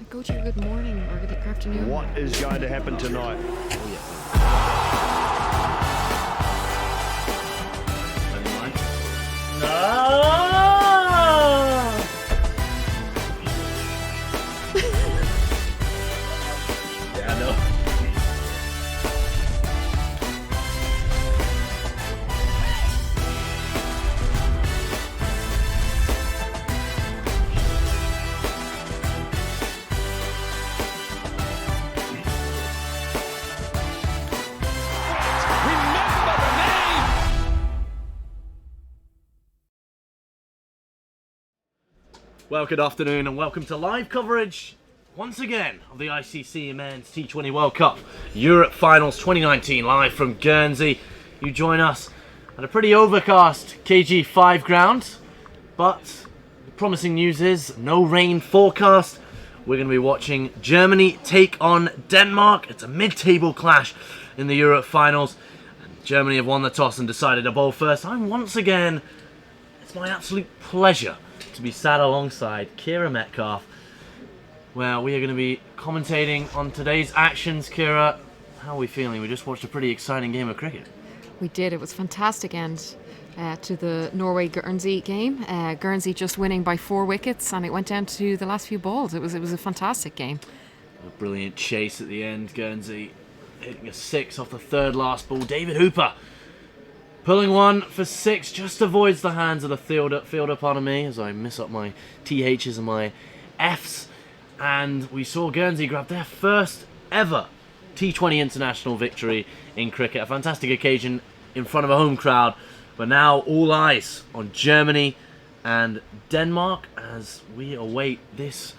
Go to your good morning or good afternoon. What is going to happen tonight? Yeah, I know. Well, good afternoon and welcome to live coverage once again of the ICC Men's T20 World Cup Europe Finals 2019 live from Guernsey. You join us at a pretty overcast KG5 ground, but the promising news is no rain forecast. We're going to be watching Germany take on Denmark. It's a mid-table clash in the Europe Finals. Germany have won the toss and decided to bowl first. And once again, it's my absolute pleasure to be sat alongside Kira Metcalf, where we are going to be commentating on today's actions. Kira, how are we feeling? We just watched a pretty exciting game of cricket. We did. It was a fantastic end to the Norway-Guernsey game. Guernsey just winning by 4 wickets, and it went down to the last few balls. It was a fantastic game. A brilliant chase at the end. Guernsey hitting a 6 off the third last ball. David Hooper pulling one for 6, just avoids the hands of the fielder, pardon me, as I miss up my THs and my Fs. And we saw Guernsey grab their first ever T20 international victory in cricket. A fantastic occasion in front of a home crowd. But now all eyes on Germany and Denmark as we await this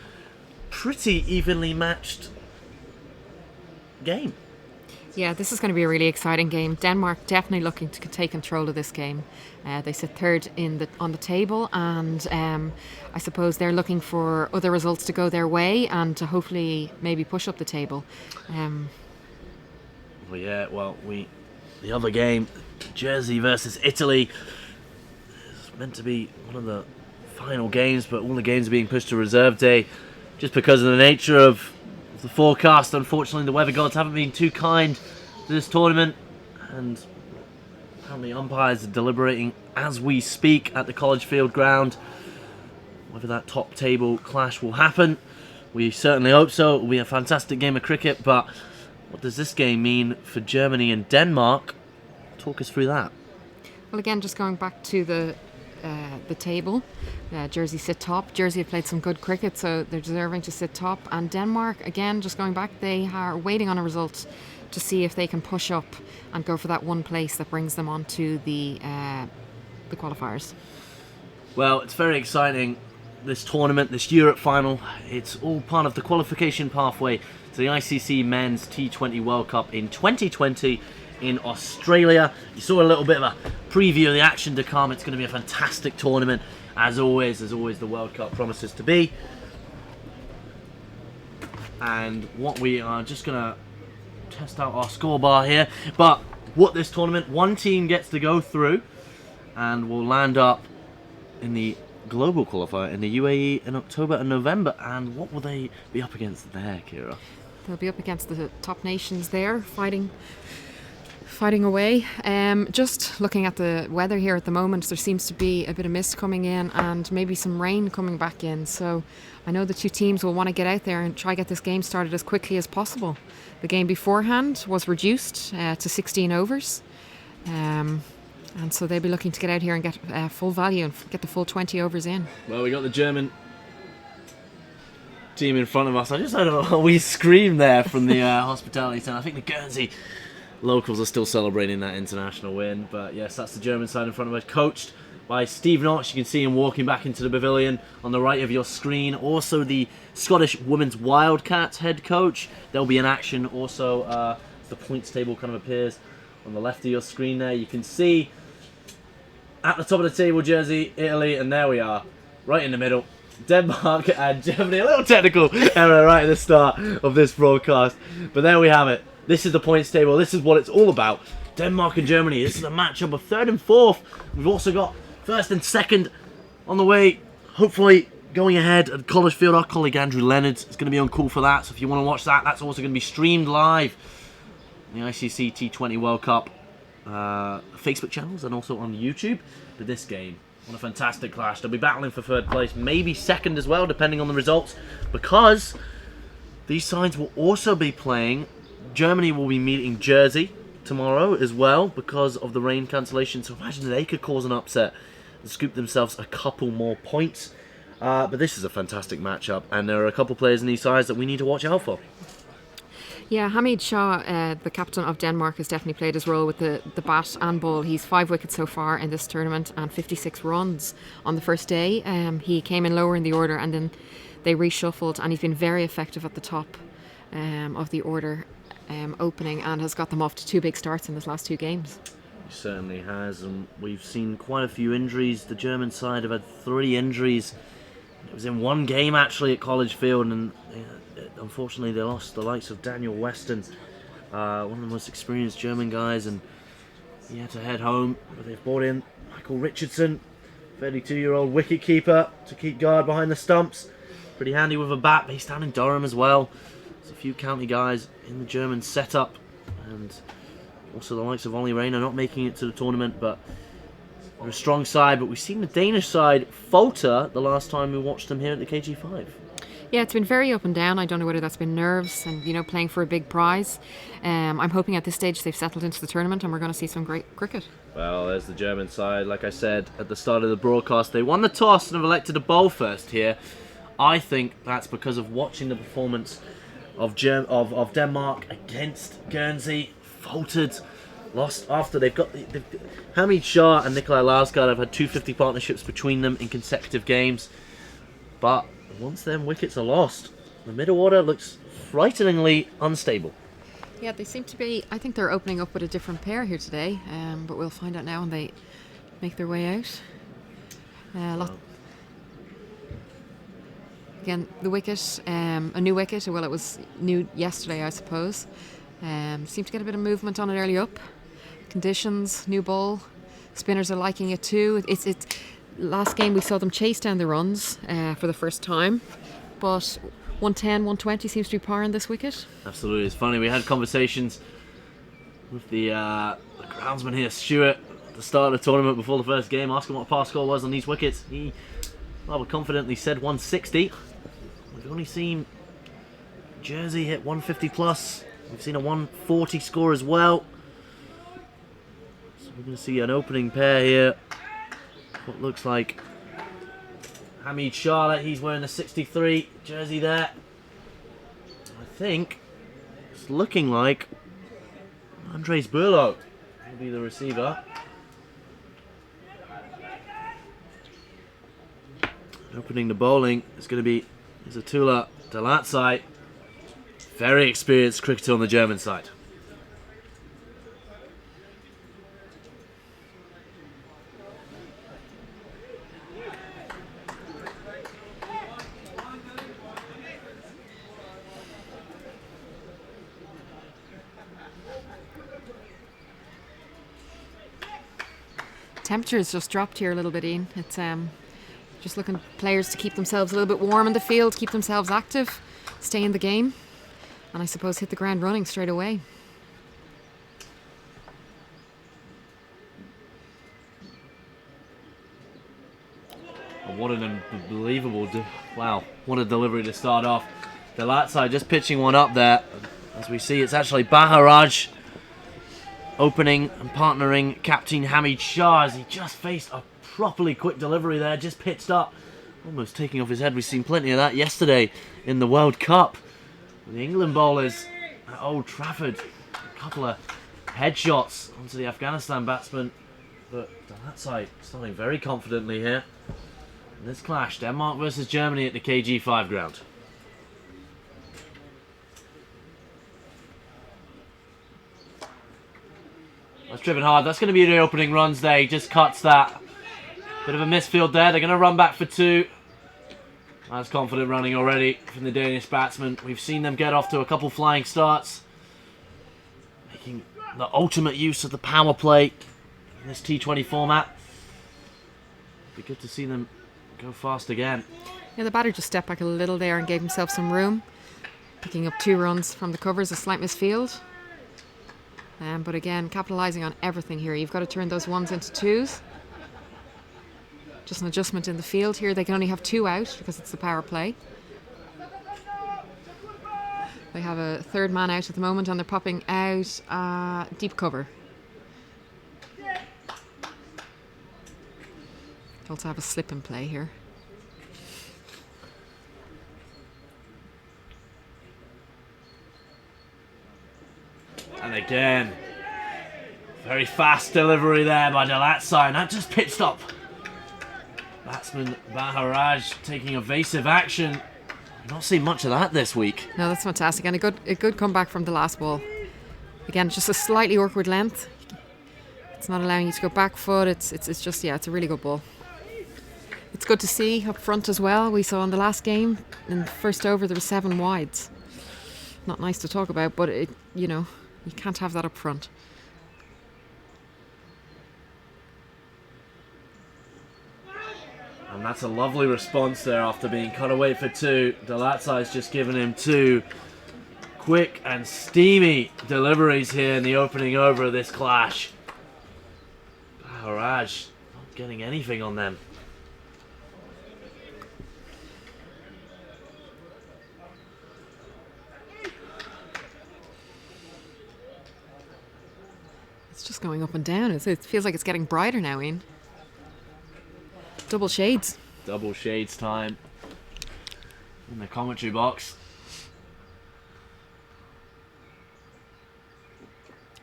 pretty evenly matched game. Yeah, this is going to be a really exciting game. Denmark definitely looking to take control of this game. They sit third on the table, and I suppose they're looking for other results to go their way and to hopefully maybe push up the table. The other game, Jersey versus Italy, is meant to be one of the final games, but all the games are being pushed to reserve day just because of the nature of the forecast. Unfortunately, the weather gods haven't been too kind to this tournament, and apparently umpires are deliberating as we speak at the College Field ground whether that top table clash will happen. We certainly hope so. It will be a fantastic game of cricket, but what does this game mean for Germany and Denmark? Talk us through that. Well, again, just going back to the table, Jersey sit top. Jersey have played some good cricket, so they're deserving to sit top. And Denmark, again, just going back, they are waiting on a result to see if they can push up and go for that one place that brings them onto the qualifiers. Well, it's very exciting, this tournament, this Europe final. It's all part of the qualification pathway to the ICC Men's T20 World Cup in 2020 in Australia. You saw a little bit of a preview of the action to come. It's going to be a fantastic tournament, as always the World Cup promises to be. And what we are just going to test out our score bar here, but what this tournament, one team gets to go through and will land up in the global qualifier in the UAE in October and November. And what will they be up against there, Kira? They'll be up against the top nations there, fighting away. Just looking at the weather here at the moment, there seems to be a bit of mist coming in and maybe some rain coming back in. So I know the two teams will want to get out there and try get this game started as quickly as possible. The game beforehand was reduced to 16 overs. And so they'll be looking to get out here and get full value and get the full 20 overs in. Well, we got the German team in front of us. I just heard a wee scream there from the hospitality centre. I think the Guernsey locals are still celebrating that international win. But yes, that's the German side in front of us, coached by Steve Notch. You can see him walking back into the pavilion on the right of your screen. Also the Scottish Women's Wildcats head coach. They'll be in action also. The points table kind of appears on the left of your screen there. You can see at the top of the table, Jersey, Italy, and there we are, right in the middle, Denmark and Germany. A little technical error right at the start of this broadcast, but there we have it. This is the points table. This is what it's all about. Denmark and Germany. This is a matchup of third and fourth. We've also got first and second on the way, hopefully going ahead at College Field. Our colleague Andrew Leonard is going to be on call for that. So if you want to watch that, that's also going to be streamed live on the ICC T20 World Cup Facebook channels and also on YouTube. But this game, what a fantastic clash. They'll be battling for third place, maybe second as well, depending on the results, because these sides will also be playing. Germany will be meeting Jersey tomorrow as well because of the rain cancellation. So imagine they could cause an upset and scoop themselves a couple more points. But this is a fantastic matchup, and there are a couple players in these sides that we need to watch out for. Yeah, Hamid Shah, the captain of Denmark, has definitely played his role with the bat and ball. He's 5 wickets so far in this tournament and 56 runs on the first day. He came in lower in the order and then they reshuffled, and he's been very effective at the top of the order opening, and has got them off to 2 big starts in his last 2 games. He certainly has, and we've seen quite a few injuries. The German side have had 3 injuries. It was in 1 game actually at College Field, and unfortunately they lost the likes of Daniel Weston, one of the most experienced German guys, and he had to head home. But they've brought in Michael Richardson, 32-year-old wicketkeeper, to keep guard behind the stumps. Pretty handy with a bat, based down in Durham as well. There's a few county guys in the German setup, and also the likes of Ollie Rayner not making it to the tournament, but they're a strong side. But we've seen the Danish side falter the last time we watched them here at the KG5. Yeah, it's been very up and down. I don't know whether that's been nerves and, you know, playing for a big prize. I'm hoping at this stage they've settled into the tournament and we're going to see some great cricket. Well, there's the German side. Like I said at the start of the broadcast, they won the toss and have elected to bowl first here. I think that's because of watching the performance of Denmark against Guernsey. Faltered, lost after they've got Hamid Shah and Nikolai Larsgaard have had 250 partnerships between them in consecutive games, but once them wickets are lost, the middle order looks frighteningly unstable. Yeah, they seem to be. I think they're opening up with a different pair here today, but we'll find out now when they make their way out. Again, the wicket, a new wicket. Well, it was new yesterday, I suppose. Seemed to get a bit of movement on it early up. Conditions, new ball. Spinners are liking it too. It's last game we saw them chase down the runs for the first time, but 110, 120 seems to be par in this wicket. Absolutely, it's funny. We had conversations with the groundsman here, Stuart, at the start of the tournament before the first game, asking what par score was on these wickets. He rather confidently said 160. We've only seen Jersey hit 150 plus. We've seen a 140 score as well. So we're going to see an opening pair here. What looks like Hamid Shah, he's wearing the 63 jersey there. I think it's looking like Andres Burlow will be the receiver. Opening the bowling is going to be Zatula Delatsai. Very experienced cricketer on the German side. Temperature's just dropped here a little bit, Ian. It's just looking players to keep themselves a little bit warm in the field, keep themselves active, stay in the game, and I suppose hit the ground running straight away. What an unbelievable, wow, what a delivery to start off. The lat side just pitching one up there. As we see, it's actually Baharaj opening and partnering Captain Hamid Shah as he just faced a properly quick delivery there, just pitched up, almost taking off his head. We've seen plenty of that yesterday in the World Cup. The England bowlers at Old Trafford, a couple of headshots onto the Afghanistan batsman, but on that side, starting very confidently here. In this clash, Denmark versus Germany at the KG5 ground. That's driven hard. That's going to be the opening runs there. He just cuts that. Bit of a misfield there. They're going to run back for 2. That's confident running already from the Danish batsman. We've seen them get off to a couple flying starts, making the ultimate use of the power play in this T20 format. Be good to see them go fast again. Yeah, the batter just stepped back a little there and gave himself some room, picking up 2 runs from the covers, a slight misfield. But again, capitalising on everything here. You've got to turn those 1s into 2s. Just an adjustment in the field here. They can only have 2 out because it's the power play. They have a 3rd man out at the moment and they're popping out deep cover. They also have a slip in play here. And again, very fast delivery there by Delatsai, and that just pit stop. Batsman Baharaj taking evasive action. I've not seen much of that this week. No, that's fantastic, and a good comeback from the last ball. Again, just a slightly awkward length. It's not allowing you to go back foot. It's just, yeah, it's a really good ball. It's good to see up front as well. We saw in the last game, in the first over, there were 7 wides. Not nice to talk about, but it, you know, you can't have that up front. And that's a lovely response there after being cut away for 2. Delatsai's just given him 2 quick and steamy deliveries here in the opening over of this clash. Baharaj not getting anything on them. It's just going up and down. It feels like it's getting brighter now, Ian. Double shades. Double shades time in the commentary box.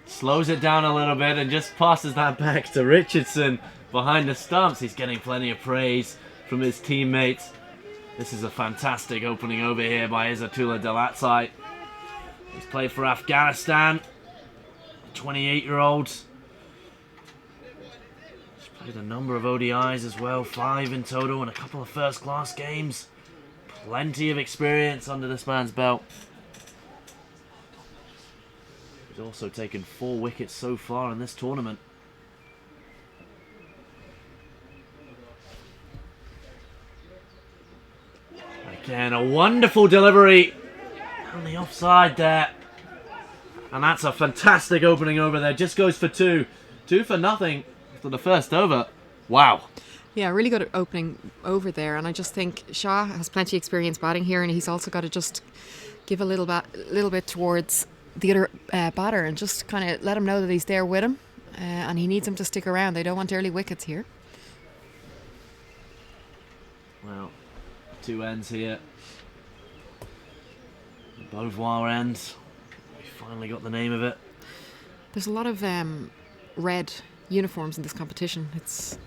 Slows it down a little bit and just passes that back to Richardson behind the stumps. He's getting plenty of praise from his teammates. This is a fantastic opening over here by Izzatullah Delatsai. He's played for Afghanistan. 28-year-old. He's played a number of ODIs as well, 5 in total, and a couple of first-class games. Plenty of experience under this man's belt. He's also taken 4 wickets so far in this tournament. Again, a wonderful delivery on the offside there. And that's a fantastic opening over there. Just goes for 2. 2 for nothing after the first over. Wow. Yeah, really good opening over there. And I just think Shah has plenty of experience batting here, and he's also got to just give a little bit towards the other batter and just kind of let him know that he's there with him. And he needs him to stick around. They don't want early wickets here. Well, 2 ends here. Both wire ends. Finally got the name of it. There's a lot of red uniforms in this competition. It's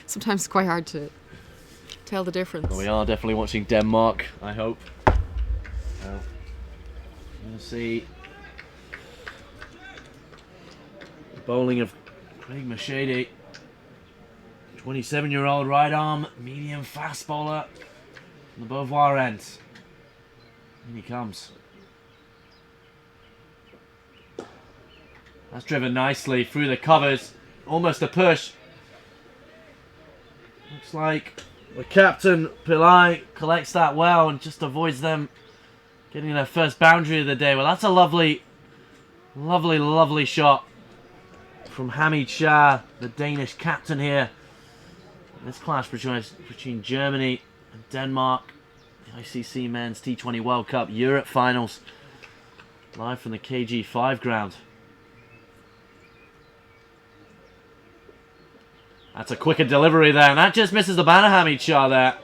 sometimes quite hard to tell the difference. Well, we are definitely watching Denmark, I hope. Well, we'll see. The bowling of Craig Mashady. 27-year-old right arm, medium fast bowler on the both wire ends. In he comes. That's driven nicely through the covers. Almost a push. Looks like the captain, Pillai, collects that well and just avoids them getting their first boundary of the day. Well, that's a lovely, lovely, lovely shot from Hamid Shah, the Danish captain here. This clash between Germany and Denmark. The ICC Men's T20 World Cup Europe Finals. Live from the KG5 ground. That's a quicker delivery there, and that just misses the banner, Hamid Shah there.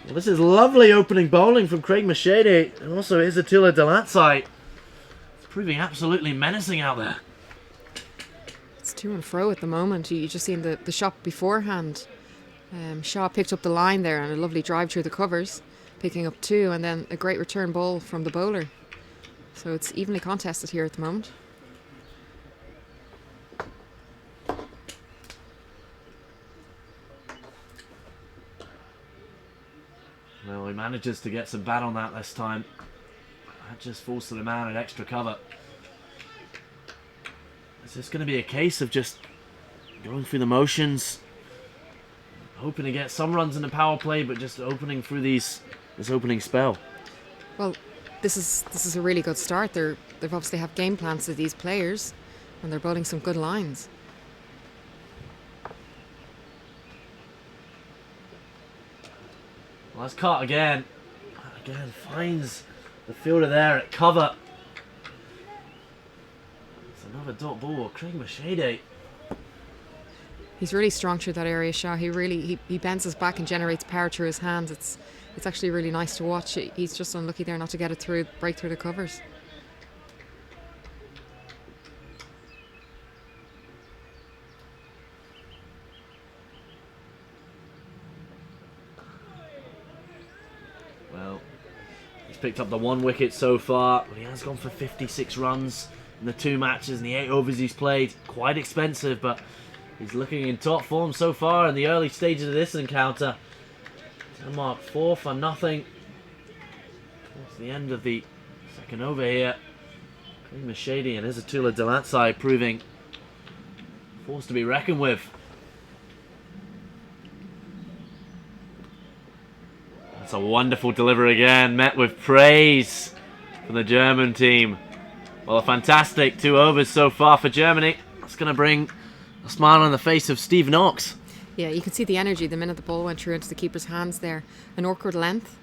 Well, this is lovely opening bowling from Craig Mashady, and also Izzatullah Delatsai. It's proving absolutely menacing out there. It's to and fro at the moment. You just seen the shot beforehand. Shah picked up the line there and a lovely drive through the covers, picking up 2, and then a great return ball from the bowler. So it's evenly contested here at the moment. Well, he manages to get some bat on that this time. That just forced the man at extra cover. Is this going to be a case of just going through the motions, hoping to get some runs in the power play, but just opening through this opening spell. Well, this is a really good start. They've obviously have game plans to these players, and they're bowling some good lines. Well, that's caught again. Again, finds the fielder there at cover. It's another dot ball. Craig Machete. He's really strong through that area, Shah. He bends his back and generates power through his hands. It's actually really nice to watch. He's just unlucky there not to get it through, break through the covers. Well, he's picked up the 1 wicket so far, but he has gone for 56 runs in the 2 matches and the 8 overs he's played. Quite expensive, but he's looking in top form so far in the early stages of this encounter. Denmark 4-0. Towards the end of the second over here. Craig Machete and Isatullah Delatsai proving force to be reckoned with. That's a wonderful delivery again, met with praise from the German team. Well, a fantastic 2 overs so far for Germany. That's going to bring a smile on the face of Steve Knox. Yeah, you can see the energy the minute the ball went through into the keeper's hands there. An awkward length,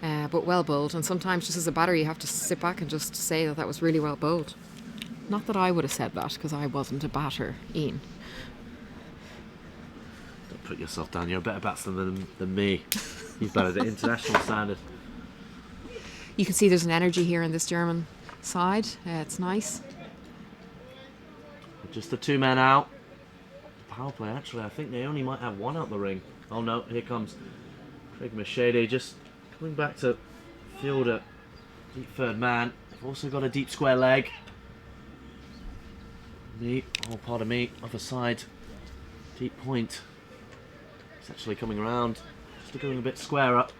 but well bowled. And sometimes just as a batter you have to sit back and just say that was really well bowled. Not that I would have said that, because I wasn't a batter, Ian. Don't put yourself down. You're a better batsman than me. He's better at international standard. You can see there's an energy here in this German side. It's nice. Just the 2 men out. Power play, actually, I think they only might have 1 out the ring. Oh no, here comes Craig Machete just coming back to fielder. Deep third man. They've also got a deep square leg. Pardon me, other side. Deep point. It's actually coming around. Just going a bit square up.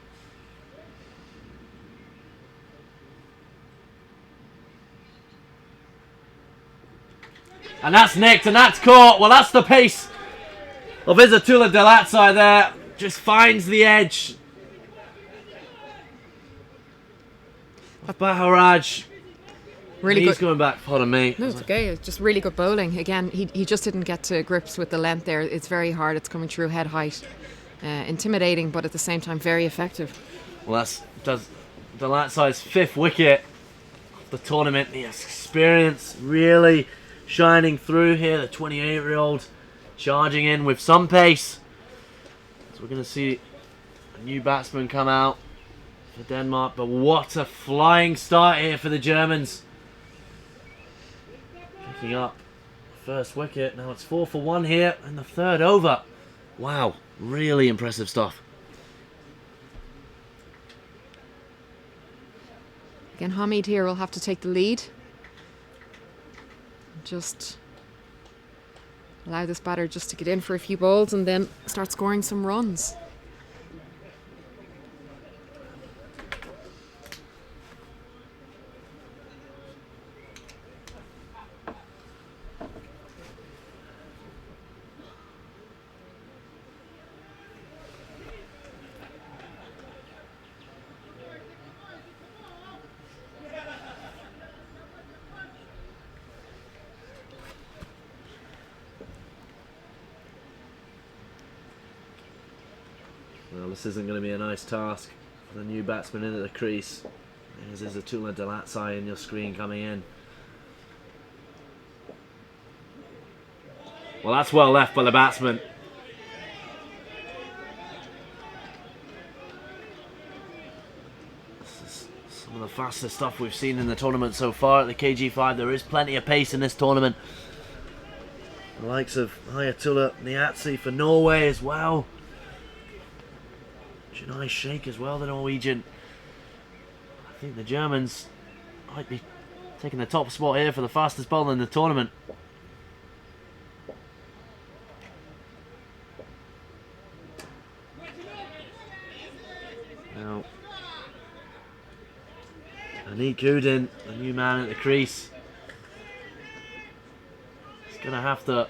And that's nicked and that's caught. Well, that's the pace of Isatullah Delatsai there. Just finds the edge. Baharaj. Really He's good. going back, pardon me. No, it's okay. It's just really good bowling. Again, he just didn't get to grips with the length there. It's very hard. It's coming through head height. Intimidating, but at the same time very effective. Well, that's Delatsai's 5th wicket of the tournament. The experience really shining through here. The 28-year-old charging in with some pace. So we're going to see a new batsman come out for Denmark. But what a flying start here for the Germans. Picking up the 1st wicket. Now it's 4 for 1 here in the 3rd over. Wow, really impressive stuff. Again, Hamid here will have to take the lead. Just allow this batter just to get in for a few balls and then start scoring some runs. Well, this isn't going to be a nice task for the new batsman into the crease. There's Isatullah Delatsai in your screen coming in. Well, that's well left by the batsman. This is some of the fastest stuff we've seen in the tournament so far at the KG5. There is plenty of pace in this tournament. The likes of Ayatollah Niatsi for Norway as well. Nice shake as well, the Norwegian. I think the Germans might be taking the top spot here for the fastest bowler in the tournament. Now, Anik Udin, the new man at the crease, is going to have to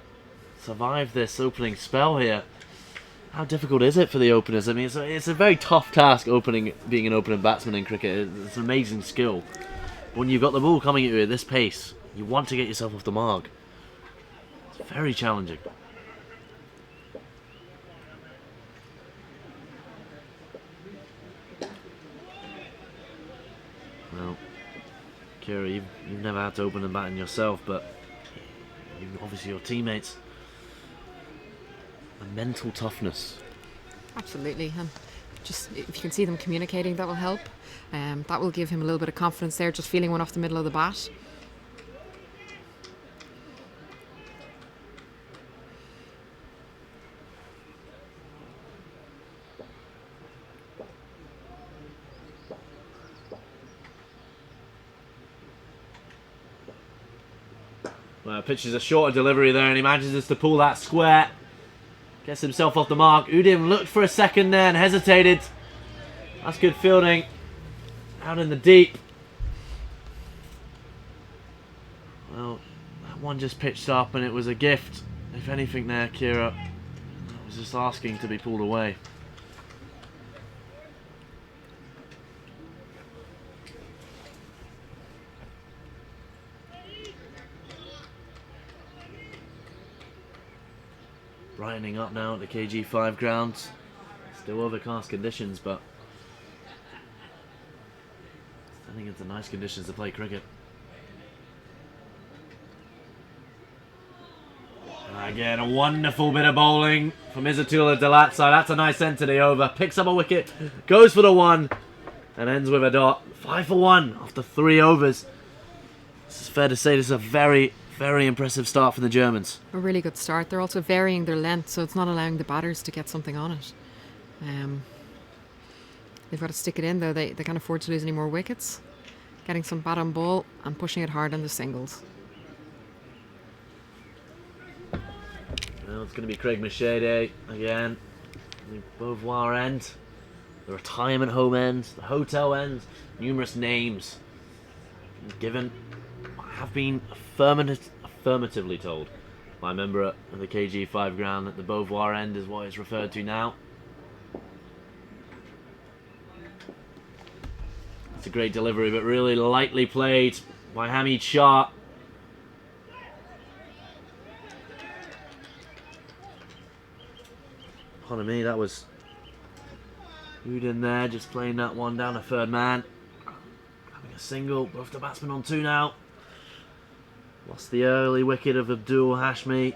survive this opening spell here. how difficult is it for the openers? I mean, it's a very tough task being an opening batsman in cricket. It's an amazing skill. But when you've got the ball coming at you at this pace, you want to get yourself off the mark. It's very challenging. Well, Kira, you've never had to open and bat yourself, but obviously your teammates. The mental toughness. Absolutely, and just if you can see them communicating, that will help. That will give him a little bit of confidence there, just feeling one off the middle of the bat. Well, pitches a shorter delivery there, and he manages to pull that square. Gets himself off the mark. Udim looked for a second there and hesitated. That's good fielding. Out in the deep. Well, that one just pitched up and it was a gift. If anything there, Kira. That was just asking to be pulled away. Brightening up now at the KG5 grounds. Still overcast conditions, but I think it's nice conditions to play cricket. Again, a wonderful bit of bowling from Izzatullah Dalatsa. That's a nice end to the over. Picks up a wicket, goes for the one, and ends with a dot. 5 for 1 after 3 overs. It's fair to say this is a very impressive start for the Germans. A really good start. They're also varying their length, so it's not allowing the batters to get something on it. They've got to stick it in though. They can't afford to lose any more wickets. Getting some bat on ball and pushing it hard on the singles. Well, it's going to be Craig Machete again. The Beauvoir end, the retirement home end, the hotel end, numerous names given. I have been affirmatively told by a member of the KG5 ground that the Beauvoir end is what it's referred to now. It's a great delivery, but really lightly played by Hamid Shah. Pardon me, that was Udin there, just playing that one down a third man. Having a single, both the batsmen on 2 now. Lost the early wicket of Abdul Hashmi.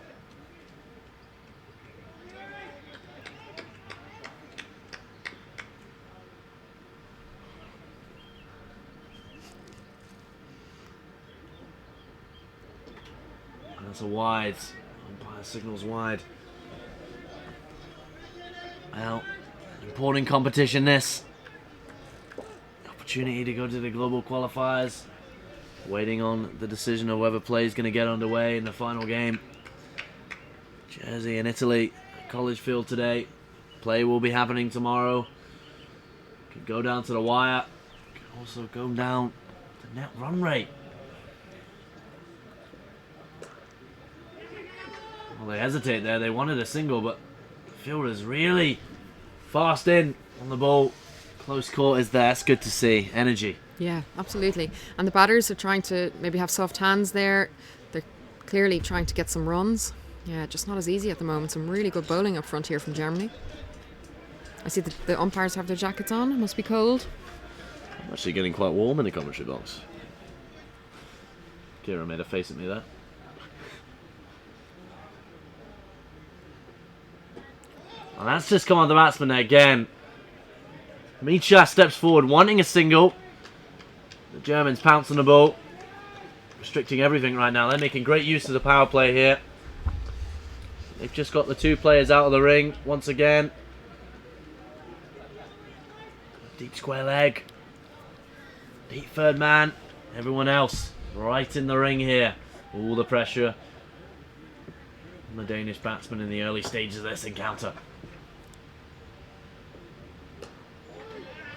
And that's a wide. Umpire signals wide. Well, important competition this. Opportunity to go to the global qualifiers. Waiting on the decision of whether play is going to get underway in the final game. Jersey and Italy at College Field today. Play will be happening tomorrow. Could go down to the wire. Could also go down the net run rate. Well, they hesitate there. They wanted a single, but the fielder's really fast in on the ball. Close quarters there. That's good to see. Energy. Yeah, absolutely. And the batters are trying to maybe have soft hands there. They're clearly trying to get some runs. Yeah, just not as easy at the moment. Some really good bowling up front here from Germany. I see the umpires have their jackets on. It must be cold. I'm actually getting quite warm in the commentary box. Kira made a face at me there. And that's just come on the batsman there again. Micha steps forward, wanting a single. The Germans pounce on the ball, restricting everything right now. They're making great use of the power play here. They've just got the 2 players out of the ring once again. Deep square leg. Deep third man. Everyone else right in the ring here. All the pressure on the Danish batsman in the early stages of this encounter.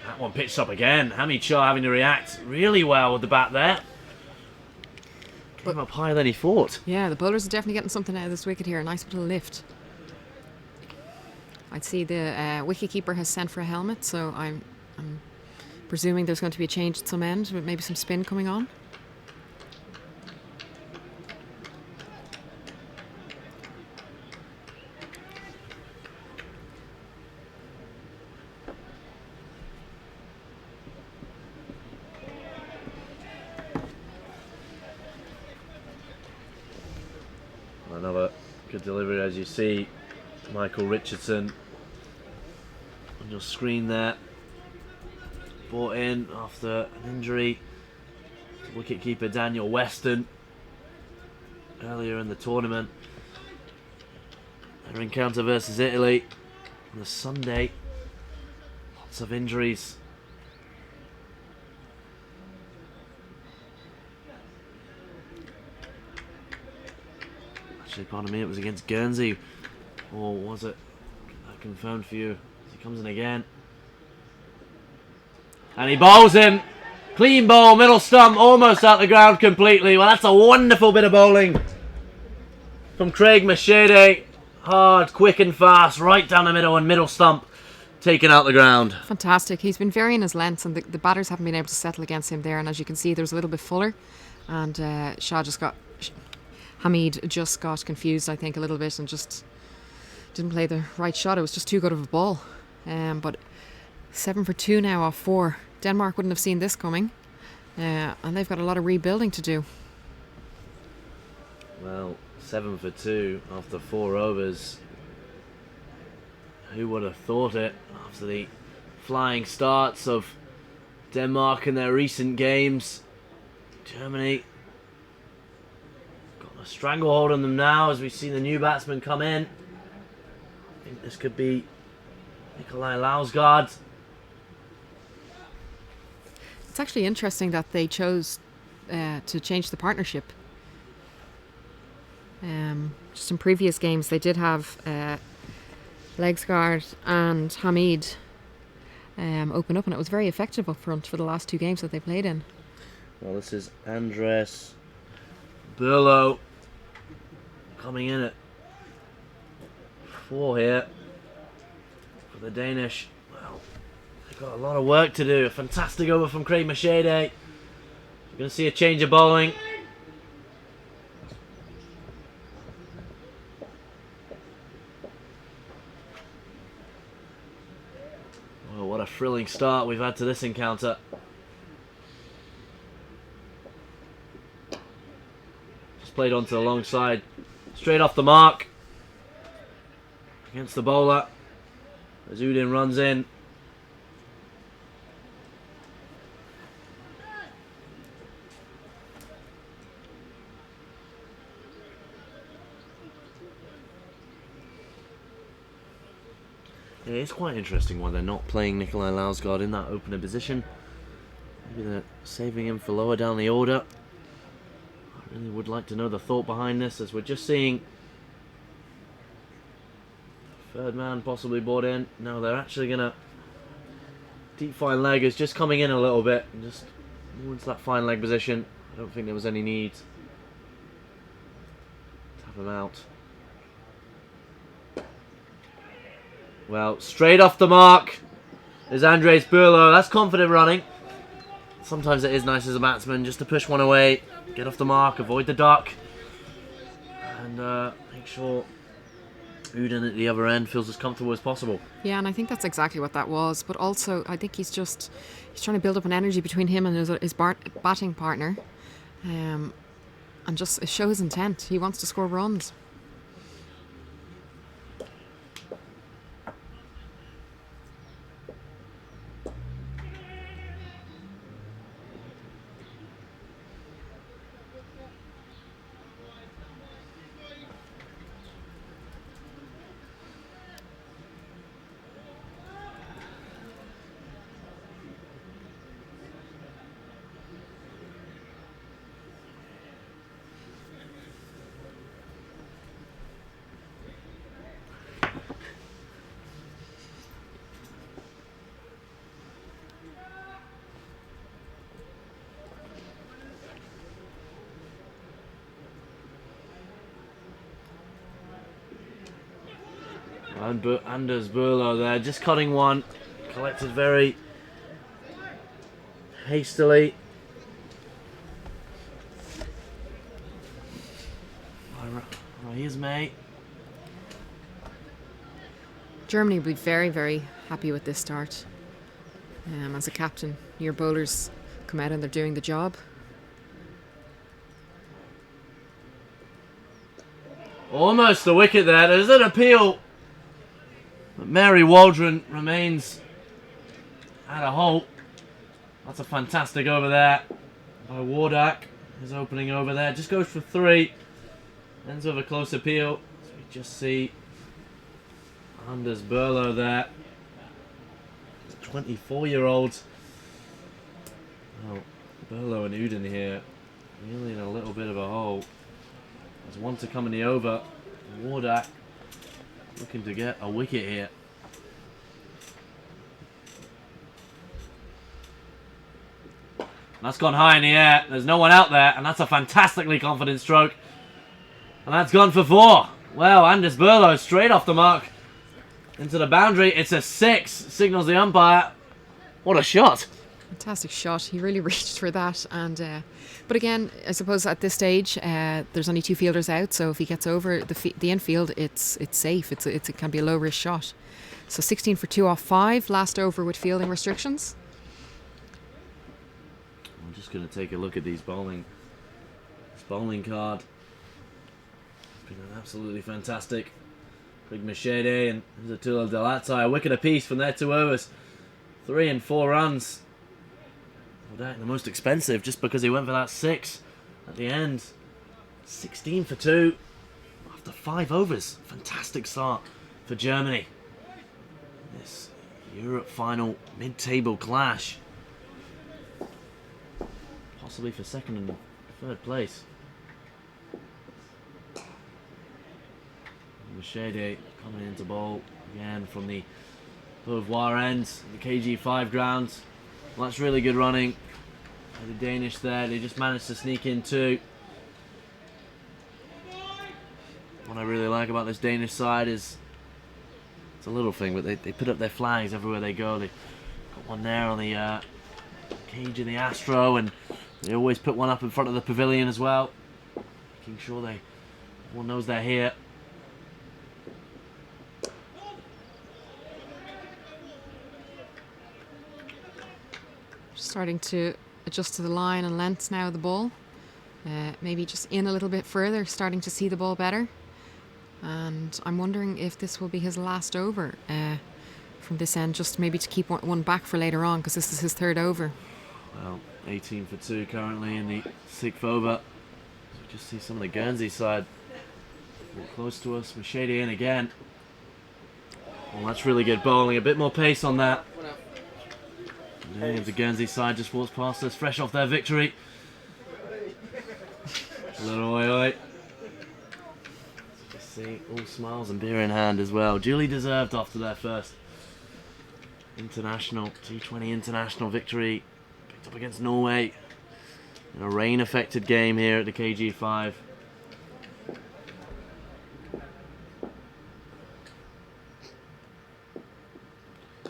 That one pitched up again. Hamid Shah having to react really well with the bat there. Came up higher than he thought. Yeah, the bowlers are definitely getting something out of this wicket here. A nice little lift. I'd see the wicketkeeper has sent for a helmet, so I'm presuming there's going to be a change at some end with maybe some spin coming on. Another good delivery, as you see. Michael Richardson on your screen there. Brought in after an injury. Wicketkeeper Daniel Weston earlier in the tournament. Their encounter versus Italy on the Sunday. Lots of injuries. Actually, pardon me, it was against Guernsey. Or was it? I confirmed for you. As he comes in again. And he bowls him. Clean bowl, middle stump, almost out the ground completely. Well, that's a wonderful bit of bowling from Craig Machede. Hard, quick and fast, right down the middle and middle stump, taken out the ground. Fantastic. He's been varying his lengths, and the batters haven't been able to settle against him there. And as you can see, there's a little bit fuller. And Hamid just got confused, I think, a little bit and just didn't play the right shot. It was just too good of a ball. But 7 for 2 now off 4. Denmark wouldn't have seen this coming. And they've got a lot of rebuilding to do. Well, 7 for 2 after 4 overs. Who would have thought it after the flying starts of Denmark in their recent games? Germany got a stranglehold on them now as we see the new batsman come in. I think this could be Nikolai Lausgaard. It's actually interesting that they chose to change the partnership. Just in previous games, they did have Lausgaard and Hamid open up, and it was very effective up front for the last 2 games that they played in. Well, this is Andres Burlow coming in at 4 here for the Danish. Well, they've got a lot of work to do. A fantastic over from Craig Machede. We're going to see a change of bowling. Well, what a thrilling start we've had to this encounter. Just played onto the long side. Straight off the mark. Against the bowler. As Udin runs in. Yeah, it's quite interesting why they're not playing Nikolai Lausgaard in that opener position. Maybe they're saving him for lower down the order. I really would like to know the thought behind this, as we're just seeing third man possibly brought in. No, they're actually going to... Deep fine leg is just coming in a little bit and just towards that fine leg position. I don't think there was any need to have him out. Well, straight off the mark is Andres Burlow. That's confident running. Sometimes it is nice as a batsman just to push one away, get off the mark, avoid the duck, and make sure Udin at the other end feels as comfortable as possible. Yeah, and I think that's exactly what that was. But also, I think he's trying to build up an energy between him and his batting partner, and just show his intent. He wants to score runs. And Anders Burlow there, just cutting one. Collected very hastily. Right, here's mate. Germany will be very, very happy with this start. As a captain, your bowlers come out and they're doing the job. Almost the wicket there. There's an appeal. But Mary Waldron remains at a halt. That's a fantastic over there by Wardak. His opening over there. Just goes for 3. Ends with a close appeal. So we just see Anders Burlow there. 24-year-olds. Oh, Burlow and Uden here. Really in a little bit of a hole. There's one to come in the over. Wardak looking to get a wicket here. That's gone high in the air. There's no one out there, and that's a fantastically confident stroke. And that's gone for 4. Well, Anders Burlow straight off the mark into the boundary. It's a 6. Signals the umpire. What a shot! Fantastic shot. He really reached for that. And but again, I suppose at this stage, there's only 2 fielders out. So if he gets over the infield, it's safe. It can be a low risk shot. So 16 for 2 off 5. Last over with fielding restrictions. I'm just going to take a look at this bowling card. It's been an absolutely fantastic. Craig Machete and Zatula Delatai, a wicket apiece from their 2 overs. 3 and 4 runs. The most expensive just because he went for that 6 at the end. 16 for 2 after 5 overs. Fantastic start for Germany. This Europe final mid-table clash. Possibly for 2nd and 3rd place. Machete coming into bowl again from the Beauvoir ends, the KG5 grounds. Well, that's really good running. The Danish there, they just managed to sneak in 2. What I really like about this Danish side is, it's a little thing, but they put up their flags everywhere they go. They got one there on the cage in the Astro, and they always put one up in front of the pavilion as well, making sure everyone knows they're here. Starting to adjust to the line and lengths now of the ball. Maybe just in a little bit further, starting to see the ball better. And I'm wondering if this will be his last over from this end, just maybe to keep one back for later on, because this is his 3rd over. Well, 18 for 2 currently in the 6th over. So we just see some of the Guernsey side more close to us. Machete in again. Well, that's really good bowling. A bit more pace on that. The Guernsey side just walks past us, fresh off their victory. A little oi. Just see, all smiles and beer in hand as well. Duly deserved after their first international, T20 international victory. Picked up against Norway in a rain-affected game here at the KG5.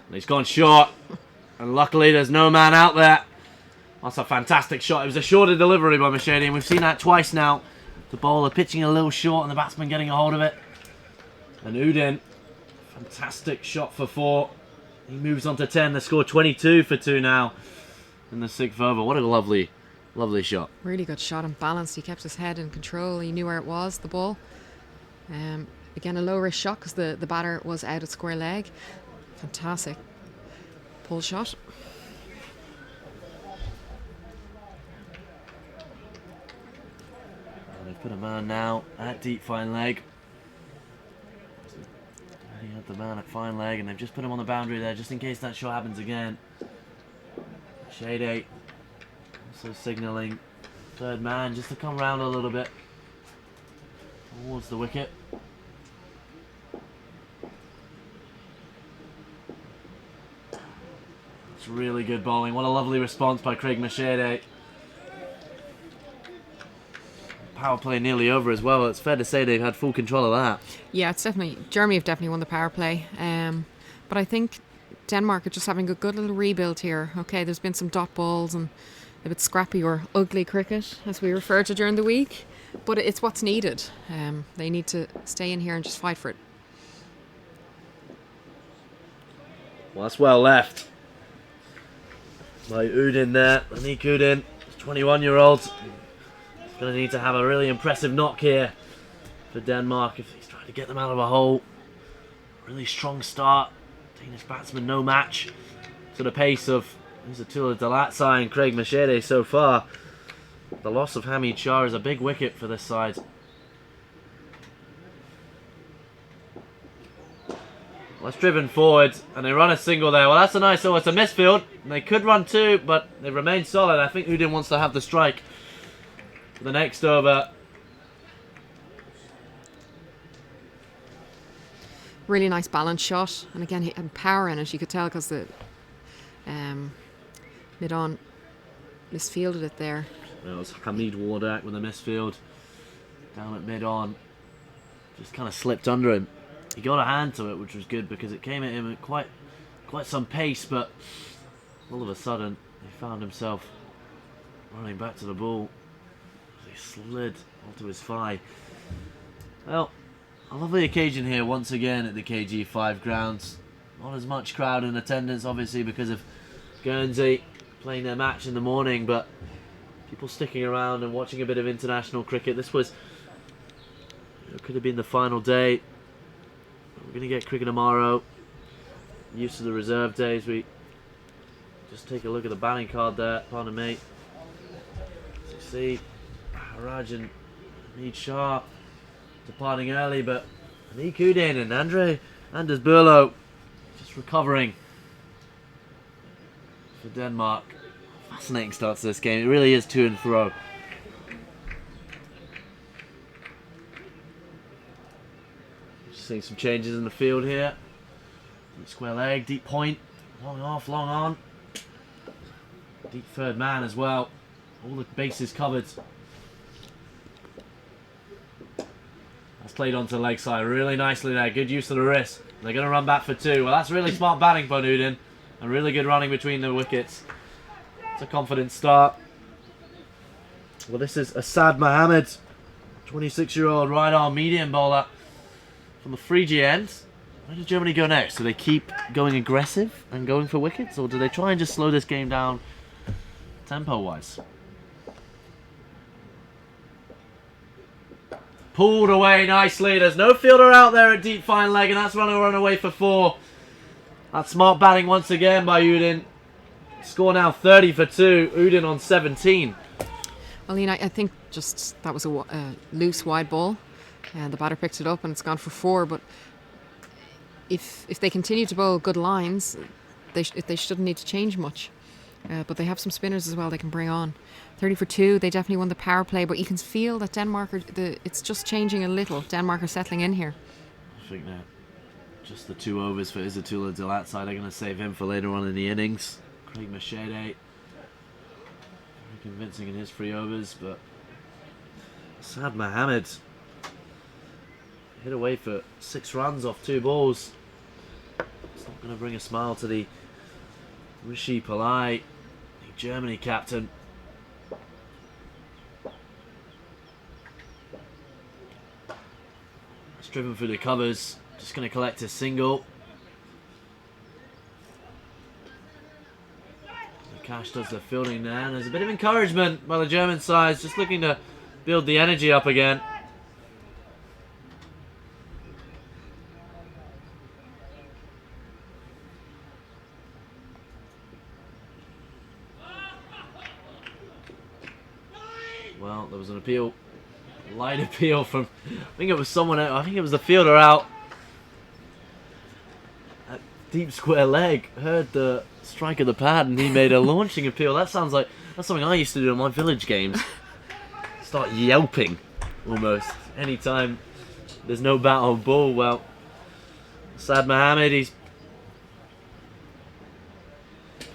And he's gone short. And luckily there's no man out there. That's a fantastic shot. It was a shorter delivery by Machete, and we've seen that twice now. The bowler pitching a little short and the batsman getting a hold of it. And Uden, fantastic shot for 4. He moves on to 10. They score 22 for 2 now in the 6th over. What a lovely, lovely shot. Really good shot and balanced. He kept his head in control. He knew where it was, the ball. Again, a low risk shot because the batter was out at square leg. Fantastic. Pull shot. And they've put a man now at deep fine leg. He had the man at fine leg, and they've just put him on the boundary there just in case that shot happens again. Shade 8 also signalling 3rd man just to come round a little bit towards the wicket. It's really good bowling. What a lovely response by Craig Machete. power play nearly over as well. It's fair to say they've had full control of that. Yeah, it's definitely Germany have definitely won the power play. But I think Denmark are just having a good little rebuild here. Okay, there's been some dot balls and a bit scrappy or ugly cricket, as we refer to during the week. But it's what's needed. They need to stay in here and just fight for it. Well, that's well left by Udin there. Anik Udin, 21-year-old. He's going to need to have a really impressive knock here for Denmark if he's trying to get them out of a hole. Really strong start. Danish batsman no match to the pace of Attila Delatsai and Craig Machete so far. The loss of Hamid Shah is a big wicket for this side. Well, it's driven forward and they run a single there. Well, that's a nice, it's a misfield. They could run two, but they remain solid. I think Udin wants to have the strike for the next over. Really nice balance shot, and again he had power in it. You could tell because the mid-on misfielded it there. Well, it was Hamid Wardak with a misfield down at mid-on. Just kind of slipped under him. He got a hand to it, which was good because it came at him at quite some pace, but all of a sudden he found himself running back to the ball. He slid onto his thigh. Well, a lovely occasion here once again at the KG5 grounds. Not as much crowd in attendance, obviously, because of Guernsey playing their match in the morning, but people sticking around and watching a bit of international cricket. This was, it could have been the final day. We're going to get cricket tomorrow. Used to the reserve days. We just take a look at the batting card there. Pardon me. As you see, Haraj and Hamid Shah departing early, but Anik Udin and Anders Burlow just recovering for Denmark. Fascinating start to this game. It really is to and fro. Seeing some changes in the field here. Deep square leg, deep point, long off, long on. Deep third man as well. All the bases covered. That's played onto the leg side really nicely there. Good use of the wrist. They're going to run back for two. Well, that's really smart batting by Udin. And really good running between the wickets. It's a confident start. Well, this is Asad Mohammed, 26-year-old right-arm medium bowler from the 3G end. Where does Germany go next? Do they keep going aggressive and going for wickets, or do they try and just slow this game down tempo-wise? Pulled away nicely. There's no fielder out there at deep fine leg, and that's run away for four. That's smart batting once again by Udin. Score now 30 for 2. Udin on 17. Well, you know, I think just that was a loose wide ball. And the batter picked it up and it's gone for 4. But if they continue to bowl good lines, they shouldn't need to change much. But they have some spinners as well they can bring on. 30 for 2. They definitely won the power play, but you can feel that Denmark it's just changing a little. Denmark are settling in here. I think that just the 2 overs for Attila Delatsai, they're going to save him for later on in the innings. Craig Machete, very convincing in his 3 overs, but Asad Mohammed hit away for 6 runs off 2 balls. It's not going to bring a smile to the Rishi Pillai, the Germany captain. It's driven through the covers, just going to collect a single. Cash does the fielding there, and there's a bit of encouragement by the German side, just looking to build the energy up again. Well, there was an appeal, light appeal from, I think it was someone else, I think it was the fielder out at deep square leg, heard the strike of the pad and he made a launching appeal. That sounds like, that's something I used to do in my village games. Start yelping, almost, anytime there's no bat on ball. Well, Asad Mohammed, he's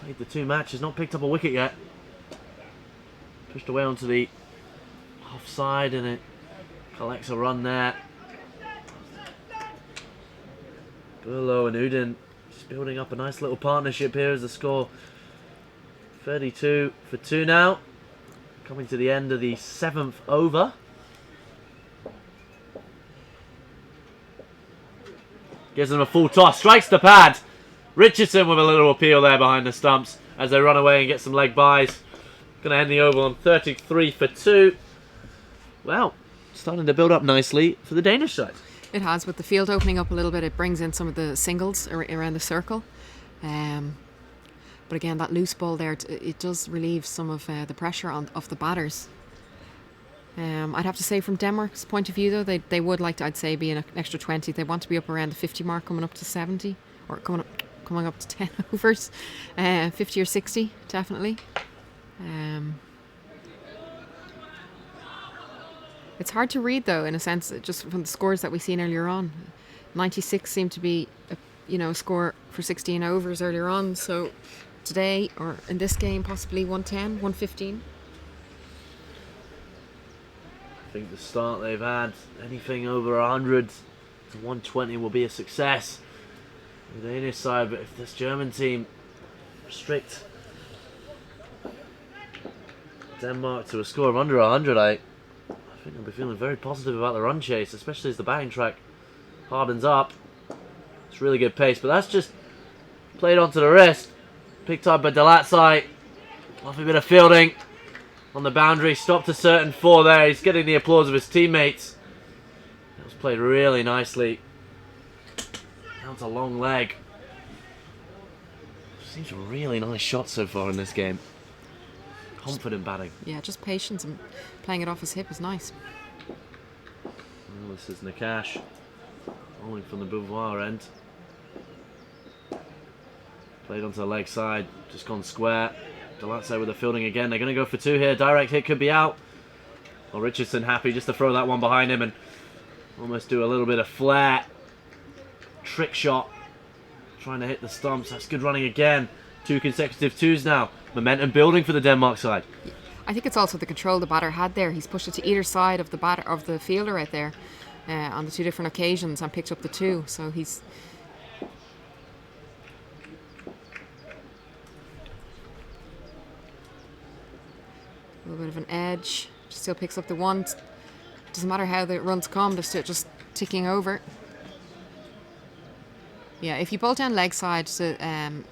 played the 2 matches, not picked up a wicket yet. Pushed away onto the offside, and it collects a run there. Burlow and Udin just building up a nice little partnership here as the score 32 for 2 now. Coming to the end of the 7th over. Gives them a full toss, strikes the pad. Richardson with a little appeal there behind the stumps as they run away and get some leg buys. Going to end the over on 33 for 2. Well, starting to build up nicely for the Danish side. It has, with the field opening up a little bit. It brings in some of the singles around the circle. But again, that loose ball there, it does relieve some of the pressure off the batters. I'd have to say, from Denmark's point of view, though, they would like to, I'd say, be an extra 20. They want to be up around the 50 mark, coming up to 70, or coming up to 10 overs, 50 or 60, definitely. It's hard to read, though, in a sense, just from the scores that we've seen earlier on. 96 seemed to be a score for 16 overs earlier on, so today, or in this game, possibly 110, 115. I think the start they've had, anything over 100 to 120 will be a success on the Danish side. But if this German team restrict Denmark to a score of under 100, I think they'll be feeling very positive about the run chase, especially as the batting track hardens up. It's really good pace, but that's just played onto the wrist. Picked up by Delatsai. Lovely bit of fielding on the boundary. Stopped a certain 4 there. He's getting the applause of his teammates. That was played really nicely. Down to long leg. Seems a really nice shot so far in this game. Confident batting. Yeah, just patience and playing it off his hip is nice. Well, this is Nakash. Rolling from the Beauvoir end. Played onto the leg side, just gone square. Delatsai with the fielding again. They're going to go for 2 here. Direct hit could be out. Well, Richardson happy just to throw that one behind him and almost do a little bit of flair. Trick shot. Trying to hit the stumps. That's good running again. 2 consecutive 2s now. Momentum building for the Denmark side. I think it's also the control the batter had there. He's pushed it to either side of the fielder right there on the 2 different occasions and picked up the 2. So he's... a little bit of an edge. Still picks up the 1. Doesn't matter how the runs come, they're still just ticking over. Yeah, if you bolt down leg side to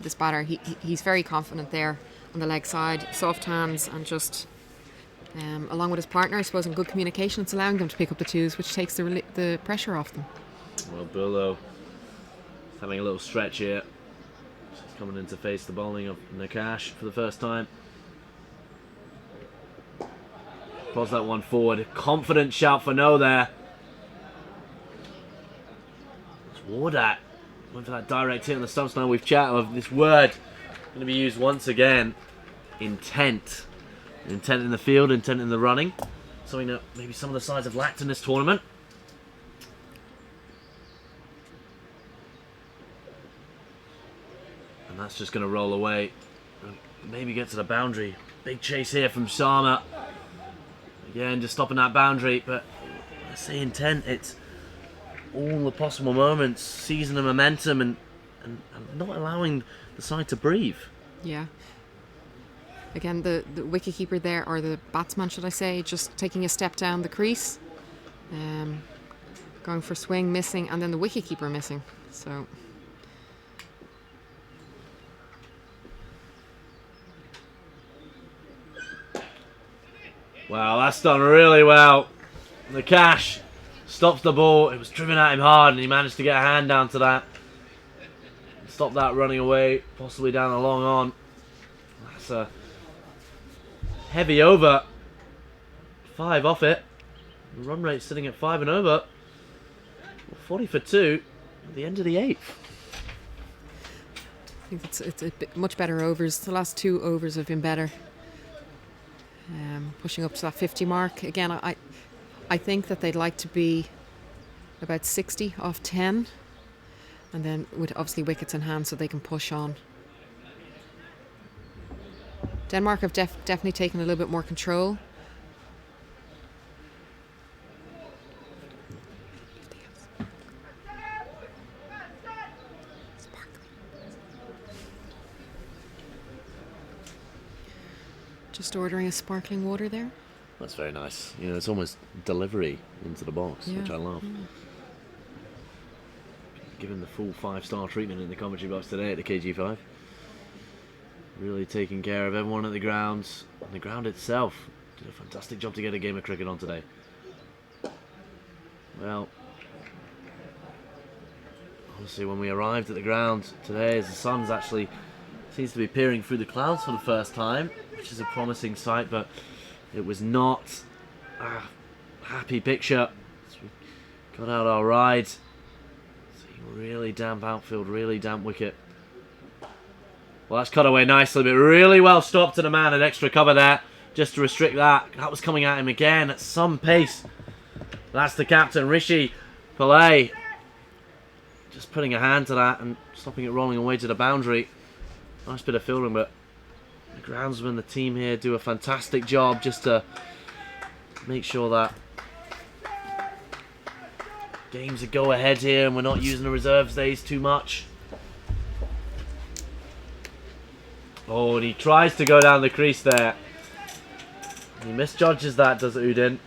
this batter, he's very confident there on the leg side. Soft hands and just, along with his partner, I suppose, in good communication, it's allowing them to pick up the 2s, which takes the pressure off them. Well, Burlow is having a little stretch here. He's coming in to face the bowling of Nakash for the first time. Pulls that one forward. Confident shout for no there. It's Wardat. Went for that direct hit on the stumps. Now we've chatted of this word going to be used once again. Intent. Intent in the field, intent in the running. Something that maybe some of the sides have lacked in this tournament. And that's just going to roll away. Maybe get to the boundary. Big chase here from Sharma. Again, just stopping that boundary, but I say intent, it's all the possible moments, seizing the momentum and not allowing the side to breathe. Yeah. Again, the wicketkeeper there, or the batsman, should I say, just taking a step down the crease, going for swing, missing, and then the wicketkeeper missing. So... wow, that's done really well. Nakash stops the ball. It was driven at him hard and he managed to get a hand down to that. Stop that running away, possibly down a long on. That's a heavy over. 5 off it. The run rate sitting at 5 and over. 40 for 2 at the end of the 8th. I think it's a bit much better overs. The last 2 overs have been better. Pushing up to that 50 mark. Again, I think that they'd like to be about 60 off 10. And then with obviously wickets in hand so they can push on. Denmark have definitely taken a little bit more control. Just ordering a sparkling water there. That's very nice. You know, it's almost delivery into the box, which I love. Given the full 5-star treatment in the commentary box today at the KG5. Really taking care of everyone at the grounds. And the ground itself did a fantastic job to get a game of cricket on today. Well, honestly, when we arrived at the ground today, as the sun's actually seems to be peering through the clouds for the first time, which is a promising sight, but it was not a happy picture. So we got out our ride. Really damp outfield, really damp wicket. Well, that's cut away nicely, but really well stopped to the man at extra cover there, just to restrict that. That was coming at him again at some pace. That's the captain, Rishi Pillay, just putting a hand to that and stopping it rolling away to the boundary. Nice bit of fielding, but the groundsmen, the team here, do a fantastic job just to make sure that game's a go ahead here and we're not using the reserves days too much. Oh, and he tries to go down the crease there. He misjudges that, does Udin.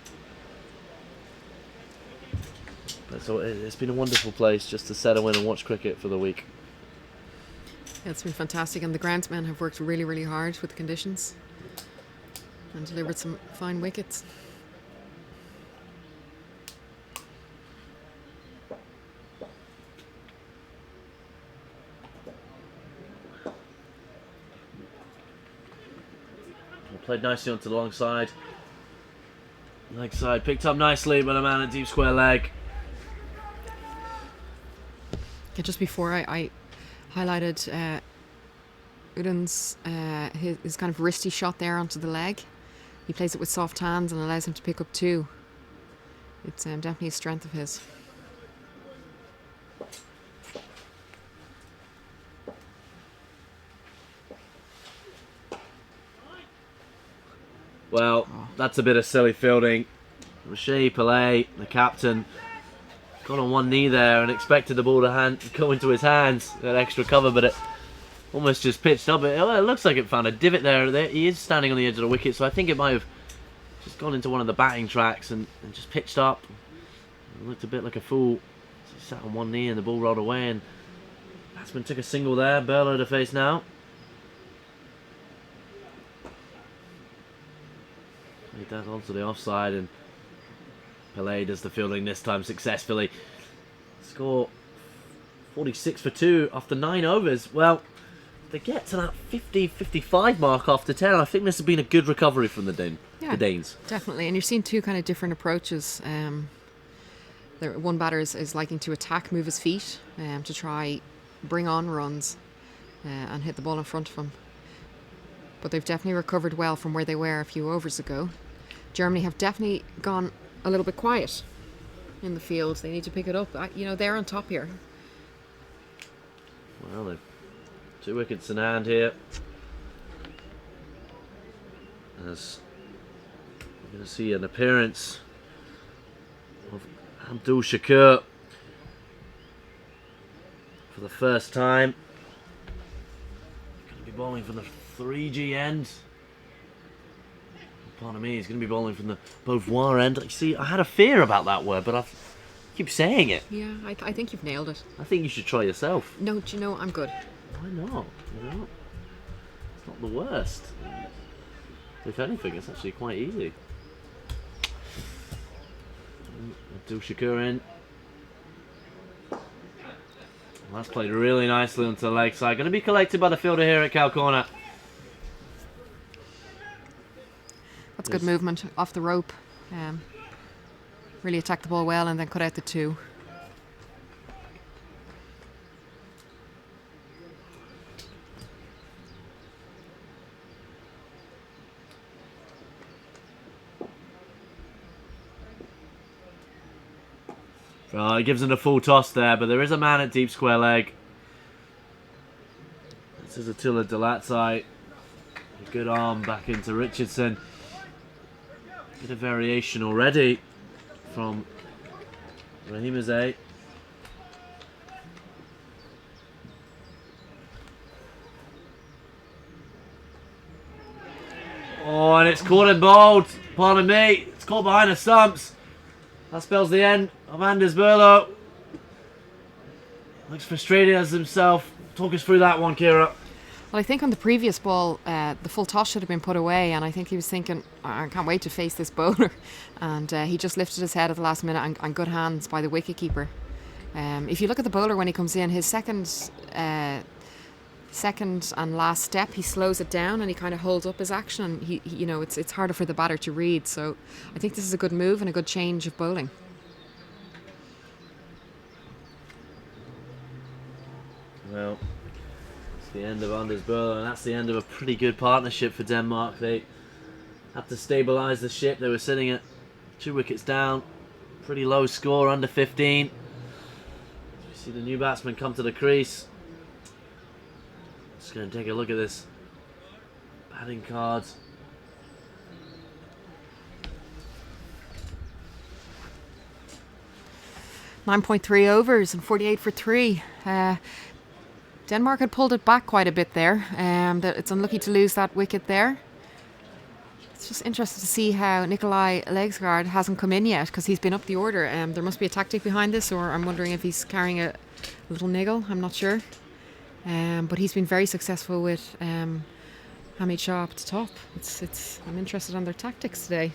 But so it's been a wonderful place just to settle in and watch cricket for the week. Yeah, it's been fantastic, and the groundsmen have worked really, really hard with the conditions and delivered some fine wickets. Played nicely onto the long side. Leg side picked up nicely by the man at deep square leg. Yeah, just before I highlighted Udin's his kind of wristy shot there onto the leg. He plays it with soft hands and allows him to pick up 2. It's definitely a strength of his. Well, that's a bit of silly fielding. Rishi Pillay, the captain, got on one knee there and expected the ball to go into his hands at extra cover, but it almost just pitched up. It looks like it found a divot there. He is standing on the edge of the wicket, so I think it might have just gone into one of the batting tracks and just pitched up. It looked a bit like a fool. He sat on one knee and the ball rolled away, and batsman took a single there. Burlow to face now. Made that onto the offside, and Pillay does the fielding this time successfully. Score 46 for 2 after 9 overs. Well, they get to that 50-55 mark after 10. I think this has been a good recovery from the Danes. Definitely, and you're seeing 2 kind of different approaches. One batter is liking to attack, move his feet to try bring on runs and hit the ball in front of him. But they've definitely recovered well from where they were a few overs ago. Germany have definitely gone a little bit quiet in the field. They need to pick it up. They're on top here. Well, they've 2 wickets in hand here. As we're going to see an appearance of Abdul Shakur for the first time. Going to be bowling from the 3G end. Pardon me, he's going to be bowling from the Beauvoir end. You see, I had a fear about that word, but I keep saying it. Yeah, I think you've nailed it. I think you should try yourself. No, do you know, I'm good. Why not? It's not the worst. If anything, it's actually quite easy. Abdul Shakur in. Well, that's played really nicely onto the leg side. Going to be collected by the fielder here at Cow Corner. That's good movement off the rope. Really attacked the ball well and then cut out the 2. He gives him a full toss there, but there is a man at deep square leg. This is Attila Delatzai. A good arm back into Richardson. Bit of variation already from Rahimazade. Oh, and it's caught in bold. Pardon me. It's caught behind the stumps. That spells the end of Anders Berlo. Looks frustrated as himself. Talk us through that one, Kira. Well, I think on the previous ball, the full toss should have been put away, and I think he was thinking, I can't wait to face this bowler. And he just lifted his head at the last minute, and good hands by the wicketkeeper. If you look at the bowler when he comes in, his second and last step, he slows it down and he kind of holds up his action. And he you know, it's harder for the batter to read. So I think this is a good move and a good change of bowling. Well, it's the end of Anders Berlo, and that's the end of a pretty good partnership for Denmark. They have to stabilise the ship. They were sitting at 2 wickets down. Pretty low score, under 15. We see the new batsman come to the crease. Just going to take a look at this batting cards. .3 overs and 48 for 3. Denmark had pulled it back quite a bit there. It's unlucky to lose that wicket there. It's just interesting to see how Nikolai Legsgaard hasn't come in yet, because he's been up the order. There must be a tactic behind this, or I'm wondering if he's carrying a little niggle. I'm not sure. But he's been very successful with Hamid Shah up the top. I'm interested on their tactics today.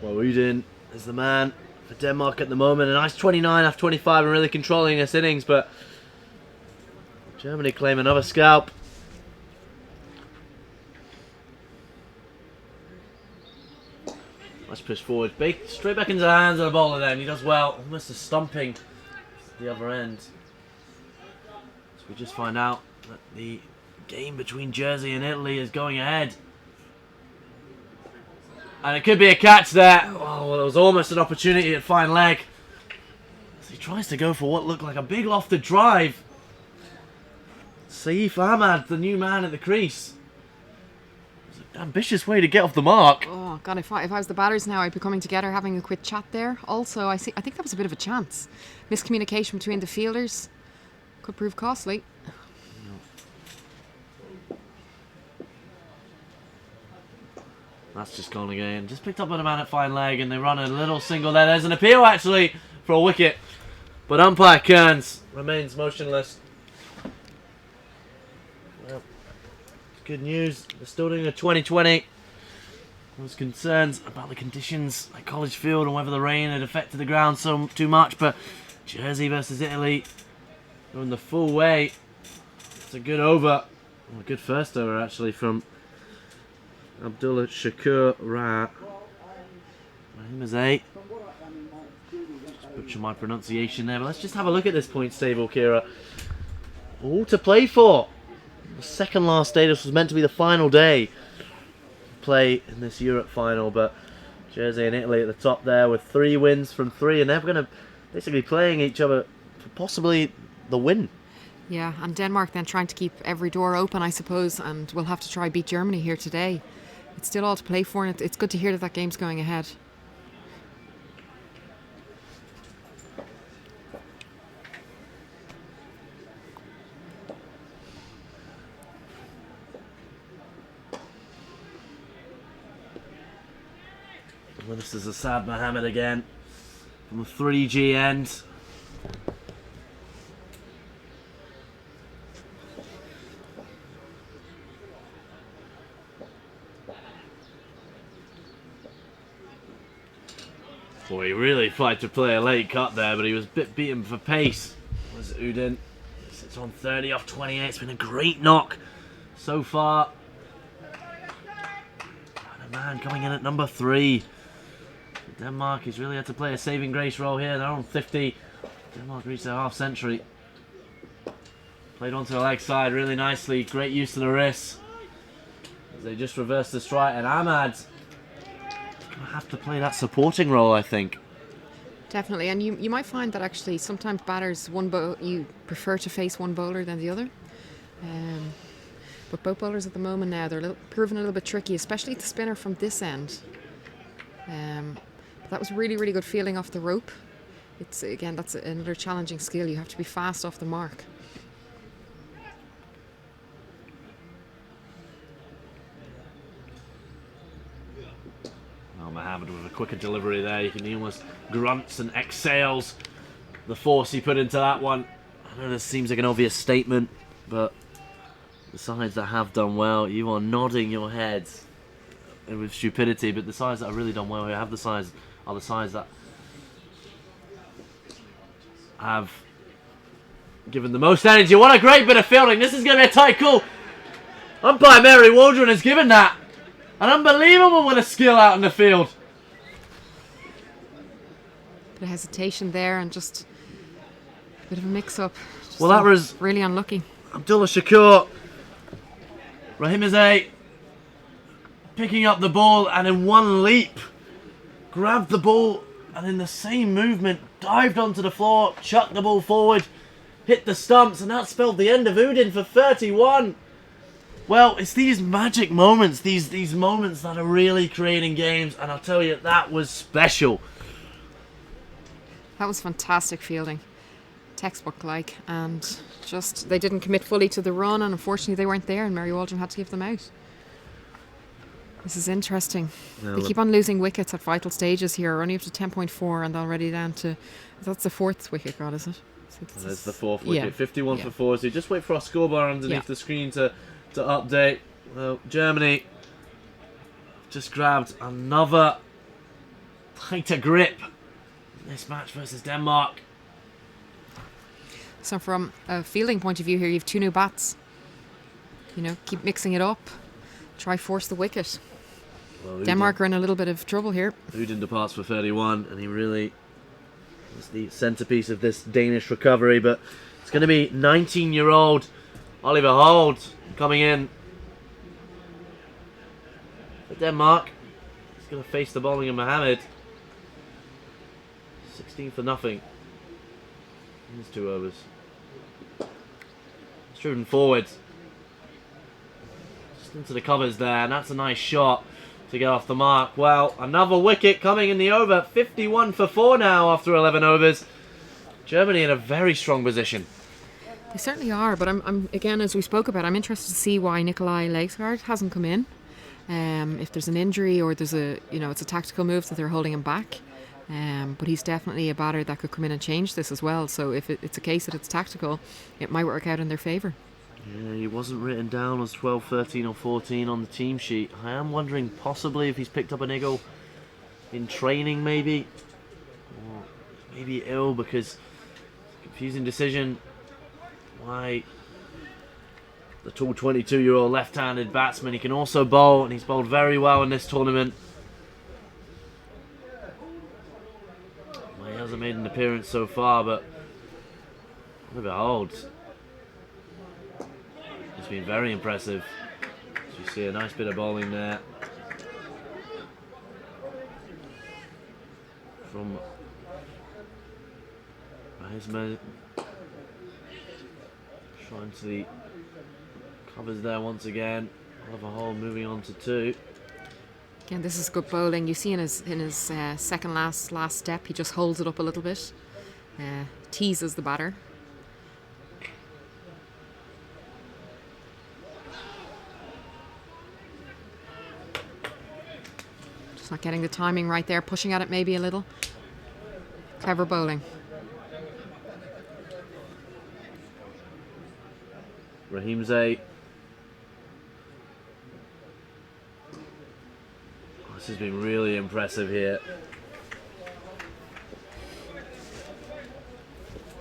Well, Udin is the man for Denmark at the moment. A nice 29 after 25 and really controlling this innings, but Germany claim another scalp. Let's push forward. Straight back into the hands of the bowler then. He does well. Almost a stumping the other end. So we just find out that the game between Jersey and Italy is going ahead. And it could be a catch there. Oh, well, it was almost an opportunity at fine leg. So he tries to go for what looked like a big lofted drive. Saif Ahmad, the new man at the crease. It's an ambitious way to get off the mark. Oh God! If I was the batters now, I'd be coming together, having a quick chat there. Also, I think that was a bit of a chance. Miscommunication between the fielders could prove costly. That's just gone again. Just picked up by the man at fine leg, and they run a little single there. There's an appeal actually for a wicket, but umpire Kearns remains motionless. Well, it's good news. They're still doing a 2020. There was concerns about the conditions at College Field and whether the rain had affected the ground too much, but Jersey versus Italy going the full way. It's a good over. Well, a good first over actually from Abdullah Shakur Rahimazay. Just butcher my pronunciation there, but let's just have a look at this points table, Kira. All to play for. The second last day. This was meant to be the final day to play in this Europe final, but Jersey and Italy at the top there with 3 wins from 3, and they're going to basically playing each other for possibly the win. Yeah, and Denmark then trying to keep every door open, I suppose, and we'll have to try beat Germany here today. It's still all to play for, and it's good to hear that game's going ahead. Well, this is Asad Mohammed again from the 3G end. Boy, he really tried to play a late cut there, but he was a bit beaten for pace. Was Udin. Sits on 30 off 28. It's been a great knock so far. And a man coming in at number 3. Denmark has really had to play a saving grace role here. They're on 50. Denmark reached their half century. Played onto the leg side really nicely. Great use of the wrists. As they just reversed the strike, and Ahmad's going to have to play that supporting role, I think. Definitely, and you might find that actually sometimes batters, you prefer to face one bowler than the other. But both bowlers at the moment now, they're proving a little bit tricky, especially the spinner from this end. That was really, really good feeling off the rope. It's again, that's another challenging skill. You have to be fast off the mark. Well, Mohammed with a quicker delivery there. You can almost grunts and exhales the force he put into that one. I know this seems like an obvious statement, but the sides that have done well, you are nodding your heads with stupidity, but the sides that have really done well here have the sides are the sides that have given the most energy. What a great bit of fielding. This is going to be a tight call. Umpire Mary Waldron has given that an unbelievable bit of skill out in the field. Bit of hesitation there and just a bit of a mix-up. Well, that was really unlucky. Abdullah Shakur. Rahimizade picking up the ball and in one leap grabbed the ball and in the same movement dived onto the floor, chucked the ball forward, hit the stumps, and that spelled the end of Udin for 31. Well, it's these magic moments, these moments that are really creating games, and I'll tell you, that was special. That was fantastic fielding. Textbook-like, and just they didn't commit fully to the run, and unfortunately they weren't there, and Mary Waldron had to give them out. This is interesting. They keep on losing wickets at vital stages here. We're only up to 10.4 and already down to... That's the fourth wicket got, is it? That's the fourth wicket. Yeah. 51 for 4. So just wait for our scoreboard underneath the screen to update. Well, Germany just grabbed another tighter grip in this match versus Denmark. So from a fielding point of view here, you have 2 new bats. You know, keep mixing it up. Try force the wicket. Well, Denmark are in a little bit of trouble here. Udin departs for 31, and he really is the centrepiece of this Danish recovery. But it's going to be 19-year-old Oliver Holt coming in for Denmark. He's going to face the bowling of Mohammed. 16 for nothing. Here's 2 overs. It's driven forward. Just into the covers there, and that's a nice shot to get off the mark. Well, another wicket coming in the over. 51 for 4 now after 11 overs. Germany in a very strong position. They certainly are, but I'm again, as we spoke about, I'm interested to see why Nikolai Legsgaard hasn't come in. If there's an injury or there's it's a tactical move that they're holding him back. But he's definitely a batter that could come in and change this as well. So if it's a case that it's tactical, it might work out in their favour. Yeah, he wasn't written down as 12, 13 or 14 on the team sheet. I am wondering possibly if he's picked up a niggle in training maybe. Or maybe ill, because confusing decision. Why the tall 22-year-old left-handed batsman, he can also bowl, and he's bowled very well in this tournament. Well, he hasn't made an appearance so far, but Oliver Holt, he's been very impressive. As you see, a nice bit of bowling there from Rahimizade. Trying to the covers there once again. Oliver Holt moving on to 2. Again, this is good bowling. You see in his second last step, he just holds it up a little bit, teases the batter. Just not getting the timing right there, pushing at it maybe a little. Clever bowling. Rahimizade. This has been really impressive here.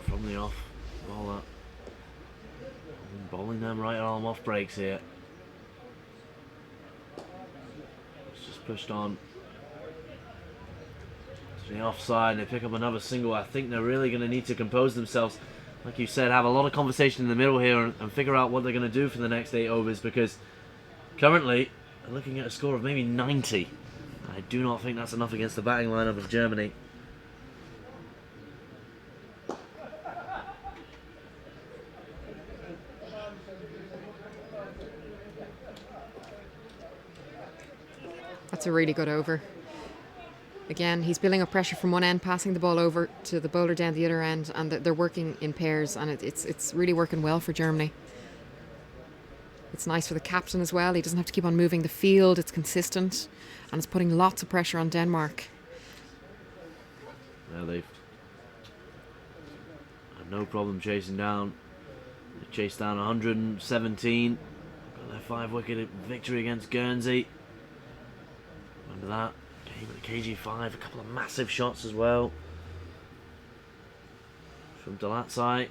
From the off bowler. Bowling them right arm off breaks here. It's just pushed on to the offside, and they pick up another single. I think they're really going to need to compose themselves. Like you said, have a lot of conversation in the middle here and figure out what they're going to do for the next 8 overs, because currently they're looking at a score of maybe 90. I do not think that's enough against the batting lineup of Germany. That's a really good over. Again, he's building up pressure from one end, passing the ball over to the bowler down the other end, and they're working in pairs, and it's really working well for Germany. It's nice for the captain as well. He doesn't have to keep on moving the field. It's consistent, and it's putting lots of pressure on Denmark. Well, they've had no problem chasing down. They chased down 117. Got their 5-wicket victory against Guernsey. Remember that? With the KG5, a couple of massive shots as well from Delatsai.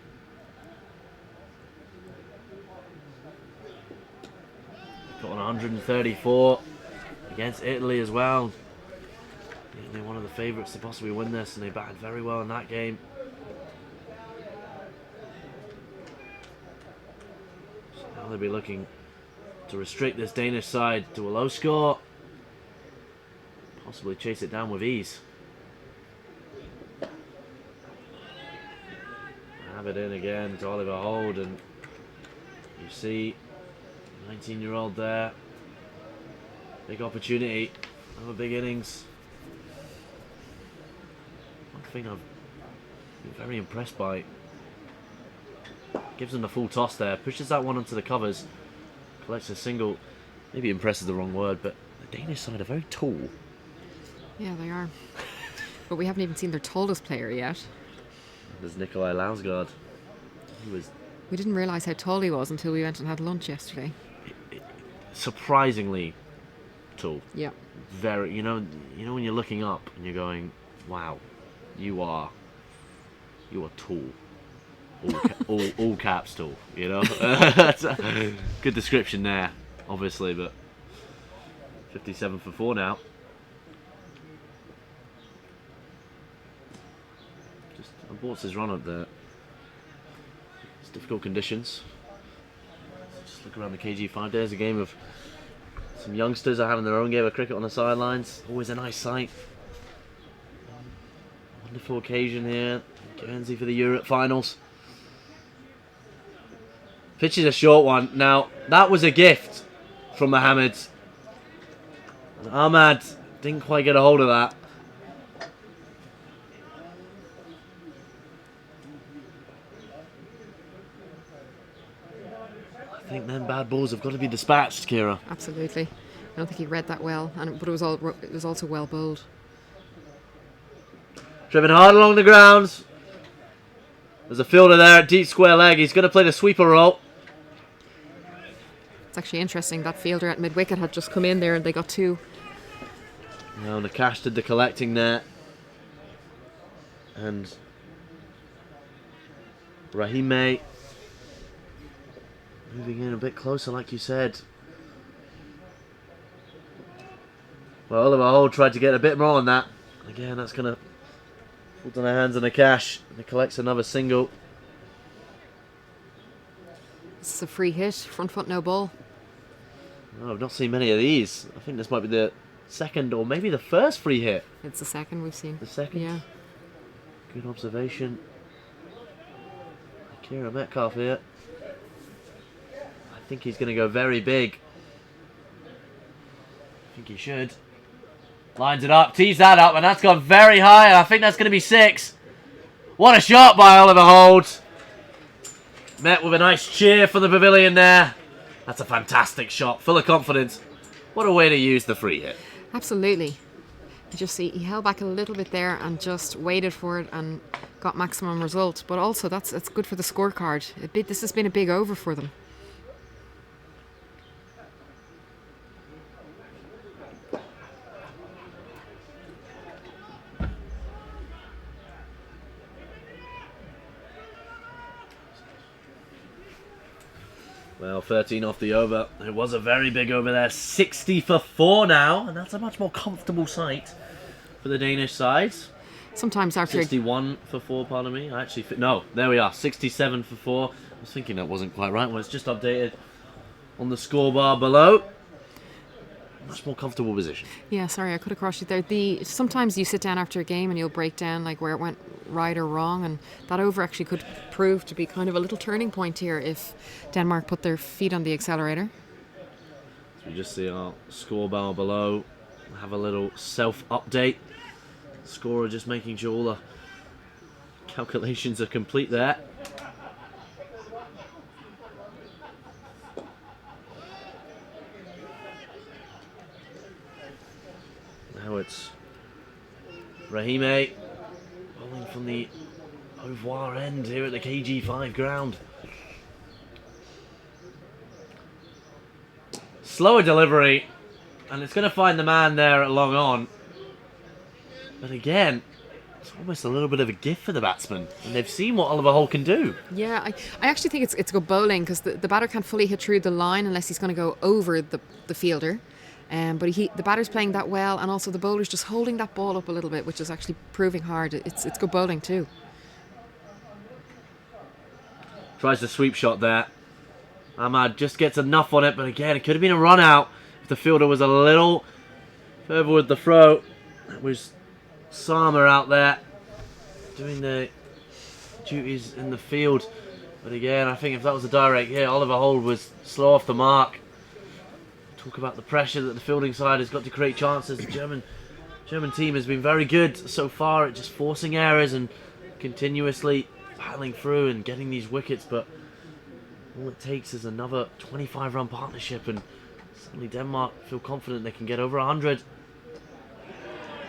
Got on 134 against Italy as well. They're one of the favourites to possibly win this, and they batted very well in that game. So now they'll be looking to restrict this Danish side to a low score. Possibly chase it down with ease. Have it in again to Oliver Holt, and you see 19-year-old there. Big opportunity. Another big innings. One thing I've been very impressed by. Gives him the full toss there. Pushes that one onto the covers. Collects a single. Maybe impress is the wrong word, but the Danish side are very tall. Yeah, they are. But we haven't even seen their tallest player yet. There's Nikolai Lausgaard. We didn't realise how tall he was until we went and had lunch yesterday. Surprisingly tall. Yeah. Very. You know when you're looking up and you're going, wow, you are tall. All caps tall. You know. That's a good description there, obviously, but 57 for 4 now. Aborts his run up there. It's difficult conditions. Just look around the KG5. There's a game of some youngsters are having their own game of cricket on the sidelines. Always a nice sight. Wonderful occasion here. Guernsey for the Europe finals. Pitch is a short one. Now, that was a gift from Mohammed. Ahmad didn't quite get a hold of that. I think them bad balls have got to be dispatched, Kira. Absolutely. I don't think he read that well, but it was also well bowled. Driven hard along the grounds. There's a fielder there at deep square leg. He's going to play the sweeper role. It's actually interesting. That fielder at mid-wicket had just come in there and they got 2. Now Nakash did the collecting there. And Rahime moving in a bit closer, like you said. Well, Oliver Holt tried to get a bit more on that. Again, that's going to fall to their hands in the cash. And he collects another single. This is a free hit. Front foot, no ball. Oh, I've not seen many of these. I think this might be the second or maybe the first free hit. It's the second we've seen. The second? Yeah. Good observation. Kira Metcalf here. I think he's going to go very big. I think he should. Lines it up, tees that up, and that's gone very high. I think that's going to be 6. What a shot by Oliver Holt. Met with a nice cheer from the pavilion there. That's a fantastic shot, full of confidence. What a way to use the free hit. Absolutely. You just see he held back a little bit there and just waited for it and got maximum result. But also that's good for the scorecard. This has been a big over for them. Well, 13 off the over. It was a very big over there. 60 for 4 now, and that's a much more comfortable sight for the Danish side. Sometimes after 61 for 4, pardon me. No, there we are. 67 for 4. I was thinking that wasn't quite right. Well, it's just updated on the scorebar below. Much more comfortable position. Yeah, sorry, I could have crossed you there. Sometimes you sit down after a game and you'll break down like where it went right or wrong, and that over actually could prove to be kind of a little turning point here if Denmark put their feet on the accelerator. So we just see our scorebar below. Have a little self-update. Scorer just making sure all the calculations are complete there. Now it's Rahime bowling from the au revoir end here at the KG5 ground. Slower delivery, and it's going to find the man there at long on. But again, it's almost a little bit of a gift for the batsman, and they've seen what Oliver Holt can do. Yeah, I actually think it's good bowling, because the batter can't fully hit through the line unless he's going to go over the fielder. But the batter's playing that well, and also the bowler's just holding that ball up a little bit, which is actually proving hard. It's good bowling too. Tries the sweep shot there. Ahmad just gets enough on it, but again, it could have been a run out if the fielder was a little further with the throw. That was Sama out there doing the duties in the field. But again, I think if that was a direct hit, Oliver Holt was slow off the mark. Talk about the pressure that the fielding side has got to create chances. The German team has been very good so far at just forcing errors and continuously battling through and getting these wickets, but all it takes is another 25-run partnership, and suddenly Denmark feel confident they can get over 100.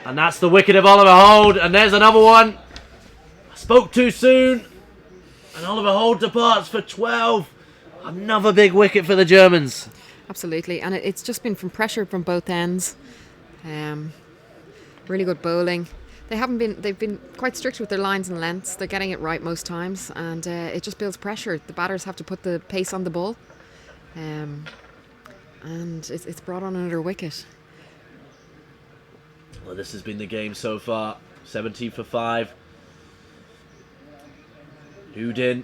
And that's the wicket of Oliver Holt, and there's another one. I spoke too soon, and Oliver Holt departs for 12. Another big wicket for the Germans. Absolutely, and it's just been from pressure from both ends. Really good bowling. They've been quite strict with their lines and lengths. They're getting it right most times, and it just builds pressure. The batters have to put the pace on the ball, and it's brought on another wicket. Well, this has been the game so far. 17 for 5. Udin,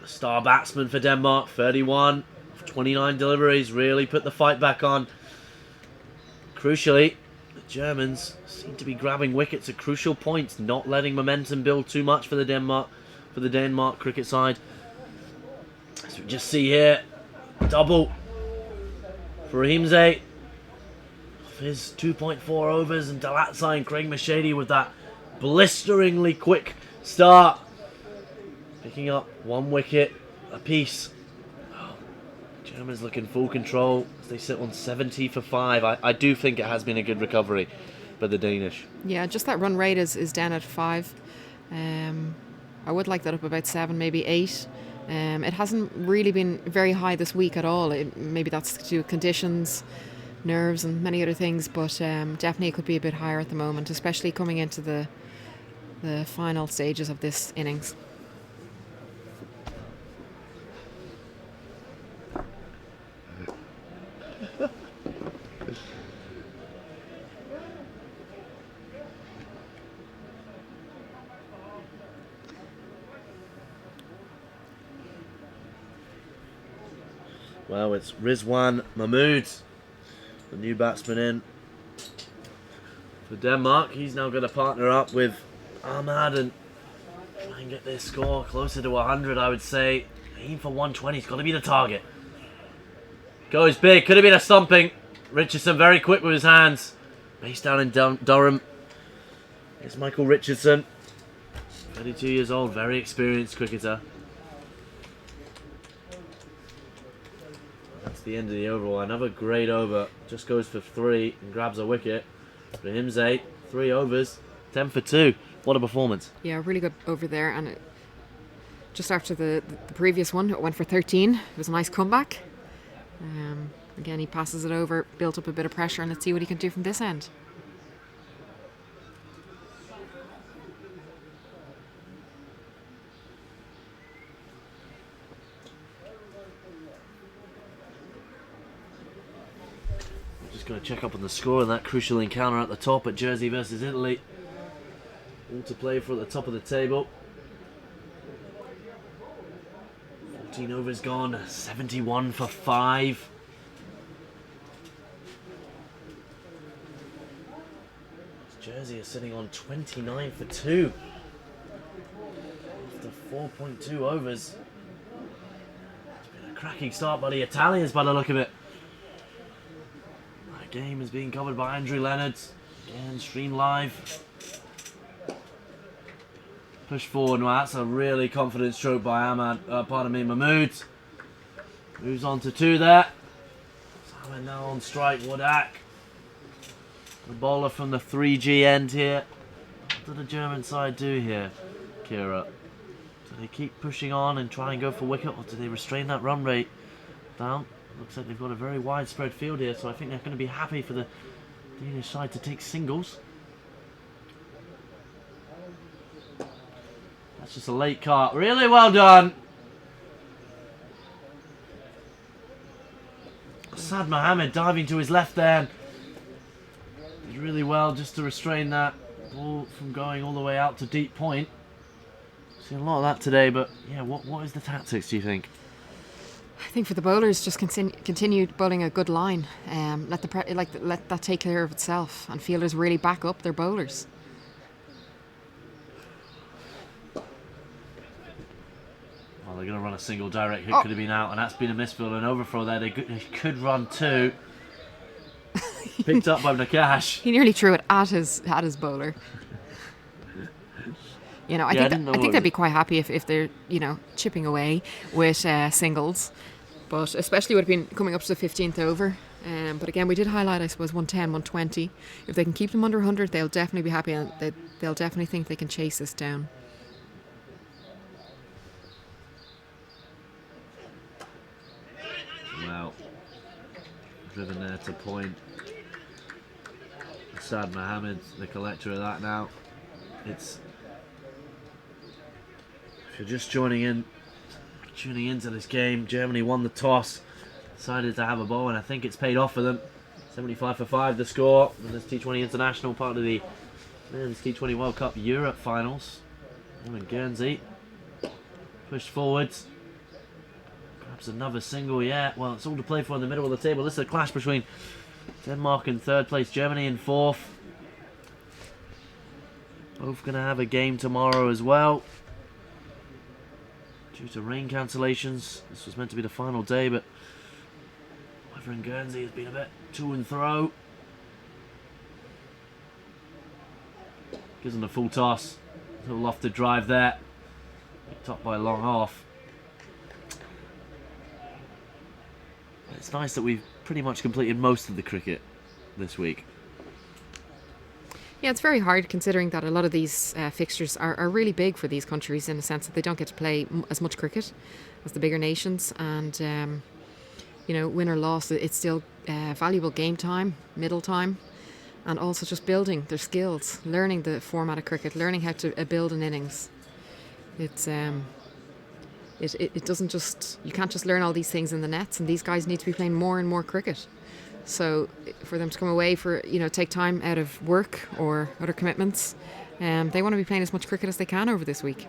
the star batsman for Denmark, 31 of 29 deliveries, really put the fight back on. Crucially, the Germans seem to be grabbing wickets at crucial points, not letting momentum build too much for the Denmark cricket side. As we just see here, double for Rahimzade. His 2.4 overs, and Dalatsai and Craig Mashady with that blisteringly quick start, picking up 1 wicket apiece. Germans looking full control as they sit on 70 for 5. I do think it has been a good recovery for the Danish. Yeah, just that run rate is down at 5. I would like that up about 7, maybe 8. It hasn't really been very high this week at all. Maybe that's to do with conditions, nerves and many other things, but definitely it could be a bit higher at the moment, especially coming into the final stages of this innings. Well, it's Rizwan Mahmood, the new batsman in for Denmark. He's now going to partner up with Ahmad and try and get their score closer to 100, I would say. Aim for 120, it's got to be the target. Goes big, could have been a stumping. Richardson very quick with his hands. Based down in Durham. Here's Michael Richardson, 32 years old, very experienced cricketer. That's the end of the overall. Another great over. Just goes for 3 and grabs a wicket. Rahimzade, 3 overs, 10 for 2. What a performance. Yeah, really good over there. And just after the previous one, it went for 13. It was a nice comeback. Again, he passes it over, built up a bit of pressure, and let's see what he can do from this end. Just going to check up on the score in that crucial encounter at the top at Jersey versus Italy. All to play for at the top of the table. 14 overs gone, 71 for 5. Jersey is sitting on 29 for 2. After 4.2 overs. It's been a cracking start by the Italians by the look of it. That game is being covered by Andrew Leonard. Again, streamed live Push forward. Well, that's a really confident stroke by Mahmood. Moves on to 2 there. Ahmed now on strike. Wadak. The bowler from the 3G end here. What did the German side do here, Kira? Do they keep pushing on and try and go for wicket, or do they restrain that run rate down? Looks like they've got a very widespread field here, so I think they're going to be happy for the Danish side to take singles. That's just a late cut. Really well done. Sad Mohammed diving to his left there. Did really well just to restrain that ball from going all the way out to deep point. Seen a lot of that today, but yeah, what is the tactics, do you think? I think for the bowlers, just continue bowling a good line. Let that take care of itself, and fielders really back up their bowlers. Well, they're going to run a single direct hit, could have been out, and that's been a misfield and overthrow there. They could run 2. Picked up by Nakash. He nearly threw it at his bowler. You know, I think they'd be quite happy if they're, you know, chipping away with singles, but especially would have been coming up to the 15th over. But again, we did highlight, I suppose, 110, 120. If they can keep them under 100, they'll definitely be happy, and they'll definitely think they can chase this down. Wow. Driven there to point. Sad Mohammed, the collector of that now. If you're just tuning into this game, Germany won the toss, decided to have a bowl, and I think it's paid off for them. 75 for 5 the score, and this T20 International, part of the Men's T20 World Cup Europe finals. And Guernsey pushed forwards. Perhaps another single, yeah. Well, it's all to play for in the middle of the table. This is a clash between Denmark in 3rd place, Germany in 4th. Both going to have a game tomorrow as well. Due to rain cancellations, this was meant to be the final day, but weather in Guernsey has been a bit to and fro. Gives them a full toss. A little lofted drive there. Picked up by a long off. It's nice that we've pretty much completed most of the cricket this week. Yeah, it's very hard considering that a lot of these fixtures are really big for these countries, in the sense that they don't get to play as much cricket as the bigger nations, and you know, win or loss, it's still valuable game time, middle time, and also just building their skills, learning the format of cricket, learning how to build an innings. It's it doesn't just, you can't just learn all these things in the nets, and these guys need to be playing more and more cricket. So for them to come away for, you know, take time out of work or other commitments, they want to be playing as much cricket as they can over this week.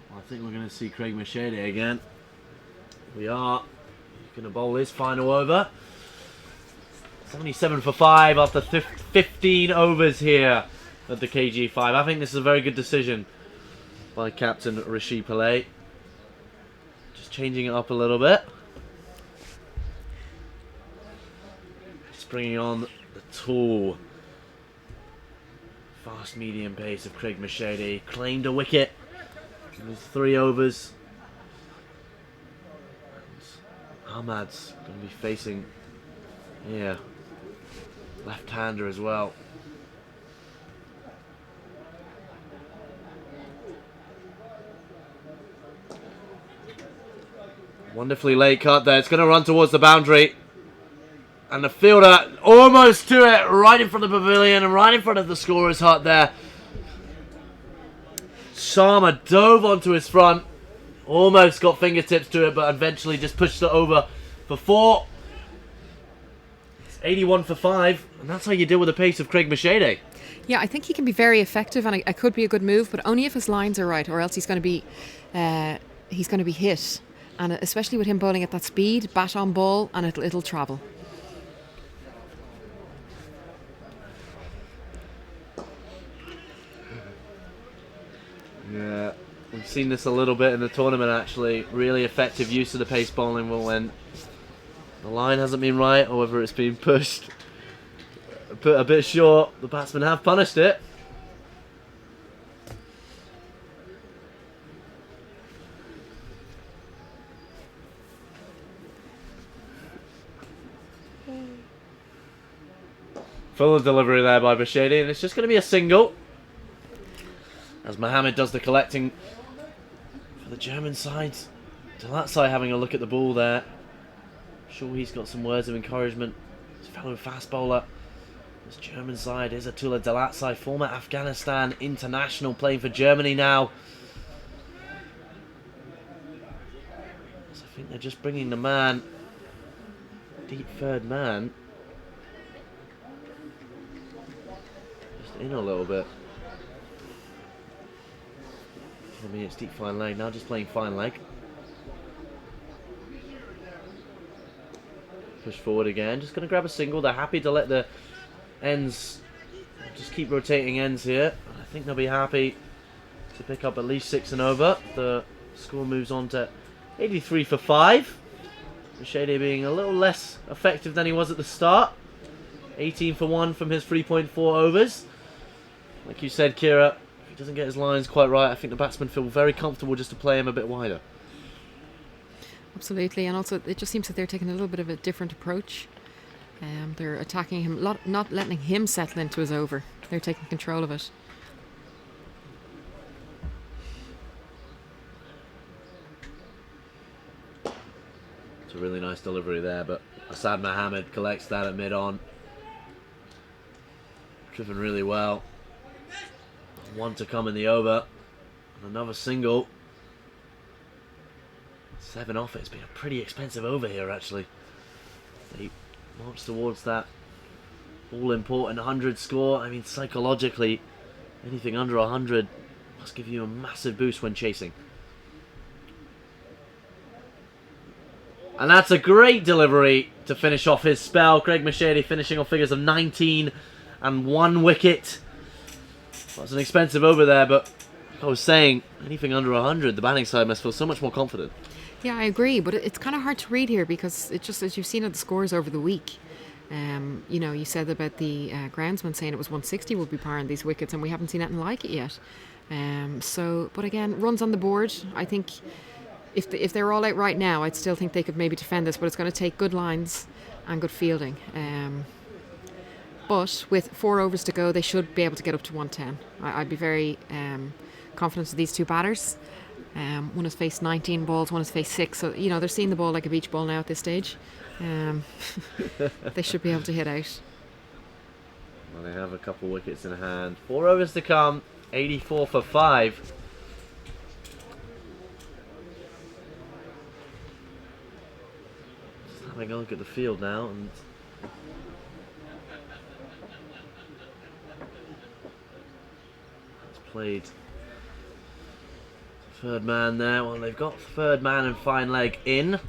Well, I think we're going to see Craig Machete again. We are. He's going to bowl his final over. 77 for 5 after 15 overs here at the KG5. I think this is a very good decision by captain Rishi Pillay. Just changing it up a little bit. Just bringing on the tall, fast medium pace of Craig Machete. Claimed a wicket in his 3 overs. And Ahmad's going to be facing, yeah, left-hander as well. Wonderfully late cut there. It's going to run towards the boundary. And the fielder almost to it, right in front of the pavilion and right in front of the scorer's hut there. Sharma dove onto his front. Almost got fingertips to it, but eventually just pushed it over for 4. It's 81 for 5. And that's how you deal with the pace of Craig Machete. Yeah, I think he can be very effective, and it could be a good move, but only if his lines are right, or else he's going to be hit. And especially with him bowling at that speed, bat on ball, and it'll travel. Yeah, we've seen this a little bit in the tournament actually. Really effective use of the pace bowling when the line hasn't been right, or whether it's been pushed a bit short. The batsmen have punished it. Full delivery there by Bashedi, and it's just going to be a single. As Mohammed does the collecting for the German side. Delatsai having a look at the ball there. I'm sure he's got some words of encouragement. His fellow fast bowler. This German side is Atullah Delatsai, former Afghanistan international, playing for Germany now. So I think they're just bringing the man, deep third man, just in a little bit. For me, it's deep fine leg. Now just playing fine leg. Push forward again. Just going to grab a single. They're happy to let the ends just keep rotating ends here. I think they'll be happy to pick up at least 6 and over. The score moves on to 83 for 5. Bashedi being a little less effective than he was at the start. 18 for 1 from his 3.4 overs. Like you said, Kira, if he doesn't get his lines quite right, I think the batsmen feel very comfortable just to play him a bit wider. Absolutely, and also it just seems that they're taking a little bit of a different approach. They're attacking him, not letting him settle into his over. They're taking control of it. It's a really nice delivery there, but Asad Mohammed collects that at mid-on. Driven really well. 1 to come in the over. And another single. 7 off it. It's been a pretty expensive over here, actually. They march towards that all-important 100 score. I mean, psychologically, anything under 100 must give you a massive boost when chasing. And that's a great delivery to finish off his spell. Craig Mashedi finishing on figures of 19 and 1 wicket. That's an expensive over there, but like I was saying, anything under 100, the batting side must feel so much more confident. Yeah, I agree, but it's kind of hard to read here because it just, as you've seen at the scores over the week, you know, you said about the groundsman saying it was 160 would be parring these wickets, and we haven't seen anything like it yet. But again, runs on the board. I think if they're all out right now, I'd still think they could maybe defend this, but it's going to take good lines and good fielding. But with 4 overs to go, they should be able to get up to 110. I'd be very confident of these two batters. One has faced 19 balls, one has faced 6. So, you know, they're seeing the ball like a beach ball now at this stage. They should be able to hit out. Well, they have a couple wickets in hand. 4 overs to come, 84 for 5. Just having a look at the field now, and it's played third man there. Well, they've got third man and fine leg in.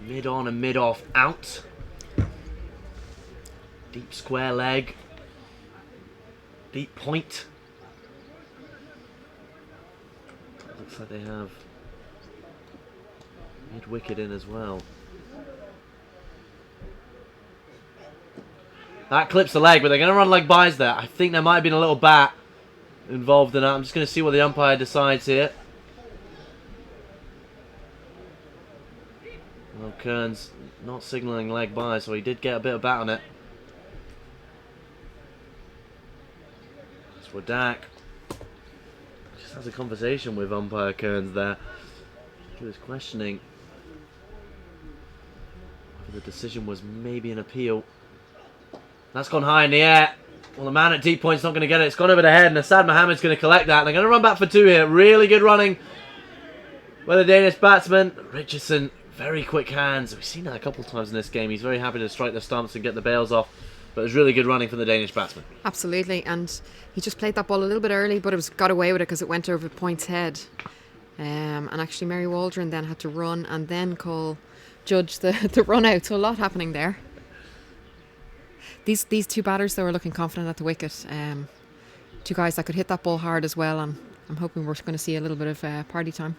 Mid on and mid off out. Deep square leg. Deep point. Looks like they have mid wicket in as well. That clips the leg, but they're going to run leg byes there. I think there might have been a little bat involved in that. I'm just going to see what the umpire decides here. Well, Kearns not signalling leg by, so he did get a bit of bat on it. That's Wadak. Just has a conversation with umpire Kearns there. He was questioning whether the decision was maybe an appeal. That's gone high in the air. Well, the man at deep point's not going to get it. It's gone over the head, and Asad Mohammed's going to collect that. And they're going to run back for 2 here. Really good running by the Danish batsman. Richardson, very quick hands. We've seen that a couple of times in this game. He's very happy to strike the stumps and get the bails off. But it was really good running from the Danish batsman. Absolutely, and he just played that ball a little bit early, but got away with it because it went over Point's head. And actually, Mary Waldron then had to run and then judge the run out. So a lot happening there. These two batters, though, are looking confident at the wicket. 2 guys that could hit that ball hard as well, and I'm hoping we're going to see a little bit of party time.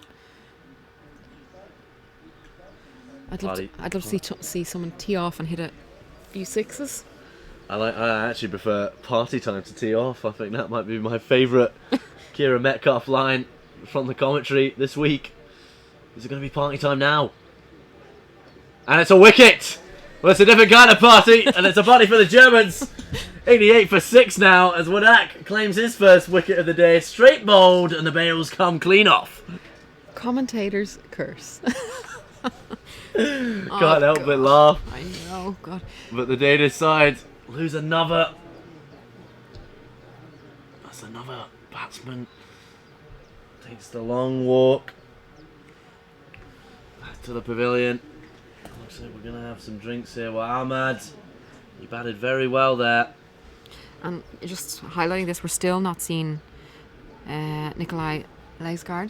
I'd love to see someone tee off and hit a few 6s. I actually prefer party time to tee off. I think that might be my favourite Kira Metcalf line from the commentary this week. Is it going to be party time now? And it's a wicket! Well, it's a different kind of party, and it's a party for the Germans. 88 for 6 now, as Wadak claims his first wicket of the day. Straight bowled, and the bails come clean off. Commentators curse. Can't help but laugh. I know, God. But the Danish side lose another. That's another batsman. Takes the long walk back to the pavilion. Looks like we're going to have some drinks here. Well, Ahmad, he batted very well there. And just highlighting this, we're still not seeing Nikolai Leisgaard.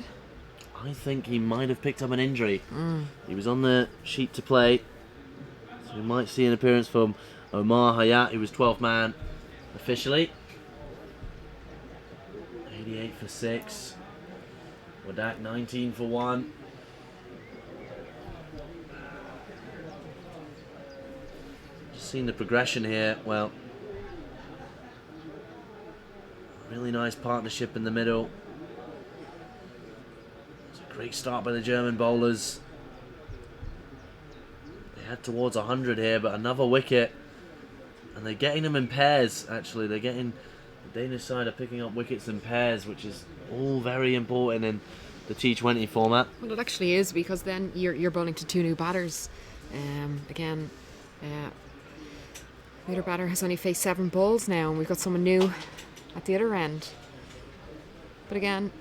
I think he might have picked up an injury. He was on the sheet to play, so we might see an appearance from Omar Hayat, who was 12th man officially. 88 for 6. Wadak 19 for 1. Just seeing the progression here. Well, really nice partnership in the middle. Great start by the German bowlers. They head towards 100 here, but another wicket. And they're getting them in pairs, actually. They're getting... The Danish side are picking up wickets in pairs, which is all very important in the T20 format. Well, it actually is, because then you're bowling to 2 new batters. Again, the other batter has only faced 7 balls now, and we've got someone new at the other end. But again,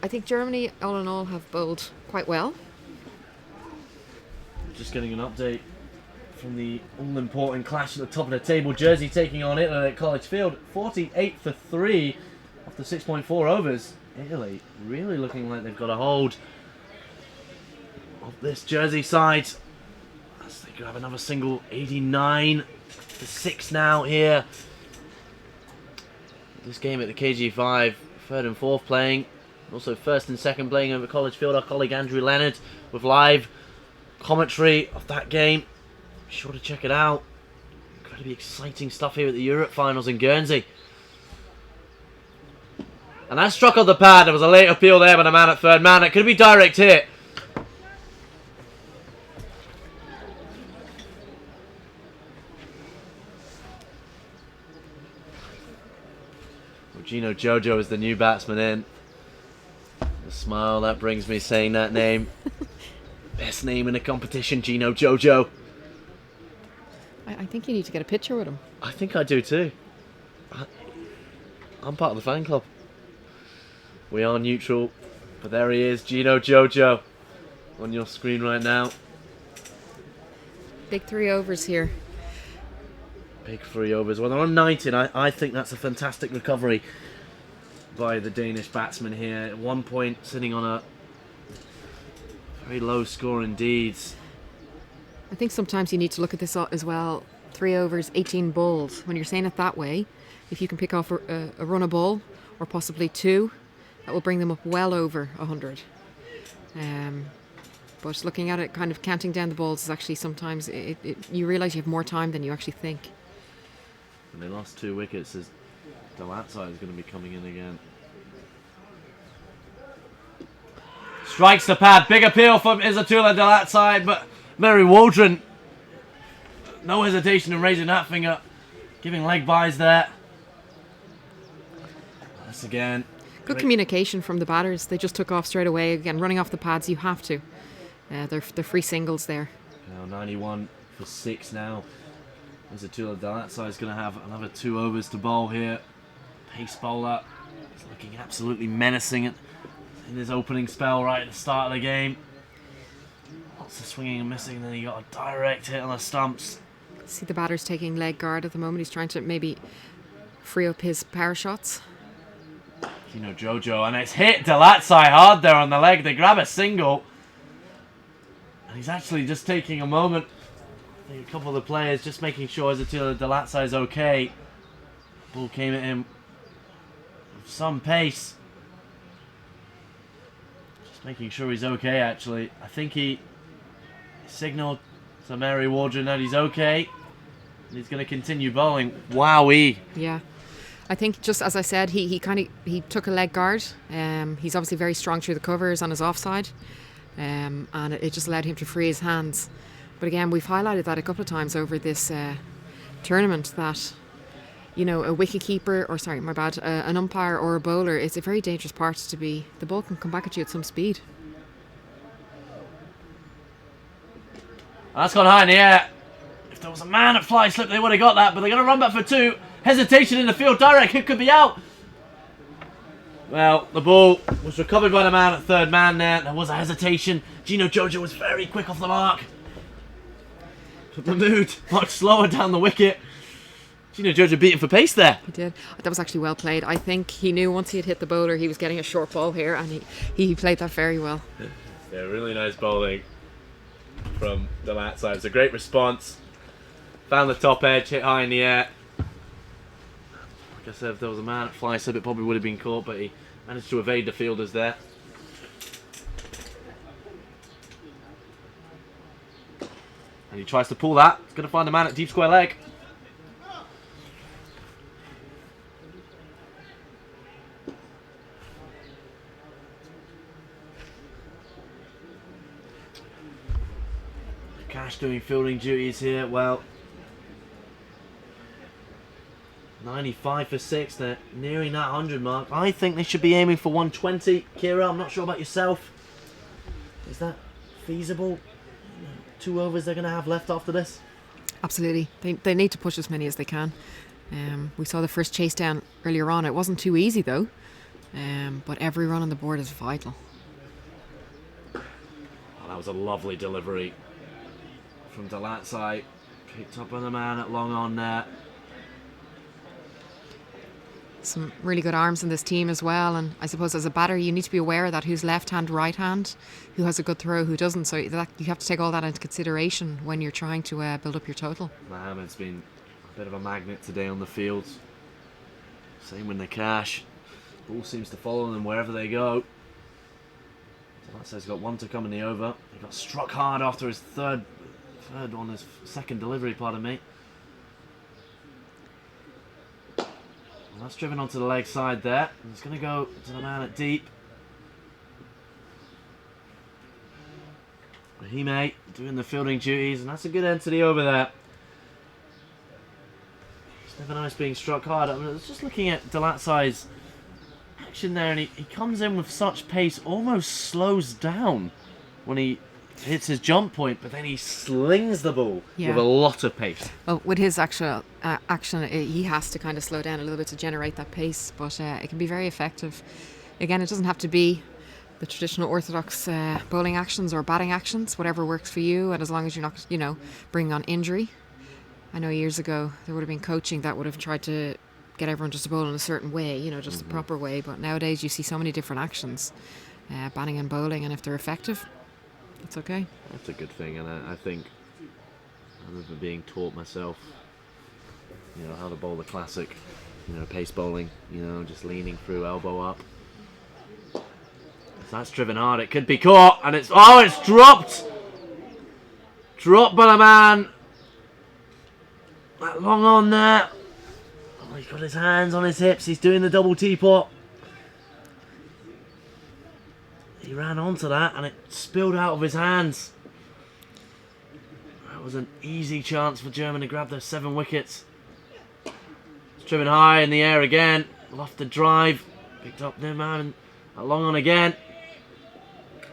I think Germany, all in all, have bowled quite well. Just getting an update from the all-important clash at the top of the table. Jersey taking on Italy at College Field. 48 for 3 after 6.4 overs. Italy really looking like they've got a hold of this Jersey side, as they grab another single. 89 for 6 now here. This game at the KG5, 3rd and 4th playing. Also 1st and 2nd playing over College Field. Our colleague Andrew Leonard with live commentary of that game. Be sure to check it out. Incredibly exciting stuff here at the Europe Finals in Guernsey. And that struck on the pad. There was a late appeal there by the man at 3rd man. It could be direct hit. Well, Gino Jojo is the new batsman in. The smile that brings me saying that name. Best name in the competition, Gino Jojo. I think you need to get a picture with him. I think I do too. I'm part of the fan club. We are neutral, but there he is, Gino Jojo, on your screen right now. Big 3 overs here. Big 3 overs. Well, they're on 19. I think that's a fantastic recovery by the Danish batsman here. At one point, sitting on a very low score indeed. I think sometimes you need to look at this as well. 3 overs, 18 balls. When you're saying it that way, if you can pick off a run a ball, or possibly 2, that will bring them up well over 100. But looking at it, kind of counting down the balls is actually sometimes, you realise you have more time than you actually think. And they lost 2 wickets as Delatsai is going to be coming in again. Strikes the pad. Big appeal from Izzatullah Delatsai, but Mary Waldron, no hesitation in raising that finger, giving leg byes there. This again. Good communication from the batters. They just took off straight away. Again, running off the pads, you have to. They're free singles there. Now 91 for 6 now. Izzatullah Delatsai is going to have another 2 overs to bowl here. Pace bowler. He's looking absolutely menacing in his opening spell right at the start of the game. Lots of swinging and missing, and then he got a direct hit on the stumps. See the batter's taking leg guard at the moment. He's trying to maybe free up his power shots. Gino Jojo, and it's hit Delatsai hard there on the leg. They grab a single. And he's actually just taking a moment. I think a couple of the players just making sure Izzatullah Delatsai is okay. Ball came at him with some pace. Just making sure he's okay, actually. I think he signaled to Mary Waldron that he's okay. And he's going to continue bowling. Wowee. Yeah. I think, just as I said, he took a leg guard. He's obviously very strong through the covers on his offside. And it just allowed him to free his hands. But again, we've highlighted that a couple of times over this tournament that, you know, a wicket keeper, or sorry, my bad, an umpire or a bowler, it's a very dangerous part to be. The ball can come back at you at some speed. That's gone high in the air. If there was a man at fly slip, they would have got that, but they're going to run back for 2. Hesitation in the field, direct hit could be out. Well, the ball was recovered by the man at third man there. There was a hesitation. Gino Jojo was very quick off the mark. But Mahmood much slower down the wicket. Gino Jojo beat him for pace there. He did. That was actually well played. I think he knew once he had hit the bowler he was getting a short ball here, and he played that very well. Yeah, really nice bowling from the lat side. It was a great response. Found the top edge, hit high in the air. Like I said, if there was a man at fly slip, it probably would have been caught, but he managed to evade the fielders there. And he tries to pull that. He's going to find the man at deep square leg. Cash doing fielding duties here. Well, 95 for 6. They're nearing that 100 mark. I think they should be aiming for 120. Kira, I'm not sure about yourself. Is that feasible? 2 overs they're going to have left after this? Absolutely. They need to push as many as they can. We saw the first chase down earlier on. It wasn't too easy though. But every run on the board is vital. Oh, that was a lovely delivery from Delatzai. Picked up on the man at long on there. Some really good arms in this team as well, and I suppose as a batter you need to be aware of that, who's left hand, right hand, who has a good throw, who doesn't, so that you have to take all that into consideration when you're trying to build up your total. Mohammed's been a bit of a magnet today on the field. Same with Nakash. Ball seems to follow them wherever they go. Delatzai's got 1 to come in the over. He got struck hard after his second delivery, pardon me. Well, that's driven onto the leg side there. And it's going to go to the man at deep. Rahime doing the fielding duties, and that's a good end to the over there. It's never nice being struck hard. I was just looking at Delatzai's action there, and he comes in with such pace, almost slows down when he hits his jump point, but then he slings the ball with a lot of pace. Well, with his actual action, he has to kind of slow down a little bit to generate that pace, but it can be very effective. Again, it doesn't have to be the traditional orthodox bowling actions or batting actions, whatever works for you, and as long as you're not, bringing on injury. I know years ago there would have been coaching that would have tried to get everyone just to bowl in a certain way, just the proper way, but nowadays you see so many different actions, batting and bowling, and if they're effective, it's okay. That's a good thing, and I think I remember being taught myself, how to bowl the classic, pace bowling, just leaning through, elbow up. So that's driven hard. It could be caught, and it's dropped. Dropped by the man. That long on there. Oh, he's got his hands on his hips. He's doing the double teapot. He ran onto that and it spilled out of his hands. That was an easy chance for German to grab those 7 wickets. It's driven high in the air again. Lofted drive. Picked up the man. Long on again.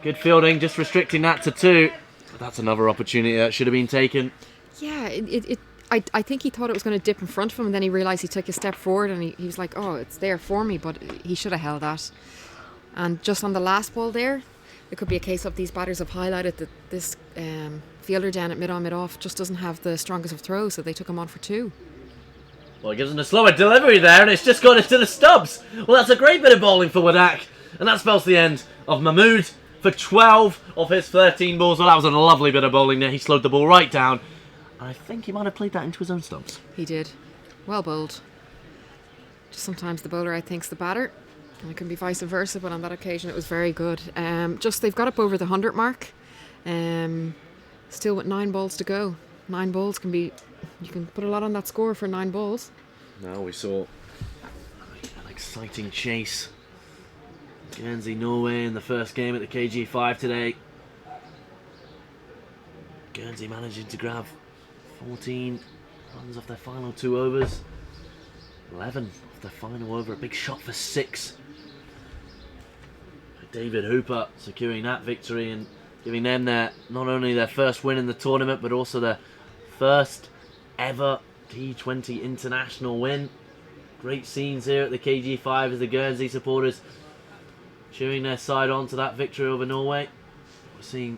Good fielding, just restricting that to 2. But that's another opportunity that should have been taken. Yeah, I think he thought it was going to dip in front of him, and then he realised he took a step forward and he was like, oh, it's there for me, but he should have held that. And just on the last ball there, it could be a case of these batters have highlighted that this fielder down at mid-on, mid-off just doesn't have the strongest of throws, so they took him on for 2. Well, he gives him a slower delivery there, and it's just gone into the stubs. Well, that's a great bit of bowling for Wadak, and that spells the end of Mahmood for 12 of his 13 balls. Well, that was a lovely bit of bowling there. He slowed the ball right down, and I think he might have played that into his own stubs. He did. Well bowled. Just sometimes the bowler outthinks the batter. And it can be vice versa, but on that occasion it was very good. They've got up over the 100 mark. Still with 9 balls to go. 9 balls you can put a lot on that score for 9 balls. Now we saw an exciting chase. Guernsey, Norway in the first game at the KG5 today. Guernsey managing to grab 14 runs off their final 2 overs. 11 off their final over. A big shot for 6. David Hooper securing that victory and giving them not only their first win in the tournament, but also their first ever T20 international win. Great scenes here at the KG5 as the Guernsey supporters cheering their side on to that victory over Norway. We're seeing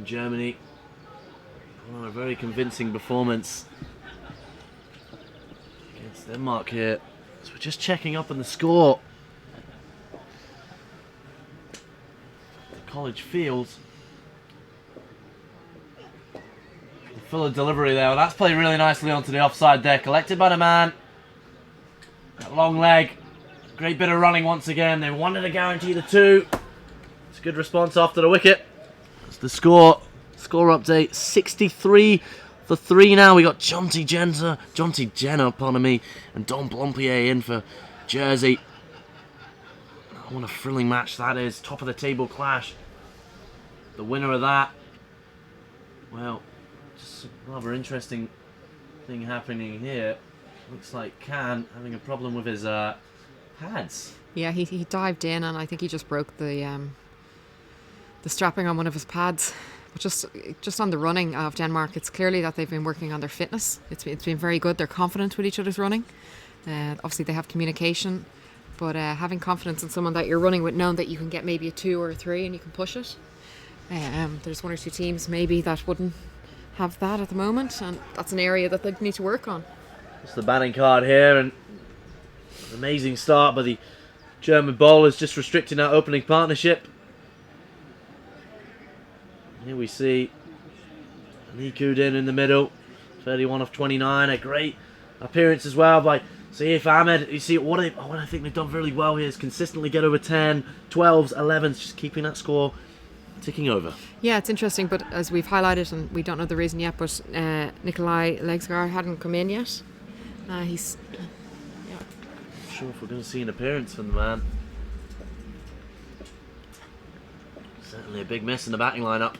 Germany put on a very convincing performance against Denmark here. So we're just checking up on the score. The college field. The Fuller delivery there. Well, that's played really nicely onto the offside there. Collected by the man. That long leg. Great bit of running once again. They wanted to guarantee the 2. It's a good response after the wicket. That's the score. Score update. 63 for 3 now. We got Jonty Jenner, pardon me, and Don Blompier in for Jersey. Oh, what a thrilling match that is. Top of the table clash. The winner of that. Well, just a rather interesting thing happening here. Looks like Khan having a problem with his pads. Yeah, he dived in and I think he just broke the strapping on one of his pads. But just on the running of Denmark, it's clearly that they've been working on their fitness. It's been very good. They're confident with each other's running. Obviously, they have communication, but having confidence in someone that you're running with, knowing that you can get maybe a 2 or a 3 and you can push it. There's 1 or 2 teams maybe that wouldn't have that at the moment, and that's an area that they need to work on. It's the batting card here, and an amazing start by the German bowlers, just restricting that opening partnership. Here we see Lee Kudin in the middle, 31 of 29, a great appearance as well by Saif Ahmed. You see what I think they've done really well here is consistently get over 10, 12s, 11s, just keeping that score ticking over. Yeah, it's interesting, but as we've highlighted, and we don't know the reason yet, but Nikolai Legsgar hadn't come in yet. He's... Yeah. Not sure if we're going to see an appearance from the man. Certainly a big miss in the batting lineup.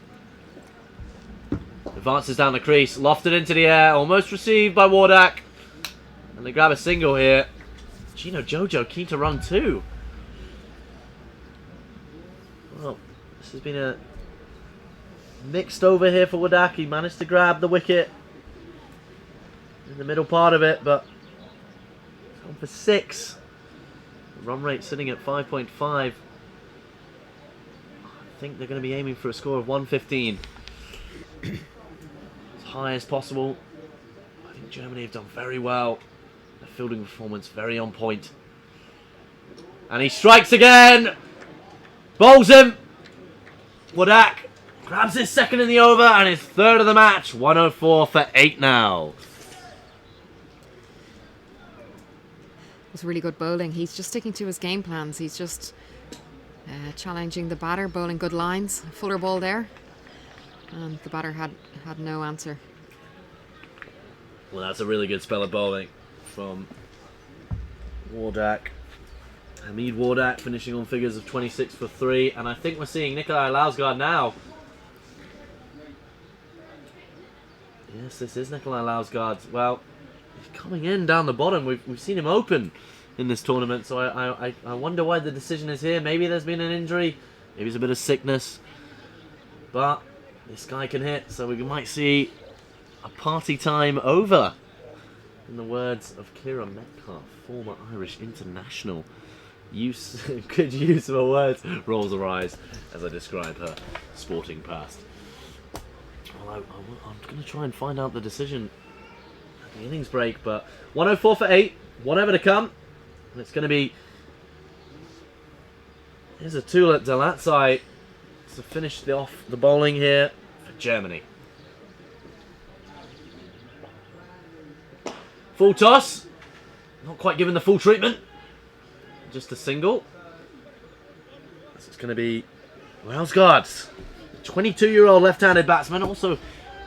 Advances down the crease, lofted into the air, almost received by Wardak. And they grab a single here. Gino Jojo keen to run 2. Well, this has been a mixed over here for Wardak. He managed to grab the wicket in the middle part of it, but it's gone for 6. The run rate sitting at 5.5. I think they're going to be aiming for a score of 115. As high as possible. I think Germany have done very well. Their fielding performance very on point. And he strikes again! Bowls him! Wadak grabs his 2nd in the over and his 3rd of the match. 104 for 8 now. It was really good bowling. He's just sticking to his game plans. He's just challenging the batter, bowling good lines. Fuller ball there. And the batter had no answer. Well, that's a really good spell of bowling from Wardak. Hamid Wardak finishing on figures of 26 for 3. And I think we're seeing Nikolai Lausgaard now. Yes, this is Nikolai Lausgaard. Well, he's coming in down the bottom. We've seen him open in this tournament. So I wonder why the decision is here. Maybe there's been an injury. Maybe it's a bit of sickness. But this guy can hit. So we might see a party time over. In the words of Kira Metcalf, former Irish international. Good use of her words. Rolls her eyes as I describe her sporting past. Well, I'm going to try and find out the decision at the innings break, but 104 for 8, 1 over to come, and it's going to be... Here's a Tulat Delatsai to finish off the bowling here for Germany. Full toss, not quite given the full treatment. Just a single. This is going to be Lausgaard, 22-year-old left-handed batsman, also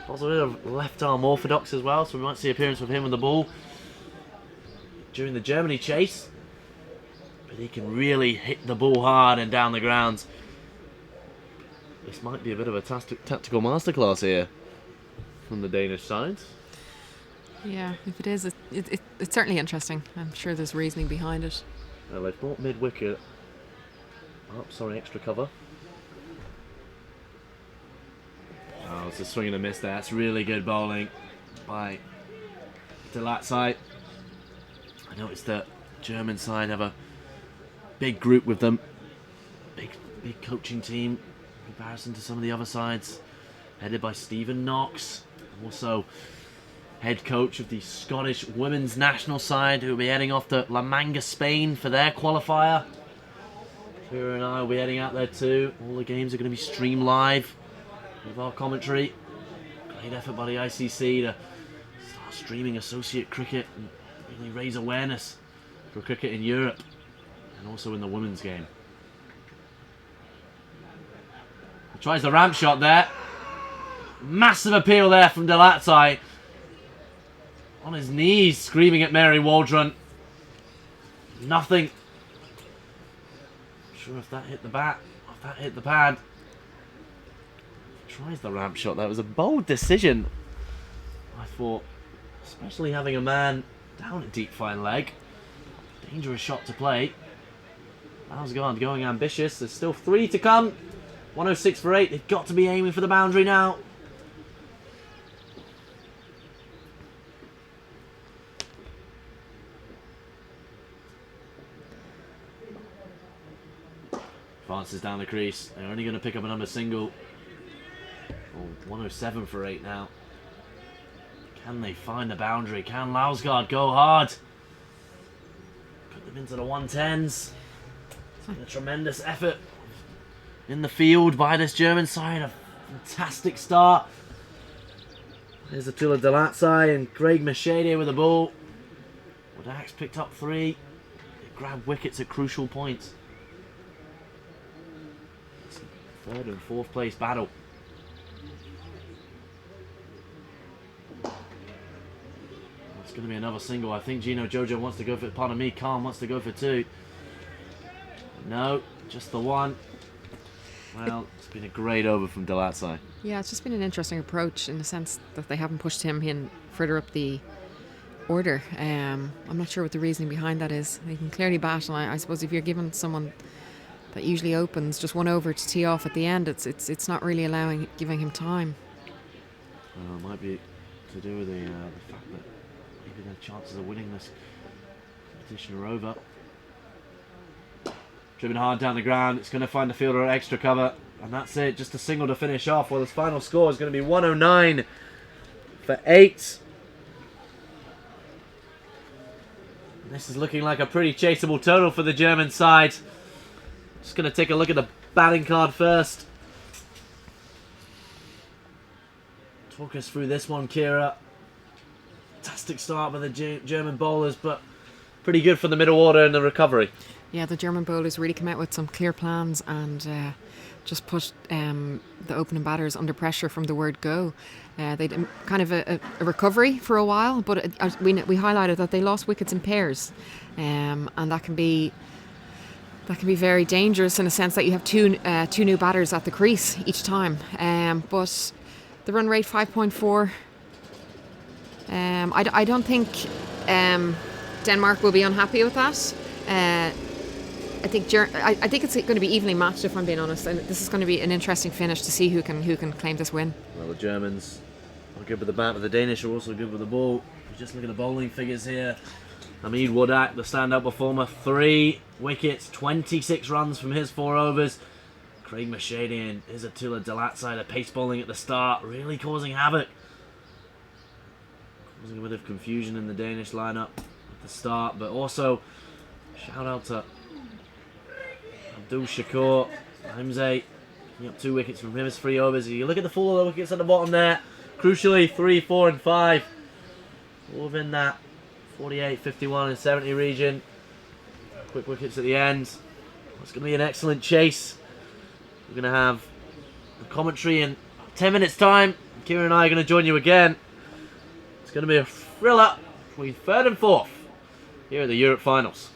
a bit of left-arm orthodox as well, so we might see appearance of him on the ball during the Germany chase. But he can really hit the ball hard and down the ground. This might be a bit of a tactical masterclass here from the Danish side. Yeah, if it is, it's certainly interesting. I'm sure there's reasoning behind it. Well, they've brought mid-wicket. Oh, sorry, extra cover. Oh, it's a swing and a miss there. That's really good bowling by Delatsai. I noticed that German side have a big group with them. Big coaching team in comparison to some of the other sides. Headed by Stephen Knox. Also head coach of the Scottish women's national side, who will be heading off to La Manga, Spain for their qualifier. Kira and I will be heading out there too. All the games are going to be streamed live with our commentary. Great effort by the ICC to start streaming associate cricket and really raise awareness for cricket in Europe and also in the women's game. He tries the ramp shot there. Massive appeal there from Delatsai. On his knees, screaming at Mary Waldron. Nothing. Not sure if that hit the bat, or if that hit the pad. Tries the ramp shot. That was a bold decision, I thought, especially having a man down at deep fine leg. Dangerous shot to play. Lausgaard going ambitious. There's still 3 to come. 106 for 8. They've got to be aiming for the boundary now. Advances down the crease. They're only going to pick up a number single. Oh, 107 for 8 now. Can they find the boundary? Can Lausgaard go hard? Put them into the 110s. It's been a tremendous effort in the field by this German side. A fantastic start. There's Attila Delatsai and Craig Mershadier with the ball. Wadak's picked up 3. They grabbed wickets at crucial points. Third and fourth place battle. It's going to be another single. I think Gino Jojo wants to go for, pardon me, Khan wants to go for 2. No, just the 1. Well, it's been a great over from Delatsai. Yeah, it's just been an interesting approach in the sense that they haven't pushed him in further up the order. I'm not sure what the reasoning behind that is. He can clearly bat, and I suppose if you're given someone that usually opens just 1 over to tee off at the end, it's not really giving him time. It might be to do with the fact that maybe their chances of winning this competition are over. Driven hard down the ground, it's going to find the fielder at extra cover, and that's it, just a single to finish off. Well, the final score is going to be 109 for 8. This is looking like a pretty chaseable total for the German side. Just going to take a look at the batting card first. Talk us through this one, Kira. Fantastic start by the German bowlers, but pretty good for the middle order and the recovery. Yeah, the German bowlers really come out with some clear plans and just put the opening batters under pressure from the word go. They did kind of a recovery for a while, but we highlighted that they lost wickets in pairs, and that can be very dangerous in a sense that you have two new batters at the crease each time. But the run rate 5.4. I don't think Denmark will be unhappy with that. I think it's going to be evenly matched, if I'm being honest, and this is going to be an interesting finish to see who can claim this win. Well, the Germans are good with the bat, but the Danish are also good with the ball. Just look at the bowling figures here. Hamid Wadak, the standout performer, 3 wickets, 26 runs from his 4 overs. Craig Mershadier and Attila Delatsai, the pace bowling at the start, really causing havoc. Causing a bit of confusion in the Danish lineup at the start, but also shout out to Abdul Shakur Hamze, picking up 2 wickets from his 3 overs. You look at the full of the wickets at the bottom there, crucially 3, 4 and 5, all within that 48, 51 and 70 region. Quick wickets at the end. It's going to be an excellent chase. We're going to have the commentary in 10 minutes time. Kieran and I are going to join you again. It's going to be a thriller between 3rd and 4th here at the Europe Finals.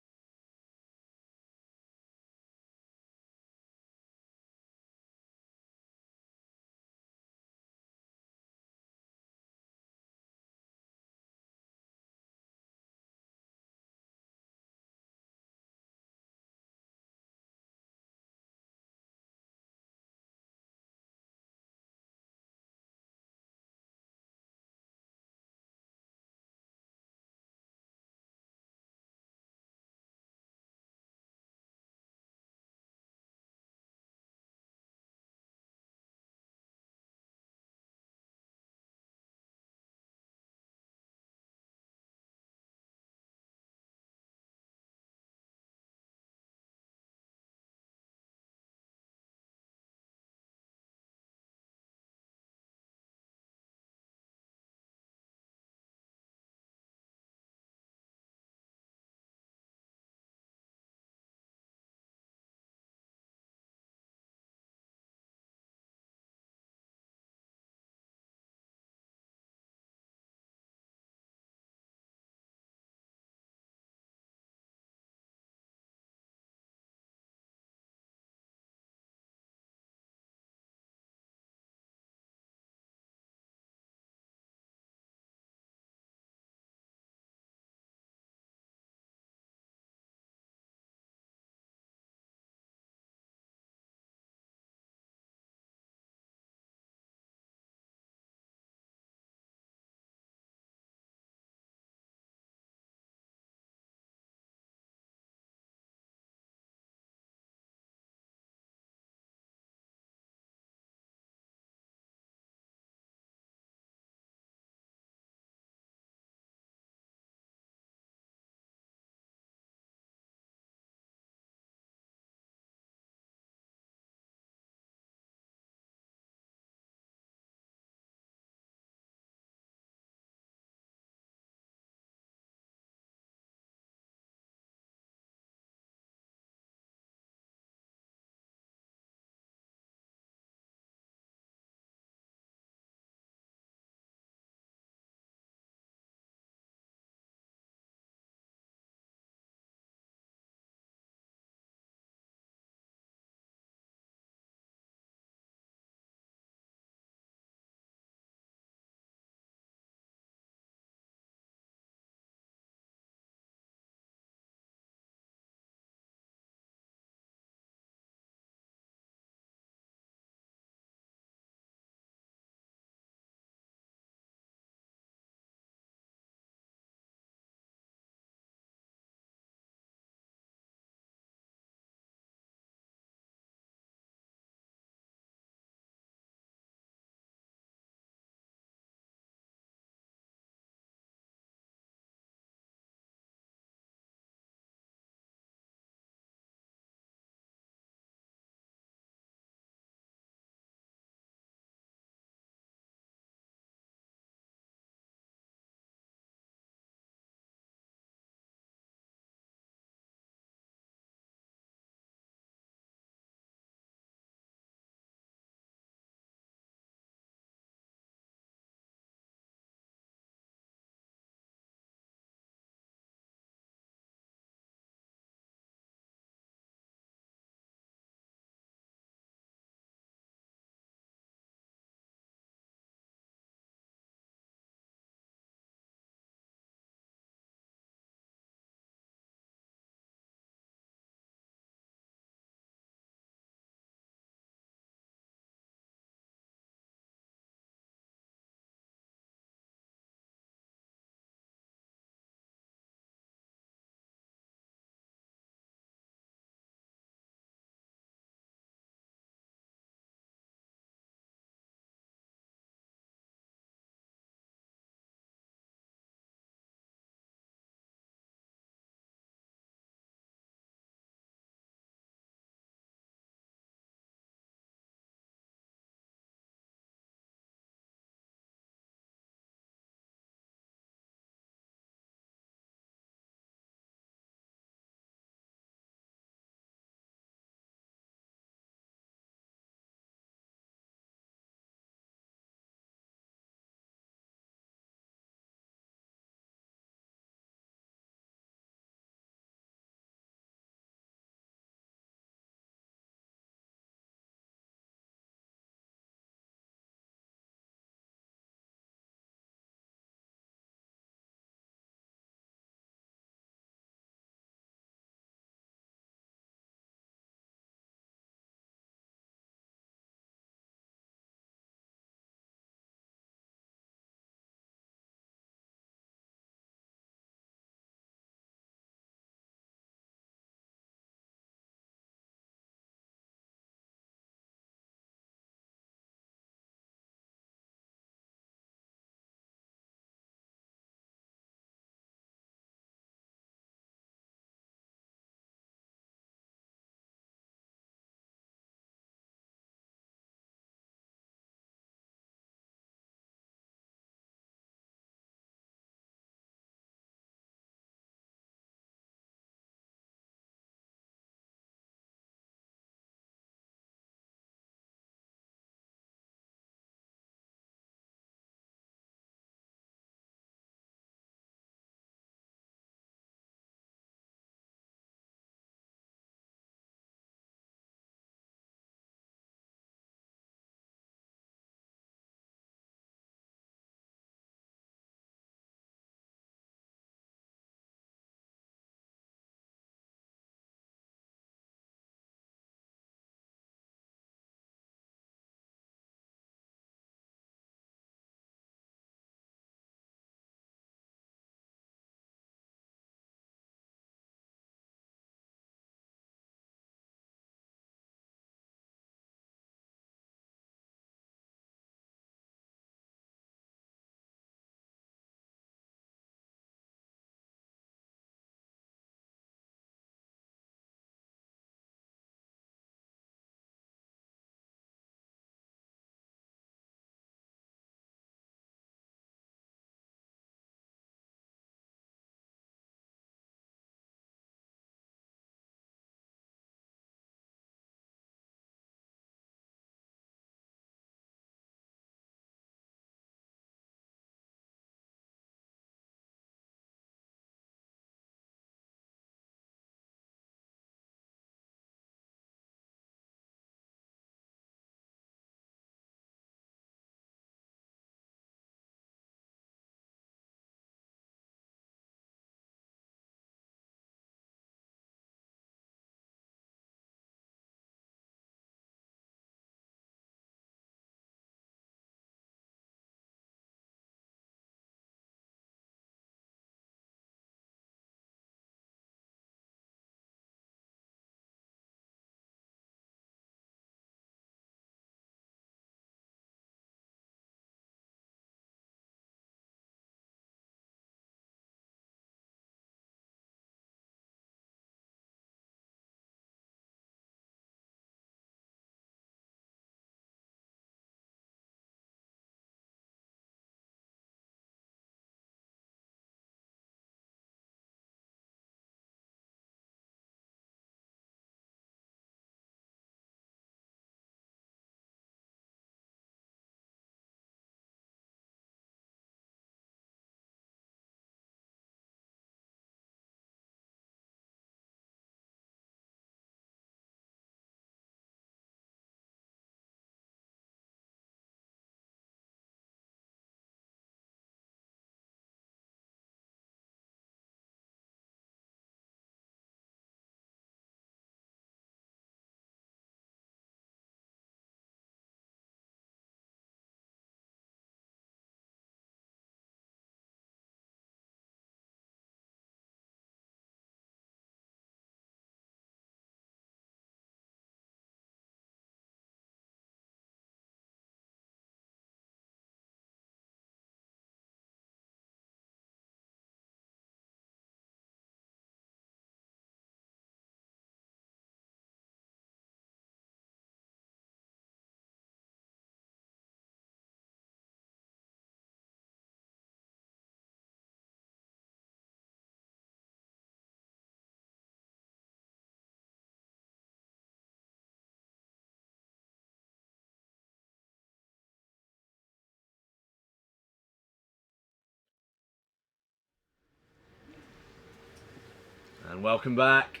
And welcome back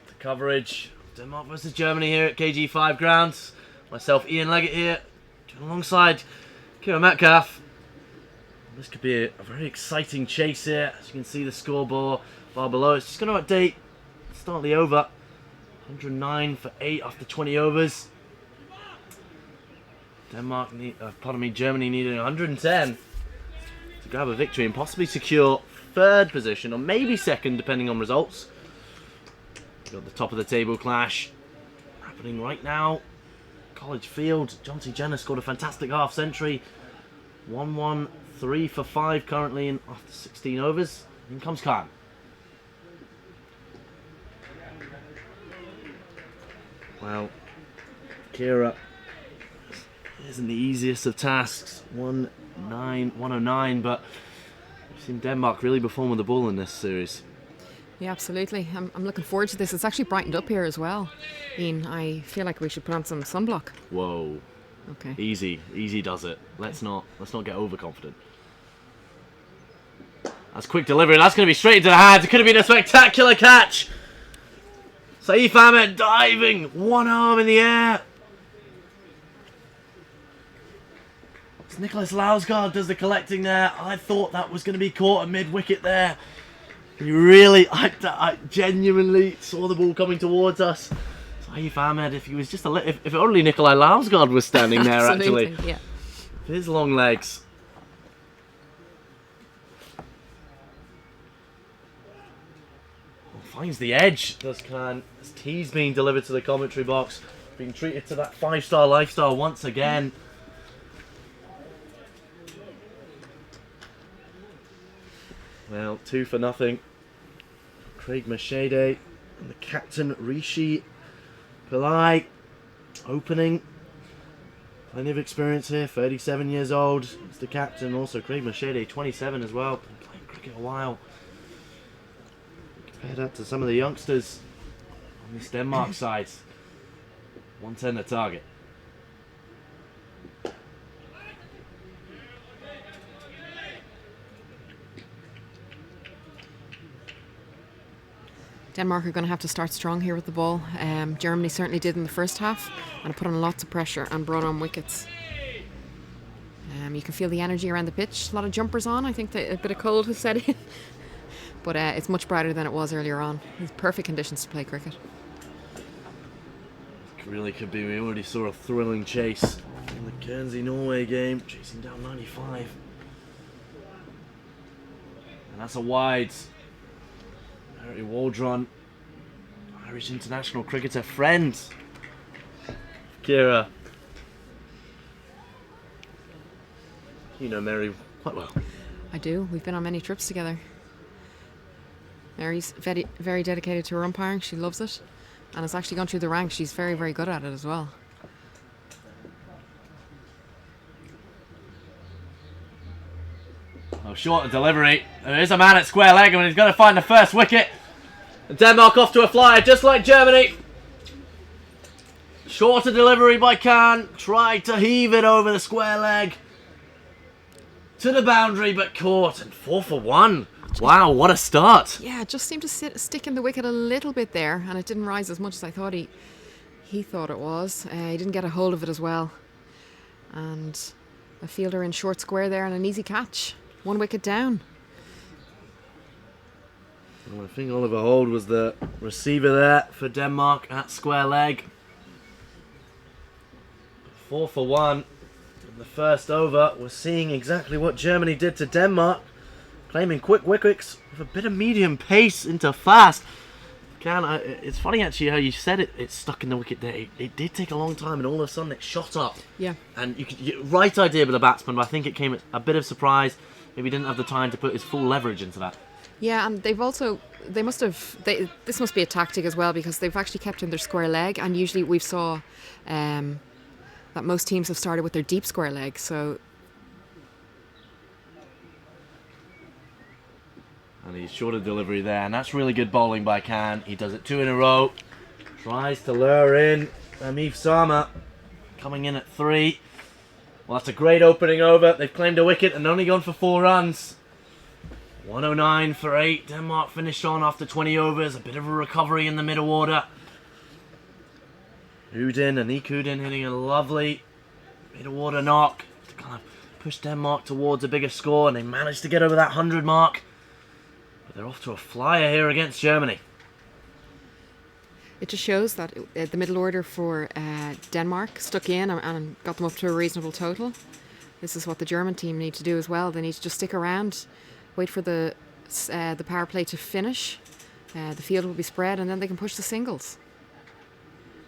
to coverage of Denmark versus Germany here at KG5 grounds. Myself, Ian Leggett here, alongside Kira Metcalf. This could be a very exciting chase here. As you can see the scoreboard bar below. It's just going to update the start of the over. 109 for 8 after 20 overs. Germany needed 110 to grab a victory and possibly secure third position or maybe second depending on results. We've got the top of the table clash happening right now. College Field, John T. Jenner scored a fantastic half century. 1-1, 3 for 5 currently in after 16 overs. In comes Khan. Well, Kira isn't the easiest of tasks. 109, but we've seen Denmark really perform with the ball in this series. Yeah, absolutely. I'm looking forward to this. It's actually brightened up here as well. Ian, I feel like we should put on some sunblock. Whoa. Okay. Easy does it. Let's not get overconfident. That's quick delivery. That's going to be straight into the hands. It could have been a spectacular catch. Saif Ahmed diving, one arm in the air. As Nicholas Lausgaard does the collecting there. I thought that was going to be caught at mid-wicket there. I genuinely saw the ball coming towards us. Saif Ahmed, if he was just if only Nikolai Lausgaard was standing there actually. Yeah. His long legs. Finds the edge, does Khan. As tea's being delivered to the commentary box. Being treated to that 5-star lifestyle once again. Well, 2 for nothing. Craig Mashede and the captain Rishi Pillai opening. Plenty of experience here, 37 years old. He's the captain. Also Craig Mashede, 27 as well. Been playing cricket a while. Compare that to some of the youngsters on this Denmark side. 110 the target. Denmark are going to have to start strong here with the ball. Germany certainly did in the first half and put on lots of pressure and brought on wickets. You can feel the energy around the pitch. A lot of jumpers on. I think that a bit of cold has set in. But it's much brighter than it was earlier on. It's perfect conditions to play cricket. It really could be. We already saw a thrilling chase in the Guernsey-Norway game, chasing down 95. And that's a wide. Harry Waldron, Irish international cricketer, friend Kira. You know Mary quite well. I do. We've been on many trips together. Mary's very, very dedicated to her umpiring. She loves it. And has actually gone through the ranks. She's very, very good at it as well. Oh, short delivery. There is a man at square leg and he's going to find the first wicket. Denmark off to a flyer, just like Germany. Shorter delivery by Khan. Tried to heave it over the square leg to the boundary, but caught. And 4 for 1. Wow, what a start. Yeah, it just seemed to stick in the wicket a little bit there, and it didn't rise as much as I thought he thought it was. He didn't get a hold of it as well. And a fielder in short square there and an easy catch. 1 wicket down. Well, I think Oliver Holt was the receiver there for Denmark at square leg. 4 for 1 in the first over. We're seeing exactly what Germany did to Denmark. Claiming quick wickets with a bit of medium pace into fast. It's funny actually how you said it stuck in the wicket there. It did take a long time and all of a sudden it shot up. Yeah. And right idea with the batsman, but I think it came at a bit of surprise. Maybe he didn't have the time to put his full leverage into that. Yeah, and this must be a tactic as well, because they've actually kept in their square leg, and usually we've saw that most teams have started with their deep square leg, so. And he's shorter delivery there, and that's really good bowling by Khan. He does it 2 in a row. Tries to lure in Amif Sama, coming in at 3. Well, that's a great opening over. They've claimed a wicket and only gone for 4 runs. 109 for 8. Denmark finished on after 20 overs. A bit of a recovery in the middle order. Udin, Anik Udin hitting a lovely middle order knock to kind of push Denmark towards a bigger score, and they managed to get over that 100 mark. But they're off to a flyer here against Germany. It just shows that the middle order for Denmark stuck in and got them up to a reasonable total. This is what the German team need to do as well. They need to just stick around, wait for the power play to finish. The field will be spread, and then they can push the singles.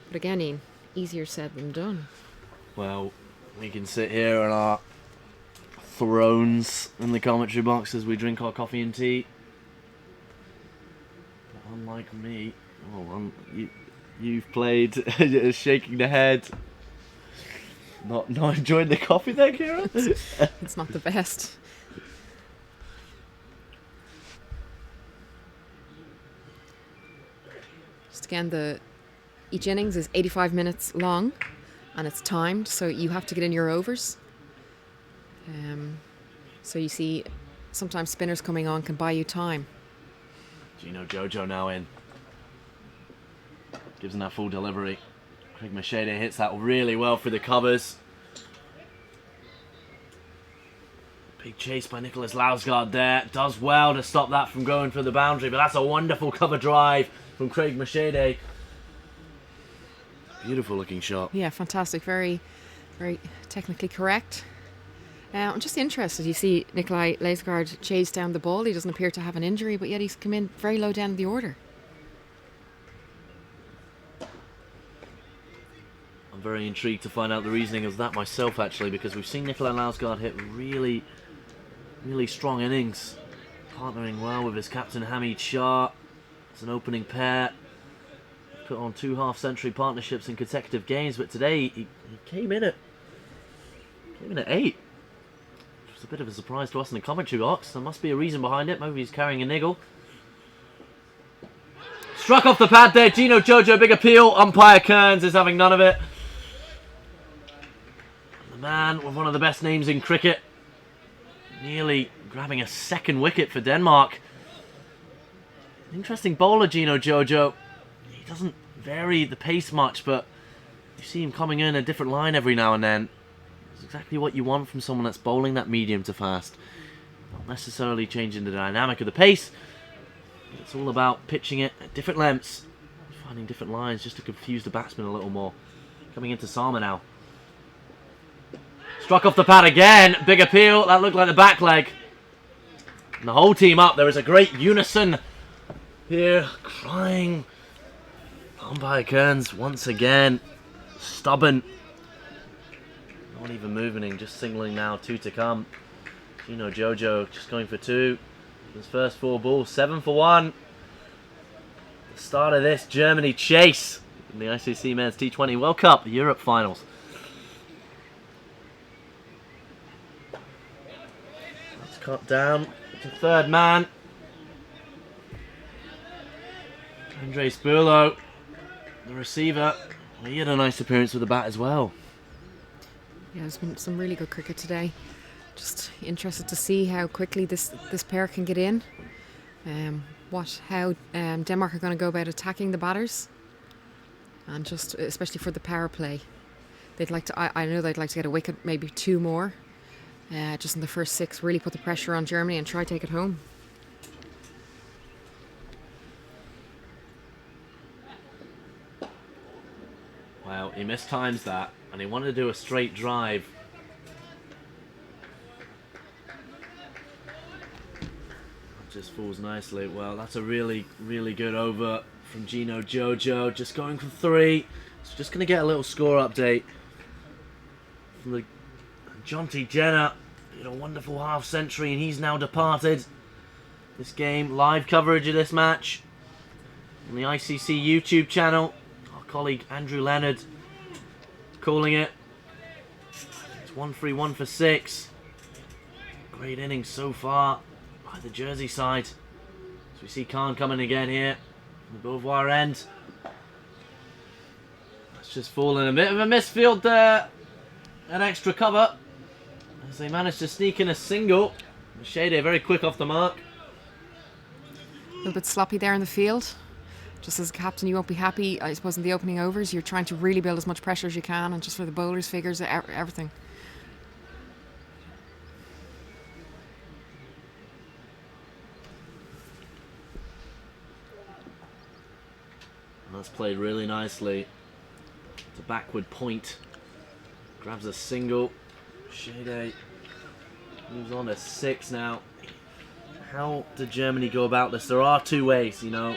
But again, Ian, easier said than done. Well, we can sit here on our thrones in the commentary box as we drink our coffee and tea. But unlike me, you've played shaking the head. Not enjoying the coffee there, Kira? It's not the best. Just again, each innings is 85 minutes long, and it's timed, so you have to get in your overs. So you see, sometimes spinners coming on can buy you time. Gino Jojo now in. Gives him that full delivery. Craig Machete hits that really well through the covers. Big chase by Nicholas Lausgaard there. Does well to stop that from going for the boundary, but that's a wonderful cover drive from Craig Machete. Beautiful looking shot. Yeah, fantastic. Very, very technically correct. I'm just interested. You see Nikolai Lausgaard chase down the ball. He doesn't appear to have an injury, but yet he's come in very low down the order. I'm very intrigued to find out the reasoning of that myself, actually, because we've seen Nikolai Lausgaard hit really, really strong innings, partnering well with his captain Hamid Shah as an opening pair. Put on 2 half-century partnerships in consecutive games, but today he came in at 8. Which was a bit of a surprise to us in the commentary box. There must be a reason behind it. Maybe he's carrying a niggle. Struck off the pad there. Gino Jojo, big appeal. Umpire Kearns is having none of it. The man with one of the best names in cricket, nearly grabbing a second wicket for Denmark. Interesting bowler, Gino Jojo. He doesn't vary the pace much, but you see him coming in a different line every now and then. It's exactly what you want from someone that's bowling that medium to fast. Not necessarily changing the dynamic of the pace. It's all about pitching it at different lengths, finding different lines just to confuse the batsman a little more. Coming into Sama now. Struck off the pad again. Big appeal. That looked like the back leg. And the whole team up. There is a great unison here, crying. Umpire Kearns once again stubborn. Not even moving, just signaling now 2 to come. Gino Jojo just going for 2. His first 4 balls, 7 for 1. The start of this Germany chase in the ICC Men's T20 World Cup Europe Finals. That's cut down to third man. Andre Spurlo, the receiver. He had a nice appearance with the bat as well. Yeah, there's been some really good cricket today. Just interested to see how quickly this pair can get in. How Denmark are going to go about attacking the batters, and just especially for the power play, they'd like to. I know they'd like to get a wicket, maybe 2 more, just in the first 6. Really put the pressure on Germany and try to take it home. Well, he mistimes that, and he wanted to do a straight drive. Just falls nicely. Well, that's a really, really good over from Gino Jojo. Just going for 3. So just going to get a little score update from the Jonty Jenner. Did a wonderful half century, and he's now departed this game. Live coverage of this match on the ICC YouTube channel. Our colleague Andrew Leonard calling it. It's 1-3-1 for 6. Great innings so far by the Jersey side. So we see Khan coming again here on the Beauvoir end. That's just fallen a bit of a misfield there. An extra cover as they managed to sneak in a single. Machete very quick off the mark. little bit sloppy there in the field. Just as a captain, you won't be happy, I suppose, in the opening overs. You're trying to really build as much pressure as you can, and just for the bowlers, figures, everything. That's played really nicely. It's a backward point. Grabs a single. Shade moves on to 6 now. How did Germany go about this? There are 2 ways, you know.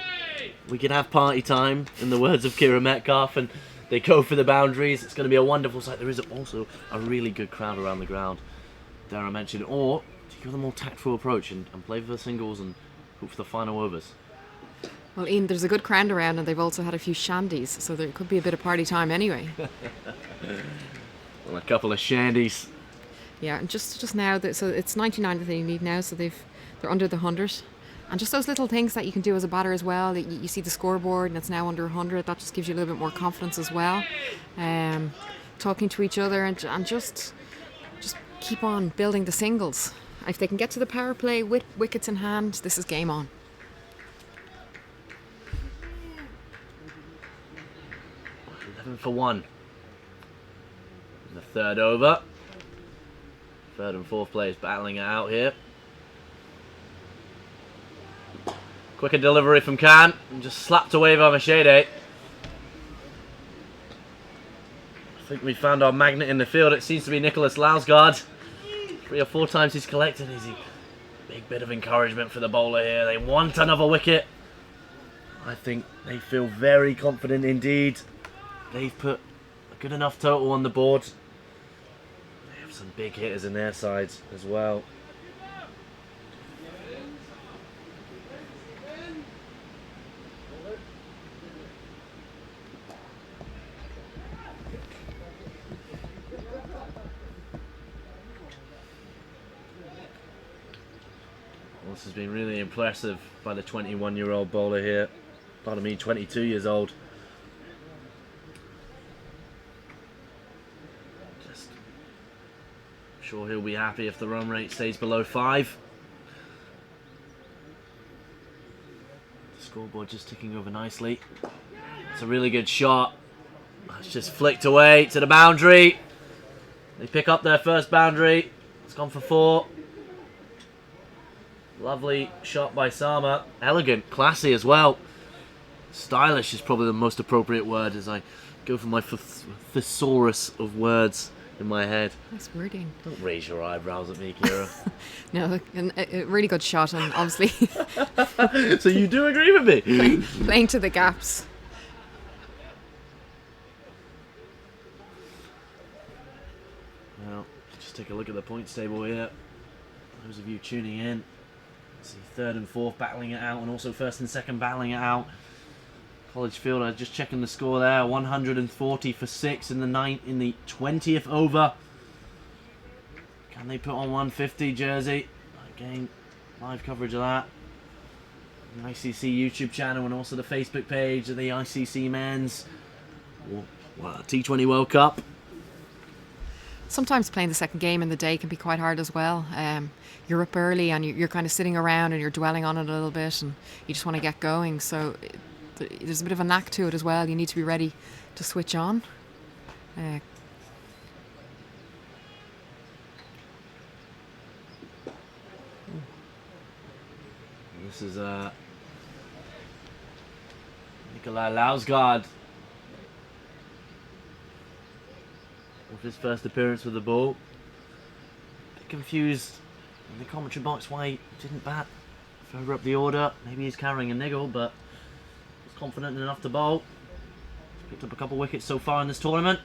We could have party time, in the words of Kira Metcalf, and they go for the boundaries. It's going to be a wonderful sight. There is also a really good crowd around the ground, dare I mention. Or do you go the more tactful approach and play for the singles and hope for the final overs? Well, Ian, there's a good crowd around, and they've also had a few shandies, so there could be a bit of party time anyway. Well, a couple of shandies. Yeah, and just now, so it's 99 that they need now, so they're under the 100. And just those little things that you can do as a batter as well. You see the scoreboard and it's now under 100. That just gives you a little bit more confidence as well. Talking to each other and just keep on building the singles. If they can get to the power play with wickets in hand, this is game on. For 1 in the 3rd over. 3rd and 4th players battling it out here. Quicker delivery from Khan and just slapped away by Machede. I think we found our magnet in the field. It seems to be Nicholas Lausgaard. 3 or 4 times he's collected. Is he? Big bit of encouragement for the bowler here. They want another wicket. I think they feel very confident indeed. They've put a good enough total on the board. They have some big hitters in their sides as well. Well, this has been really impressive by the 21-year-old bowler here. Pardon me, 22 years old. Sure, he'll be happy if the run rate stays below 5. The scoreboard just ticking over nicely. It's a really good shot. It's just flicked away to the boundary. They pick up their first boundary. It's gone for 4. Lovely shot by Sama. Elegant, classy as well. Stylish is probably the most appropriate word as I go for my thesaurus of words in my head. Nice wording. Don't raise your eyebrows at me, Kira. No, a really good shot, and obviously So you do agree with me? playing to the gaps. Well, just take a look at the points table here. Those of you tuning in, see 3rd and 4th battling it out, and also 1st and 2nd battling it out. College Fielder just checking the score there, 140 for 6 in the 20th over. Can they put on 150, Jersey? Again, live coverage of that. The ICC YouTube channel and also the Facebook page of the ICC Men's T20 World Cup. Sometimes playing the second game in the day can be quite hard as well. You're up early and you're kind of sitting around and you're dwelling on it a little bit and you just want to get going. So there's a bit of a knack to it as well. You need to be ready to switch on. This is Nikolai Lausgaard with his first appearance with the ball. A bit confused in the commentary box why he didn't bat further up the order. Maybe he's carrying a niggle, but he's confident enough to bowl. He's picked up a couple wickets so far in this tournament.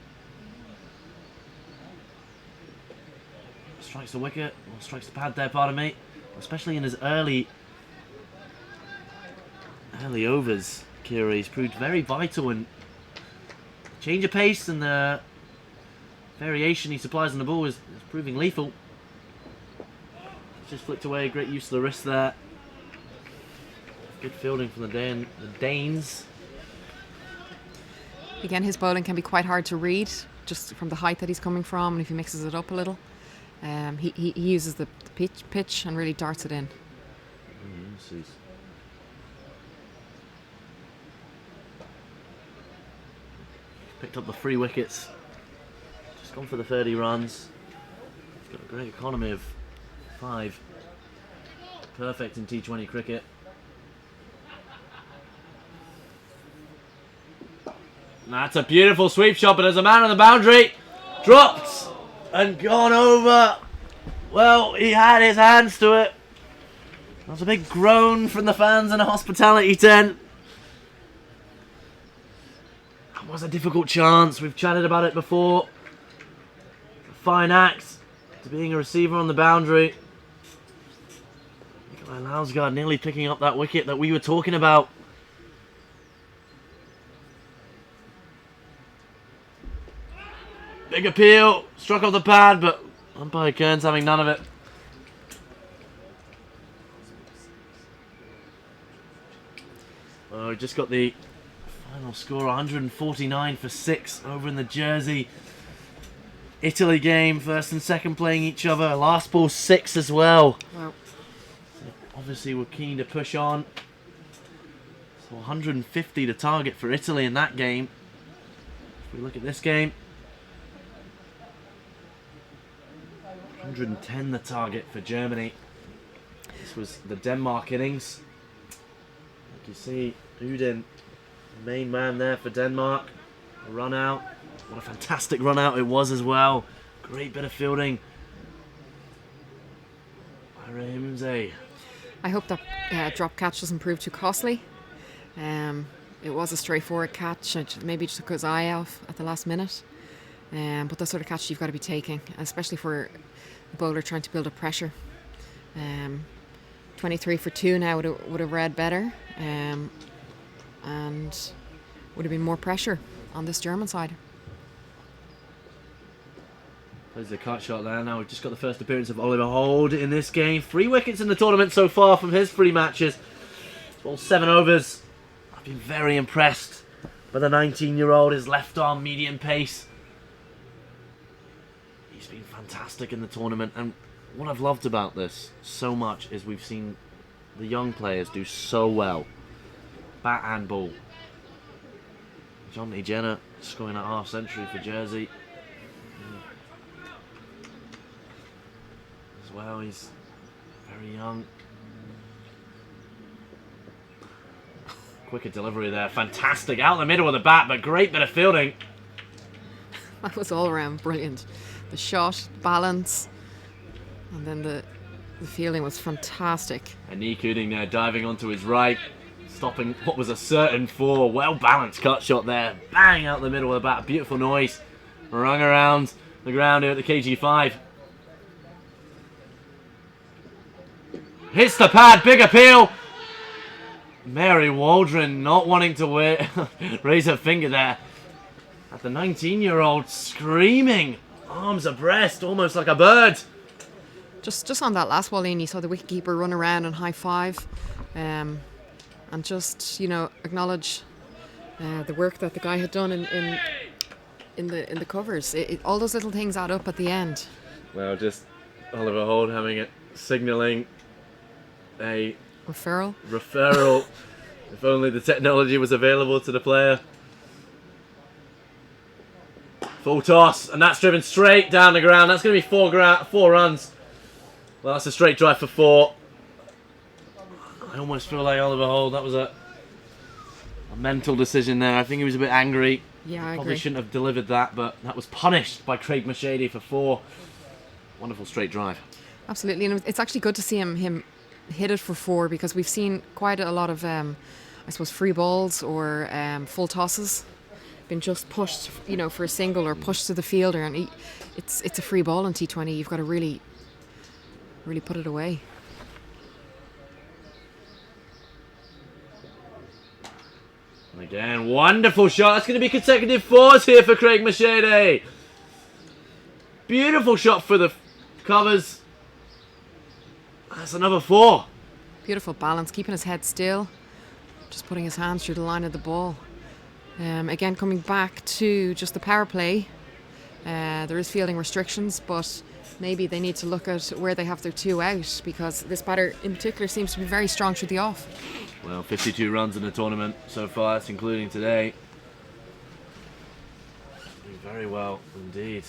Strikes the wicket, or strikes the pad there, pardon me. Especially in his early overs, Kira, he's proved very vital in change of pace, and the variation he supplies on the ball is proving lethal. Just flicked away, great use of the wrist there. Good fielding from the Danes. Again, his bowling can be quite hard to read, just from the height that he's coming from, and if he mixes it up a little. He uses the pitch and really darts it in. picked up the 3 wickets. Just gone for the 30 runs. He's got a great economy of 5. Perfect in T20 cricket. And that's a beautiful sweep shot, but there's a man on the boundary. Dropped and gone over. Well, he had his hands to it. There was a big groan from the fans in a hospitality tent. That was a difficult chance. We've chatted about it before. A fine act to being a receiver on the boundary. Nikolai Lausgaard nearly picking up that wicket that we were talking about. Big appeal. Struck off the pad, but umpire Kearns having none of it. Oh, just got the final score, 149 for 6 over in the Jersey. Italy game, first and second playing each other. Last ball 6 as well. Wow. So obviously we're keen to push on. So 150 to target for Italy in that game. If we look at this game, 110 the target for Germany. This was the Denmark innings. Like you see, Udin, the main man there for Denmark. A run out. What a fantastic run out it was as well. Great bit of fielding by Ramsey. I hope that drop catch doesn't prove too costly. It was a straightforward catch. Maybe just took his eye off at the last minute. But the sort of catch you've got to be taking, especially for a bowler trying to build up pressure. 23 for 2 now would have read better, and would have been more pressure on this German side. Plays the cut shot there. Now we've just got the first appearance of Oliver Holt in this game. 3 wickets in the tournament so far from his 3 matches. All 7 overs. I've been very impressed by the 19-year-old. His left arm medium pace. He's been fantastic in the tournament, and what I've loved about this so much is we've seen the young players do so well. Bat and ball. Johnny Jenner scoring a half century for Jersey. As well, he's very young. Quicker delivery there, fantastic. Out in the middle of the bat, but great bit of fielding. That was all around brilliant. The shot, balance, and then the fielding was fantastic. And Nick Uding there diving onto his right, stopping what was a certain 4. Well balanced cut shot there. Bang out the middle of the bat. Beautiful noise. Rung around the ground here at the KG5. Hits the pad. Big appeal. Mary Waldron not wanting to raise her finger there. At the 19-year-old screaming. Arms abreast, almost like a bird. Just on that last ball in, you saw the wicketkeeper run around and high five, and just acknowledge the work that the guy had done in the covers. All those little things add up at the end. Well, just Oliver Holt having it, signalling a referral. If only the technology was available to the player. Full toss, and that's driven straight down the ground. That's going to be 4 runs. Well, that's a straight drive for 4. I almost feel like Oliver Holt, that was a mental decision there. I think he was a bit angry. Yeah, I Probably agree. shouldn't have delivered that, but that was punished by Craig Mashady for 4. Wonderful straight drive. Absolutely, and it's actually good to see him hit it for 4, because we've seen quite a lot of, I suppose, free balls or full tosses been just pushed, for a single or pushed to the fielder, and it's a free ball in T20. You've got to really put it away. And again, wonderful shot. That's going to be consecutive 4s here for Craig Mashady. Beautiful shot for the covers. That's another 4. Beautiful balance, keeping his head still, just putting his hands through the line of the ball. Again, coming back to just the power play, there is fielding restrictions, but maybe they need to look at where they have their 2 out, because this batter in particular seems to be very strong through the off. Well, 52 runs in the tournament so far, that's including today. Doing very well indeed.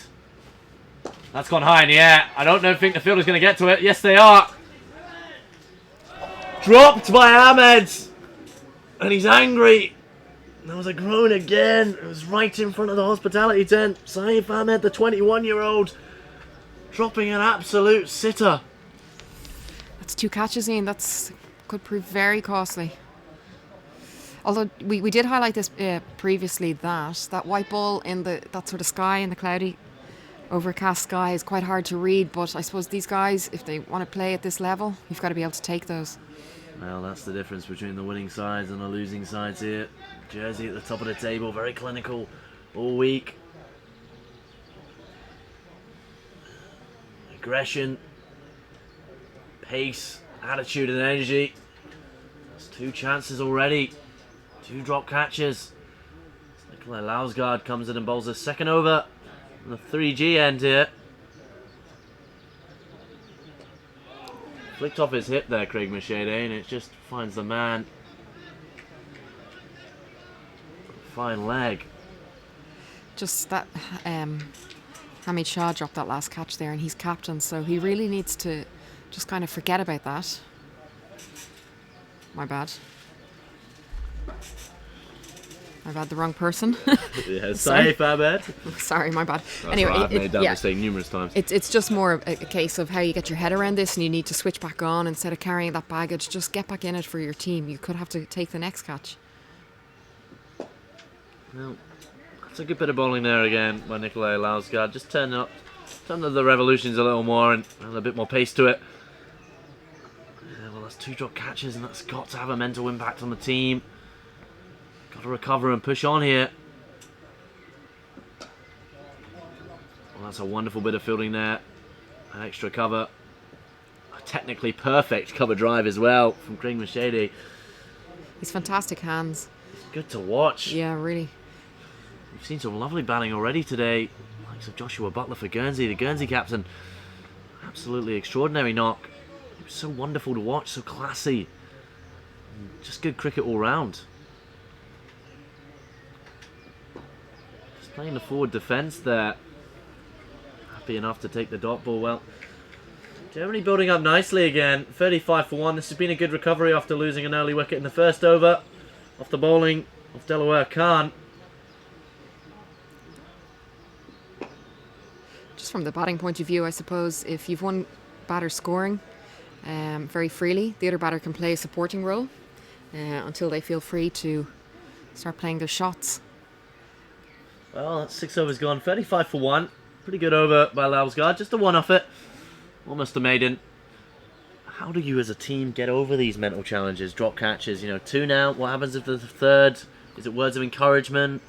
That's gone high in the air. I don't think the fielder's going to get to it. Yes, they are. Dropped by Ahmed. And he's angry. There was a groan again. It was right in front of the hospitality tent. Saif Ahmed, the 21-year-old, dropping an absolute sitter. That's 2 catches, Ian. That's could prove very costly. Although we did highlight this previously, that white ball in that sort of sky, in the cloudy, overcast sky, is quite hard to read. But I suppose these guys, if they want to play at this level, you've got to be able to take those. Well, that's the difference between the winning sides and the losing sides here. Jersey at the top of the table, very clinical all week. Aggression, pace, attitude and energy. That's 2 chances already. 2 drop catches. Nikolai Lausgaard comes in and bowls a second over on the 3G end here. Flicked off his hip there, Craig Machete, and it just finds the man. Fine leg. Just that Hamid Shah dropped that last catch there, and he's captain, so he really needs to just kind of forget about that. My bad. My bad, the wrong person. Yeah, Saif Ahmed. Sorry, my bad. That's anyway, right, I've made that mistake numerous times. It's just more of a case of how you get your head around this, and you need to switch back on instead of carrying that baggage. Just get back in it for your team. You could have to take the next catch. Well, that's a good bit of bowling there again by Nikolai Lausgaard. Just turn up the revolutions a little more and a bit more pace to it. Yeah, well, that's 2 drop catches, and that's got to have a mental impact on the team. Got to recover and push on here. Well, that's a wonderful bit of fielding there. An extra cover. A technically perfect cover drive as well from Craig Machete. He's fantastic hands. Good to watch. Yeah, really. We've seen some lovely batting already today. Likes of Joshua Butler for Guernsey, the Guernsey captain. Absolutely extraordinary knock. It was so wonderful to watch, so classy. Just good cricket all round. Just playing the forward defence there. Happy enough to take the dot ball. Well, Germany building up nicely again. 35 for 1. This has been a good recovery after losing an early wicket in the first over. Off the bowling of Delaware Khan. Just from the batting point of view, I suppose, if you've one batter scoring very freely, the other batter can play a supporting role until they feel free to start playing their shots. Well, that's 6 overs gone. 35 for 1. Pretty good over by Lausgaard. Just a 1 off it. Almost a maiden. How do you as a team get over these mental challenges? Drop catches, 2 now. What happens if there's a third? Is it words of encouragement?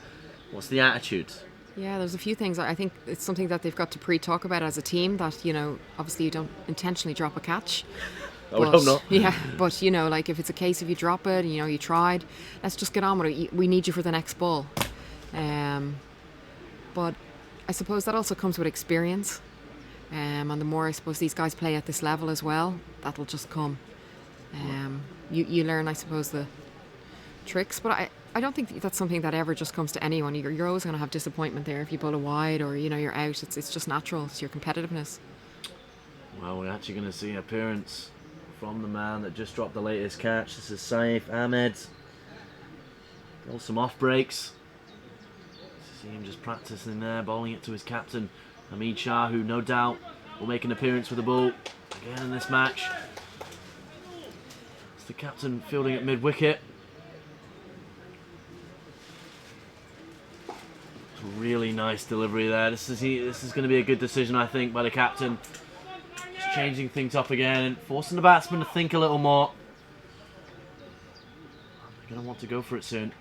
What's the attitude? Yeah, there's a few things. I think it's something that they've got to pre-talk about as a team, that, obviously you don't intentionally drop a catch. I would hope not. Yeah, but, like if it's a case of you drop it, you tried, let's just get on with it. We need you for the next ball. But I suppose that also comes with experience. And the more, I suppose, these guys play at this level as well, that'll just come. You learn, I suppose, the tricks. But I don't think that's something that ever just comes to anyone. You're always going to have disappointment there if you bowl a wide or, you're out. It's just natural. It's your competitiveness. Well, we're actually going to see an appearance from the man that just dropped the latest catch. This is Saif Ahmed. Got some off breaks. See him just practicing there, bowling it to his captain, Hamid Shah, who no doubt will make an appearance with the ball again in this match. It's the captain fielding at mid-wicket. Really nice delivery there. This is going to be a good decision, I think, by the captain. Just changing things up again and forcing the batsman to think a little more. They're going to want to go for it soon.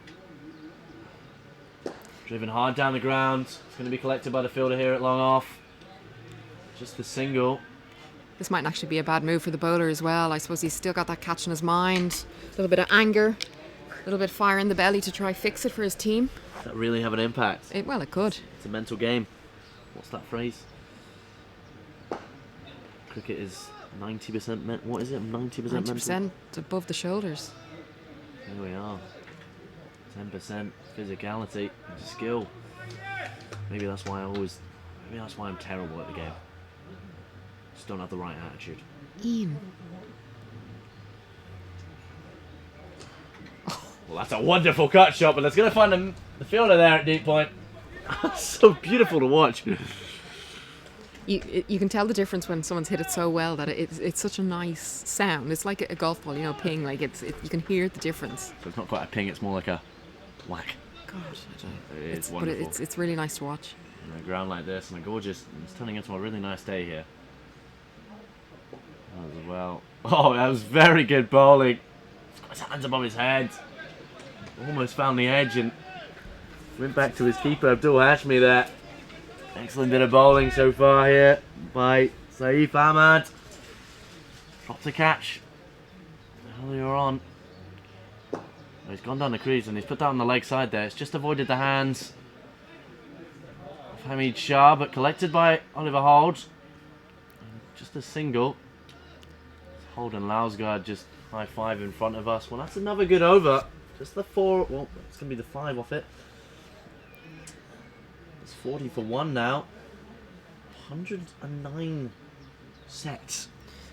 Driven hard down the ground. It's going to be collected by the fielder here at long off. Just the single. This might actually be a bad move for the bowler as well. I suppose he's still got that catch in his mind. A little bit of anger. A little bit of fire in the belly to try fix it for his team. Does that really have an impact? It could. It's a mental game. What's that phrase? Cricket is 90% what is it? 90% mental? 90% above the shoulders. Here we are. 10% physicality and skill. Maybe that's why I'm terrible at the game. Just don't have the right attitude. Ian. Well, that's a wonderful cut shot, but it's going to find the fielder there at deep point. So beautiful to watch. You can tell the difference when someone's hit it so well that it's such a nice sound. It's like a golf ball, ping. Like you can hear the difference. So it's not quite a ping; it's more like a whack. God, I don't. It's wonderful. But it's really nice to watch. On a ground like this, and a gorgeous. It's turning into a really nice day here. As well. Oh, that was very good bowling. He's got his hands above his head. Almost found the edge and went back to his keeper, Abdul Hashmi there. Excellent bit of bowling so far here by Saif Ahmad. Dropped a catch earlier on. Oh, he's gone down the crease and he's put that on the leg side there. It's just avoided the hands of Hamid Shah, but collected by Oliver Holt. Just a single. Holt and Lausgaard just high five in front of us. Well, that's another good over. Just the 4. Well, it's going to be the 5 off it. It's 40 for 1 now. 109 sets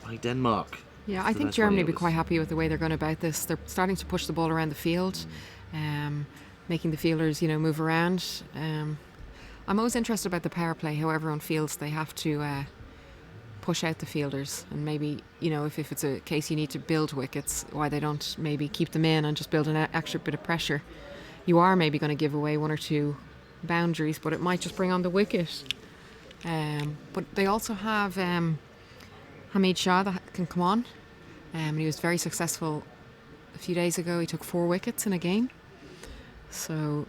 by Denmark. Yeah, I think Germany will be quite happy with the way they're going about this. They're starting to push the ball around the field, making the fielders, move around. I'm always interested about the power play, how everyone feels they have to push out the fielders, and maybe if it's a case you need to build wickets, why they don't maybe keep them in and just build an extra bit of pressure. You are maybe going to give away 1 or 2 boundaries, but it might just bring on the wicket. But they also have Hamid Shah that can come on, and he was very successful a few days ago. He took 4 wickets in a game. So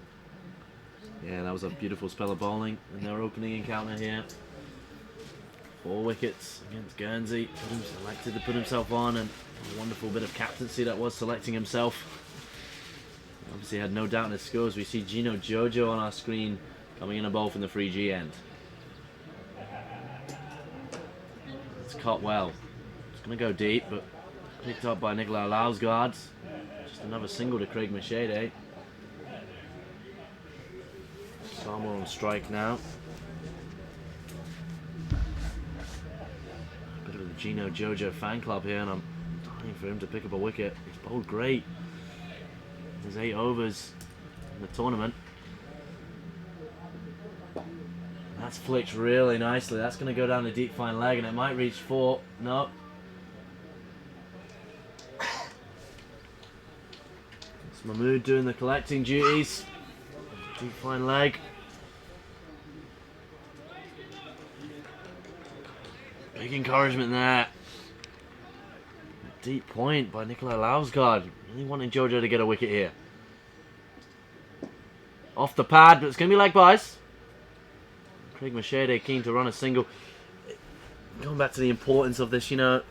yeah, that was a beautiful spell of bowling in their opening encounter here. 4 wickets against Guernsey. Selected to put himself on, and a wonderful bit of captaincy that was selecting himself. Obviously had no doubt in his scores. We see Gino Jojo on our screen coming in a bowl from the 3G end. It's caught well. It's going to go deep, but picked up by Nicolas Lausgaard. Just another single to Craig Machede. Samuel on strike now. Gino Jojo fan club here, and I'm dying for him to pick up a wicket. He's bowled great. There's 8 overs in the tournament. That's flicked really nicely. That's going to go down the deep fine leg, and it might reach 4. No. It's Mahmood doing the collecting duties. Deep fine leg. Big encouragement there. Deep point by Nicolas Lausgaard. Really wanting Jojo to get a wicket here. Off the pad, but it's going to be leg byes. Craig Machede keen to run a single. Going back to the importance of this, it's an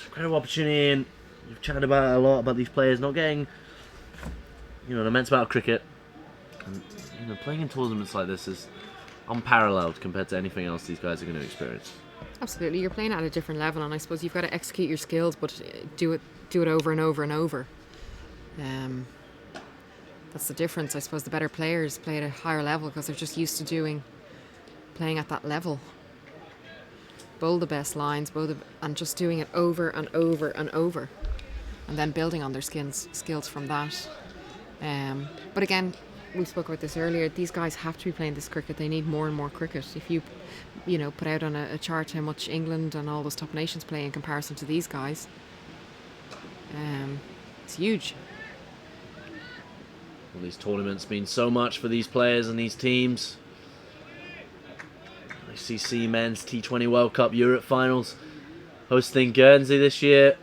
incredible opportunity, and we've chatted about it a lot, about these players not getting, an immense amount of cricket. And, playing in tournaments like this is unparalleled compared to anything else these guys are going to experience. absolutely, you're playing at a different level, and I suppose you've got to execute your skills, but do it over and over and over. That's the difference. I suppose the better players play at a higher level because they're just used to playing at that level. Bowl the best lines, and just doing it over and over and over, and then building on their skills from that. But again, we spoke about this earlier. These guys have to be playing this cricket. They need more and more cricket. If you put out on a chart how much England and all those top nations play in comparison to these guys, it's huge. Well, these tournaments mean so much for these players and these teams. ICC Men's T20 World Cup Europe Finals hosting Guernsey this year.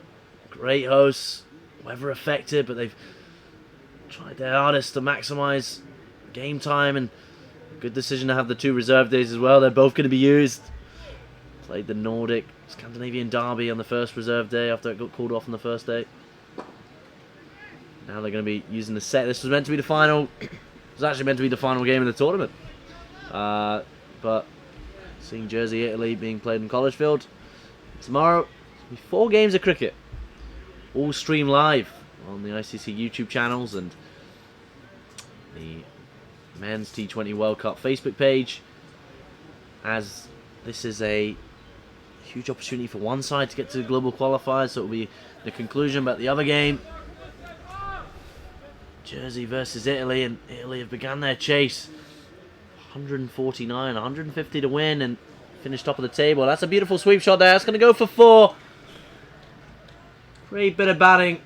Great hosts, weather affected, but they've tried their hardest to maximise game time, and a good decision to have the 2 reserve days as well. They're both going to be used. Played the Nordic Scandinavian Derby on the first reserve day after it got called off on the first day. Now they're going to be using the set. This was meant to be the final. It was actually meant to be the final game of the tournament. But seeing Jersey, Italy being played in College Field tomorrow, there'll be 4 games of cricket, all streamed live on the ICC YouTube channels and the Men's T20 World Cup Facebook page, as this is a huge opportunity for one side to get to the global qualifiers, so it will be the conclusion. But the other game, Jersey versus Italy, and Italy have begun their chase. 149, 150 to win, and finish top of the table. That's a beautiful sweep shot there. It's going to go for 4. Great bit of batting.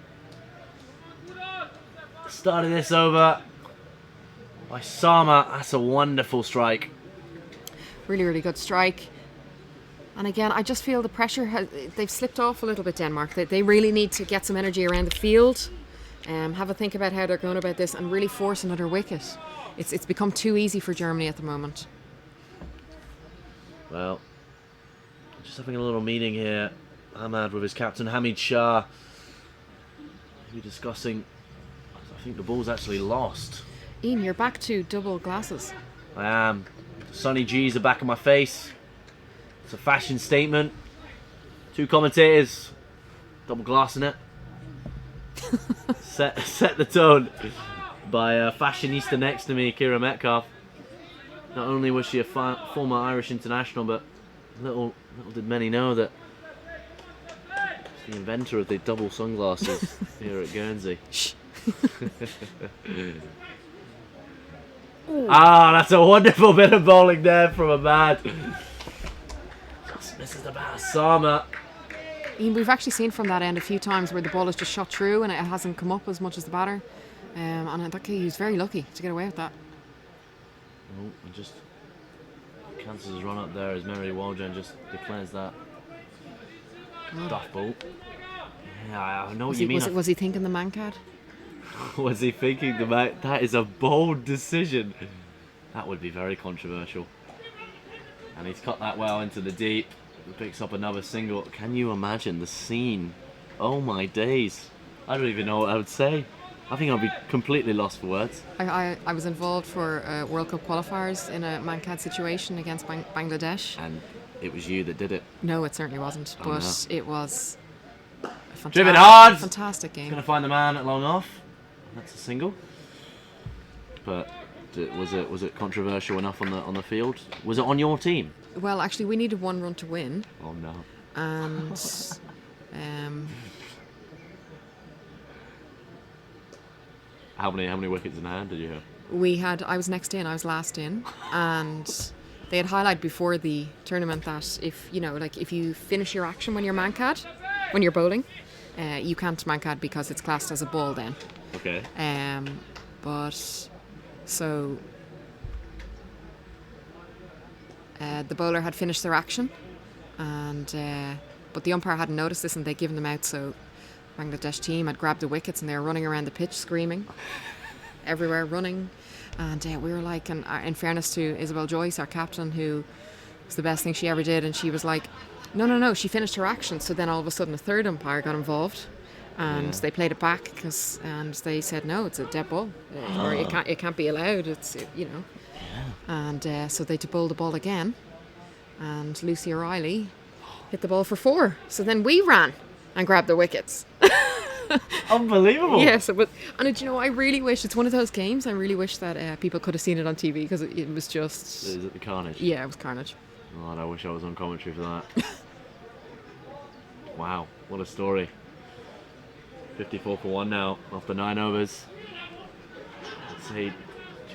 Started this over by Sama. That's a wonderful strike. Really, really good strike. And again, I just feel the pressure, they've slipped off a little bit, Denmark. They really need to get some energy around the field, have a think about how they're going about this, and really force another wicket. It's become too easy for Germany at the moment. Well, just having a little meeting here. Ahmad with his captain Hamid Shah. Maybe discussing. I think the ball's actually lost. Ian, you're back to double glasses. I am. Sunny G's the back of my face. It's a fashion statement. 2 commentators, double glassing it. set the tone by a fashionista next to me, Kira Metcalf. Not only was she a former Irish international, but little did many know that she's the inventor of the double sunglasses here at Guernsey. That's a wonderful bit of bowling there from Ahmad. Just misses the bat. Sama. Ian, we've actually seen from that end a few times where the ball has just shot through and it hasn't come up as much as the batter. And in that case, he was very lucky to get away with that. Oh, and just cancels his run up there as Mary Waldron just declares that duff ball. Yeah, I know what you mean. Was he thinking the mankad? Was he thinking about that? Is a bold decision. That would be very controversial. And he's cut that well into the deep. He picks up another single. Can you imagine the scene? Oh my days. I don't even know what I would say. I think I'll be completely lost for words. I was involved for World Cup qualifiers in a mankad situation against Bangladesh. And it was you that did it. No, it certainly wasn't. Oh, but no. it was a driven hard. Fantastic game. Going to find the man at long off. That's a single. But was it controversial enough on the field? Was it on your team? Well, actually, we needed 1 run to win. Oh no. And How many wickets in hand did you have? I was next in, I was last in, and they had highlighted before the tournament that if you finish your action when you're mankad, when you're bowling, you can't mankad because it's classed as a ball then. Okay. But so the bowler had finished their action, and but the umpire hadn't noticed this and they'd given them out, so Bangladesh team had grabbed the wickets and they were running around the pitch screaming everywhere, running, and we were like, and in fairness to Isabel Joyce, our captain, who was the best thing she ever did, and she was like, no, she finished her action. So then all of a sudden a third umpire got involved and they played it back and they said no, it's a dead ball, or it can't be allowed, and so they bowled the ball again, and Lucy O'Reilly hit the ball for 4. So then we ran and grabbed the wickets. Unbelievable. Yes, I really wish, it's one of those games I really wish that people could have seen it on TV, because it was just... Is it the carnage? Yeah, it was carnage. God, I wish I was on commentary for that. Wow, what a story. 54 for 1 now after 9 overs. Let's see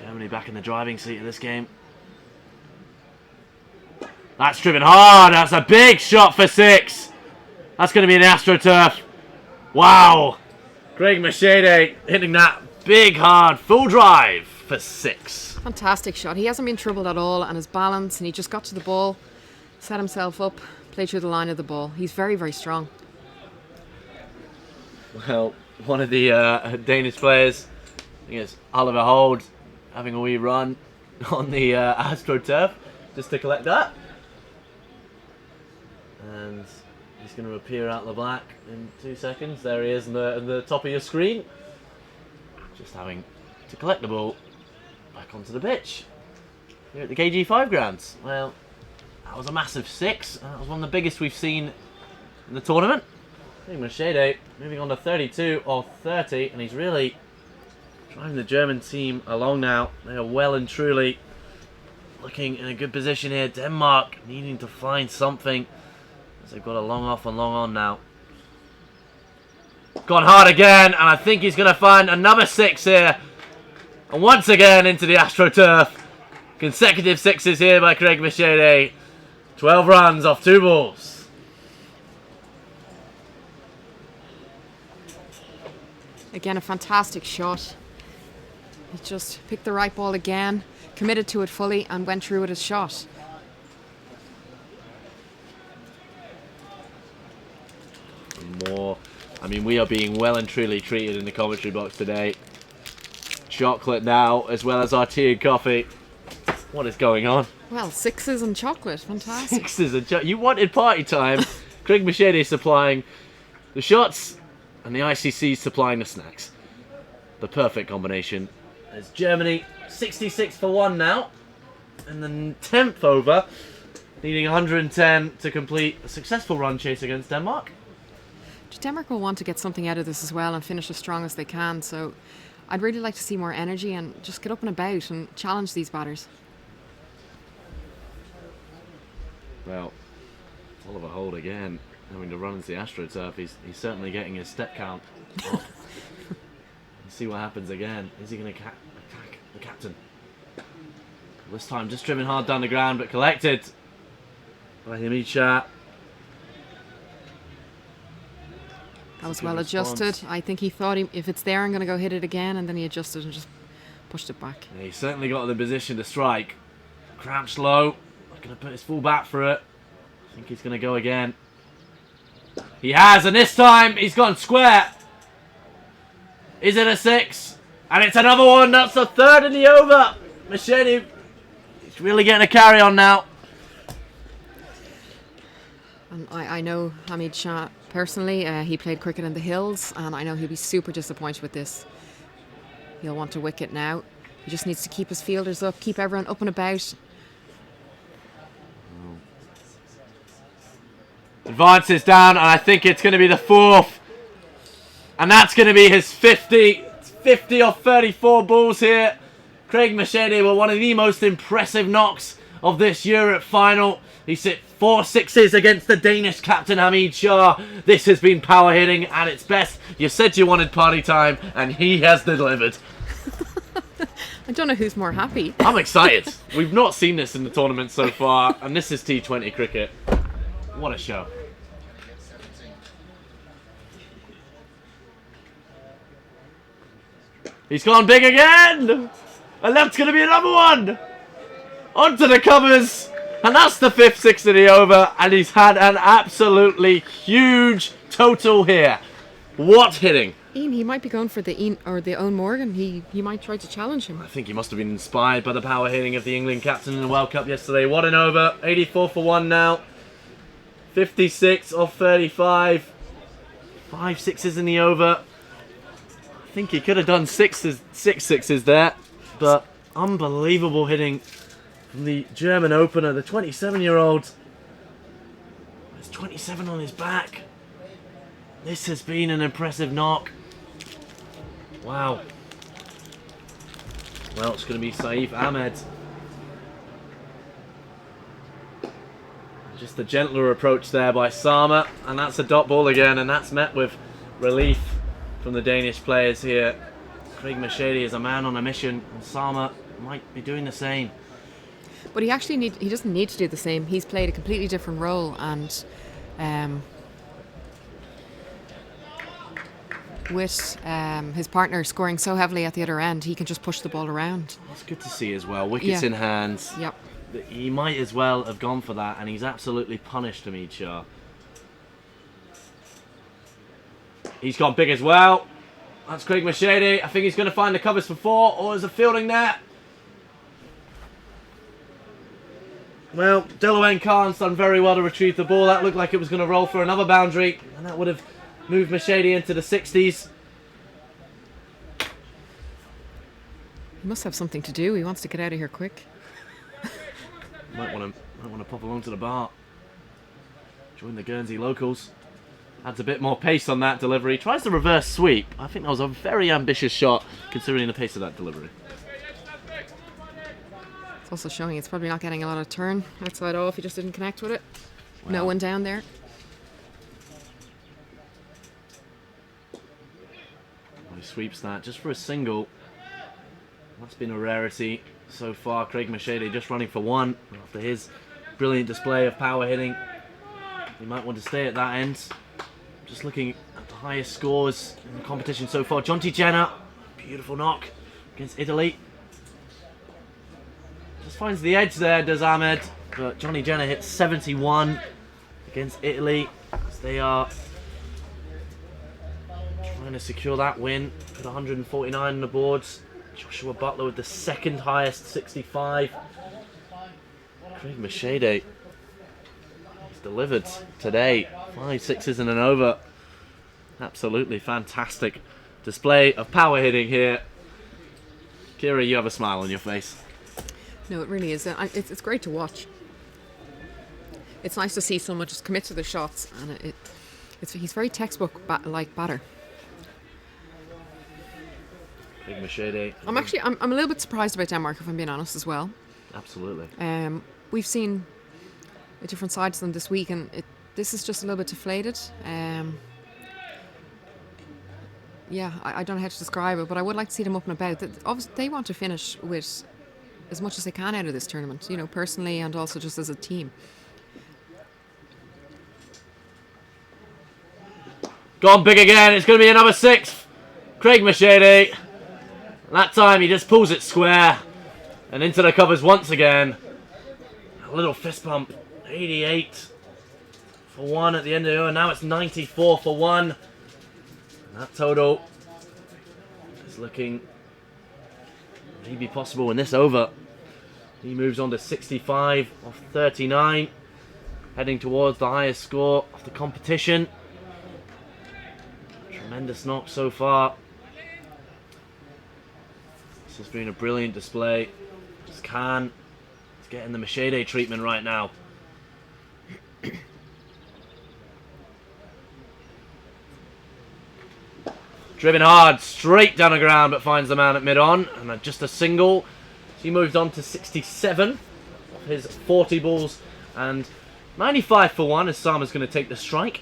Germany back in the driving seat of this game. That's driven hard. That's a big shot for 6. That's going to be an AstroTurf. Wow. Greg Machete hitting that big, hard, full drive for 6. Fantastic shot. He hasn't been troubled at all, and his balance, and he just got to the ball, set himself up, played through the line of the ball. He's very, very strong. Well, one of the Danish players, I think it's Oliver Hold, having a wee run on the AstroTurf just to collect that. And he's going to appear out the black in 2 seconds. There he is in the top of your screen. Just having to collect the ball back onto the pitch here at the KG5 grounds. Well, that was a massive 6. And that was one of the biggest we've seen in the tournament. I think Machete moving on to 32 or 30, and he's really driving the German team along now. They are well and truly looking in a good position here. Denmark needing to find something as they've got a long off and long on now. Gone hard again, and I think he's going to find another 6 here. And once again into the AstroTurf. Consecutive 6s here by Craig Machete. 12 runs off 2 balls. Again, a fantastic shot. He just picked the right ball again, committed to it fully, and went through with his shot. More. I mean, we are being well and truly treated in the commentary box today. Chocolate now, as well as our tea and coffee. What is going on? Well, 6s and chocolate, fantastic. 6s and chocolate. You wanted party time. Craig Machete supplying the shots, and the ICC supplying the snacks. The perfect combination. As Germany 66 for 1 now, and the 10th over, needing 110 to complete a successful run chase against Denmark. Denmark will want to get something out of this as well and finish as strong as they can, so I'd really like to see more energy and just get up and about and challenge these batters. Well, Oliver Holt again, having to run into the AstroTurf. He's certainly getting his step count up. Let's see what happens again. Is he going to attack the captain? This time just trimming hard down the ground, but collected by Hamid Shah. That was well adjusted. I think he thought if it's there, I'm going to go hit it again, and then he adjusted and just pushed it back. Yeah, he certainly got in the position to strike. Crouched low. Going to put his full bat for it. I think he's going to go again. He has, and this time he's gone square. Is it a 6? And it's another one. That's the 3rd in the over. Machete, he's really getting a carry on now. And I know Hamid Shah personally. He played cricket in the hills, and I know he'll be super disappointed with this. He'll want to wicket now. He just needs to keep his fielders up, keep everyone up and about. Advances down, and I think it's going to be the 4th. And that's going to be his 50. 50 off 34 balls here. Craig Machete with one of the most impressive knocks of this Europe final. He's hit 4 6s against the Danish captain Hamid Shah. This has been power hitting at its best. You said you wanted party time, and he has delivered. I don't know who's more happy. I'm excited. We've not seen this in the tournament so far, and this is T20 cricket. What a show. He's gone big again! And that's going to be another one! Onto the covers! And that's the 5th 6 of the over, and he's had an absolutely huge total here. What hitting? Ian, he might be going for the Owen Morgan. He might try to challenge him. I think he must have been inspired by the power hitting of the England captain in the World Cup yesterday. What an over. 84 for 1 now. 56 off 35. 5 6s in the over. I think he could have done 6 6s there. But unbelievable hitting from the German opener, the 27-year-old. There's 27 on his back. This has been an impressive knock. Wow. Well, it's going to be Saif Ahmed. Just a gentler approach there by Sama, and that's a dot ball again, and that's met with relief from the Danish players here. Craig Machete is a man on a mission, and Sama might be doing the same. But he doesn't need to do the same. He's played a completely different role, and with his partner scoring so heavily at the other end, he can just push the ball around. That's good to see as well. Wickets in hands. Yep. He might as well have gone for that, and he's absolutely punished Hamid Shah. He's gone big as well. That's Craig Machete. I think he's going to find the covers for 4, or is a fielding there? Well, Delowen Khan's done very well to retrieve the ball. That looked like it was going to roll for another boundary, and that would have moved Machete into the 60s. He must have something to do. He wants to get out of here quick. Might want to pop along to the bar. Join the Guernsey locals. Adds a bit more pace on that delivery. Tries the reverse sweep. I think that was a very ambitious shot considering the pace of that delivery. It's also showing it's probably not getting a lot of turn outside off. He just didn't connect with it. No Wow. one down there. He sweeps that just for a single. That's been a rarity so far. Craig Machete just running for one after his brilliant display of power hitting. He might want to stay at that end. Just looking at the highest scores in the competition so far. Jonty Jenner, beautiful knock against Italy. Just finds the edge there, does Ahmed. But Johnny Jenner hits 71 against Italy as they are trying to secure that win. Put 149 on the boards. Joshua Butler with the second highest, 65. Craig Machete has delivered today. 5 sixes and an over. Absolutely fantastic display of power hitting here. Kira, you have a smile on your face. No, it really is. It's great to watch. It's nice to see someone just commit to the shots, and he's very textbook like batter. Big Machete. I'm a little bit surprised about Denmark, if I'm being honest as well. Absolutely. We've seen a different side to them this week, and this is just a little bit deflated. Yeah, I don't know how to describe it, but I would like to see them up and about. Obviously, they want to finish with as much as they can out of this tournament, you know, personally and also just as a team. Gone big again. It's going to be another 6. Craig Machete. That time he just pulls it square and into the covers once again. A little fist bump. 88 for 1 at the end of the hour. Now it's 94 for 1. And that total is looking maybe possible in this over. He moves on to 65 off 39. Heading towards the highest score of the competition. Tremendous knock so far. This has been a brilliant display. Just Khan is getting the Machete treatment right now. Driven hard, straight down the ground, but finds the man at mid-on. And just a single. He moved on to 67 of his 40 balls. And 95 for 1 as Sama's going to take the strike.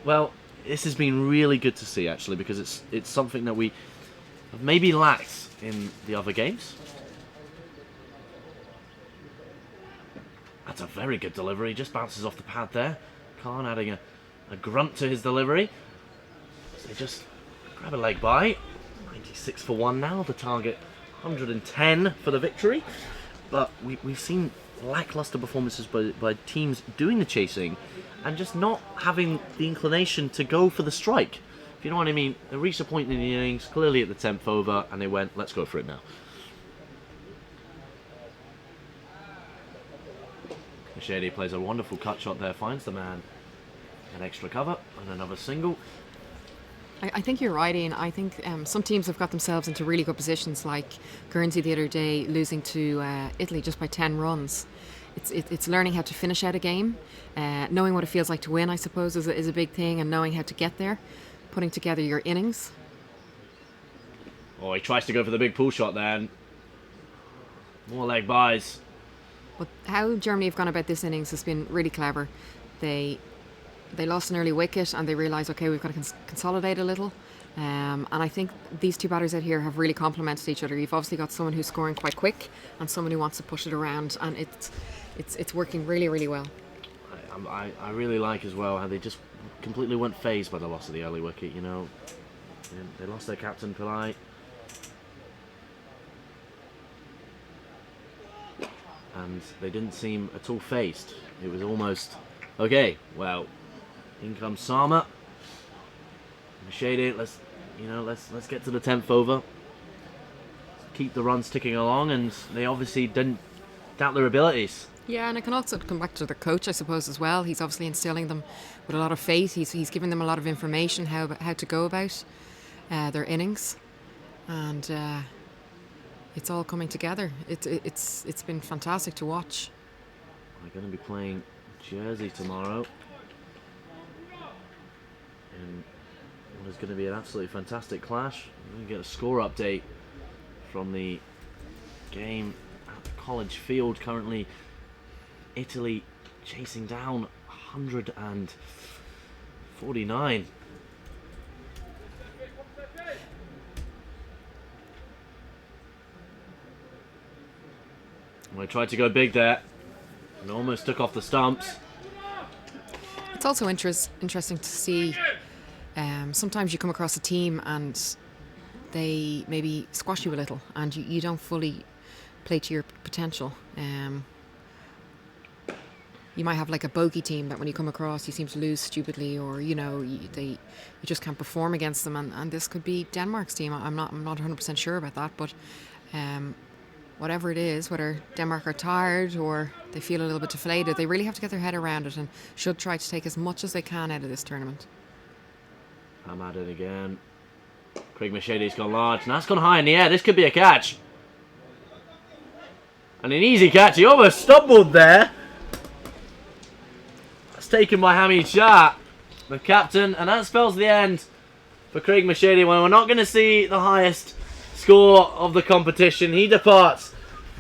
Well, this has been really good to see, actually, because it's something that we have maybe lacked in the other games. That's a very good delivery. Just bounces off the pad there. Khan adding a grunt to his delivery. So they just grab a leg by. 96 for 1 now. The target 110 for the victory. But we've seen lackluster performances by teams doing the chasing and just not having the inclination to go for the strike. If you know what I mean, they reached a point in the innings, clearly at the 10th over, and they went, let's go for it now. Machete plays a wonderful cut shot there, finds the man an extra cover and another single. I think you're right, Ian. I think some teams have got themselves into really good positions, like Guernsey the other day losing to Italy just by 10 runs. It's learning how to finish out a game, knowing what it feels like to win, I suppose, is a big thing, and knowing how to get there, putting together your innings. Oh, he tries to go for the big pull shot there, and more leg buys. But how Germany have gone about this innings has been really clever. They lost an early wicket and they realised, okay, we've got to consolidate a little. And I think these two batters out here have really complemented each other. You've obviously got someone who's scoring quite quick and someone who wants to push it around, and it's working really, really well. I really like as well how they just completely weren't phased by the loss of the early wicket, you know. They lost their captain, Pillai. And they didn't seem at all phased. It was almost, okay, well, in comes Sama. Machete, let's get to the 10th over. Keep the runs ticking along, and they obviously didn't doubt their abilities. Yeah, and it can also come back to the coach, I suppose, as well. He's obviously instilling them with a lot of faith. He's giving them a lot of information how to go about their innings, and it's all coming together. It's been fantastic to watch. We're going to be playing Jersey tomorrow. going to be an absolutely fantastic clash. We're going to get a score update from the game at the college field. Currently, Italy chasing down 149. I tried to go big there and almost took off the stumps. It's also interesting to see. Sometimes you come across a team and they maybe squash you a little, and you don't fully play to your potential. You might have like a bogey team that when you come across, you seem to lose stupidly, or you just can't perform against them. And this could be Denmark's team. I'm not 100% sure about that, but whatever it is, whether Denmark are tired or they feel a little bit deflated, they really have to get their head around it and should try to take as much as they can out of this tournament. I'm at it again. Craig Machete's gone large, and that's gone high in the air. This could be a catch. And an easy catch. He almost stumbled there. That's taken by Hamid Shah, the captain, and that spells the end for Craig Machete. When we're not going to see the highest score of the competition, he departs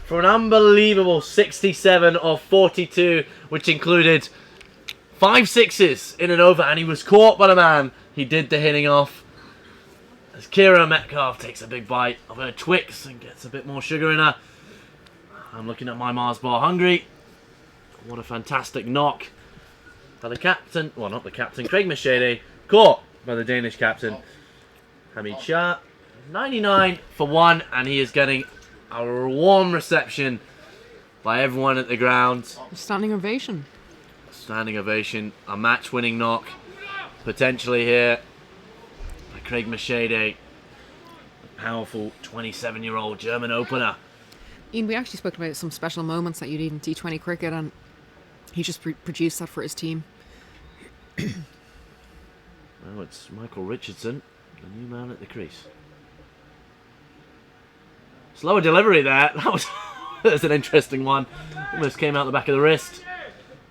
for an unbelievable 67 of 42, which included 5 sixes in an over, and he was caught by the man he did the hitting off. As Kira Metcalf takes a big bite of her Twix and gets a bit more sugar in her. I'm looking at my Mars bar hungry. What a fantastic knock by the captain. Well, not the captain, Craig Machete. Caught by the Danish captain, Hamid Shah. 99 for 1, and he is getting a warm reception by everyone at the ground. Standing ovation. Standing ovation. A match-winning knock, potentially here, by Craig Machete. A powerful 27-year-old German opener. Ian, we actually spoke about some special moments that you need in T20 cricket, and he just produced that for his team. Well, it's Michael Richardson, the new man at the crease. Slower delivery there. That was an interesting one. Almost came out the back of the wrist.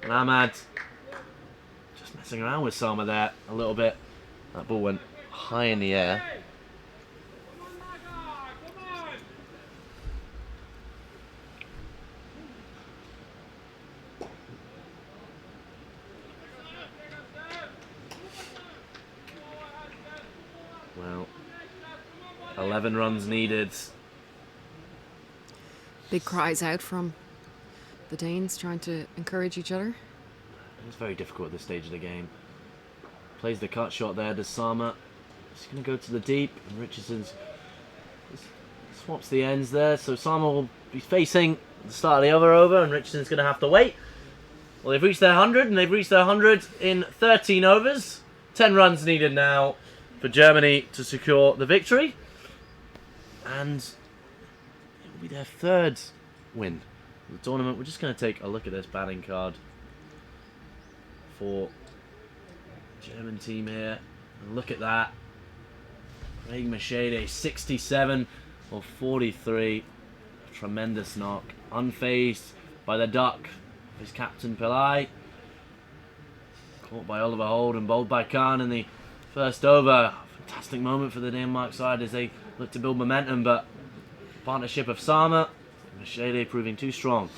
And Ahmad just messing around with Sama there a little bit. That ball went high in the air. Well, 11 runs needed. Big cries out from the Danes trying to encourage each other. It's very difficult at this stage of the game. Plays the cut shot there to Sama. He's going to go to the deep, and Richardson swaps the ends there. So Sama will be facing the start of the other over, and Richardson's going to have to wait. Well, they've reached their 100, and they've reached their 100 in 13 overs. 10 runs needed now for Germany to secure the victory. And it will be their 3rd win of the tournament. We're just going to take a look at this batting card for the German team here. And look at that. Craig Machete, 67 of 43. Tremendous knock. Unfazed by the duck. His captain Pillai. Caught by Oliver Holt and bowled by Khan in the first over. Fantastic moment for the Denmark side as they look to build momentum, but partnership of Sama, Machete proving too strong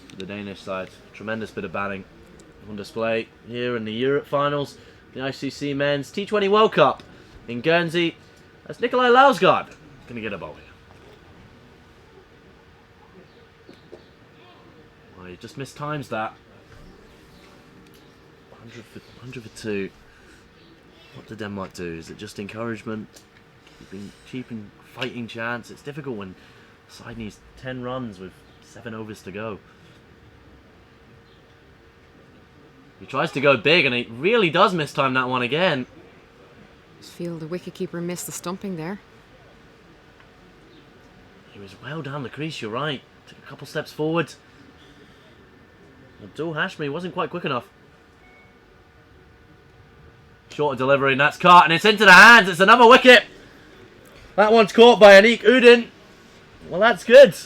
for the Danish side. Tremendous bit of batting on display here in the Europe finals, the ICC Men's T20 World Cup in Guernsey. That's Nikolai Lausgaard going to get a bowl here. Well, he just mistimes that. 100 for 2. What did Denmark do? Is it just encouragement? Keeping fighting chance? It's difficult when the side needs 10 runs with 7 overs to go. He tries to go big, and he really does mistime that one again. Just feel the wicketkeeper missed the stumping there. He was well down the crease, you're right. Took a couple steps forward. Abdul Hashmi wasn't quite quick enough. Short delivery, and that's caught, and it's into the hands. It's another wicket. That one's caught by Anik Udin. Well, that's good.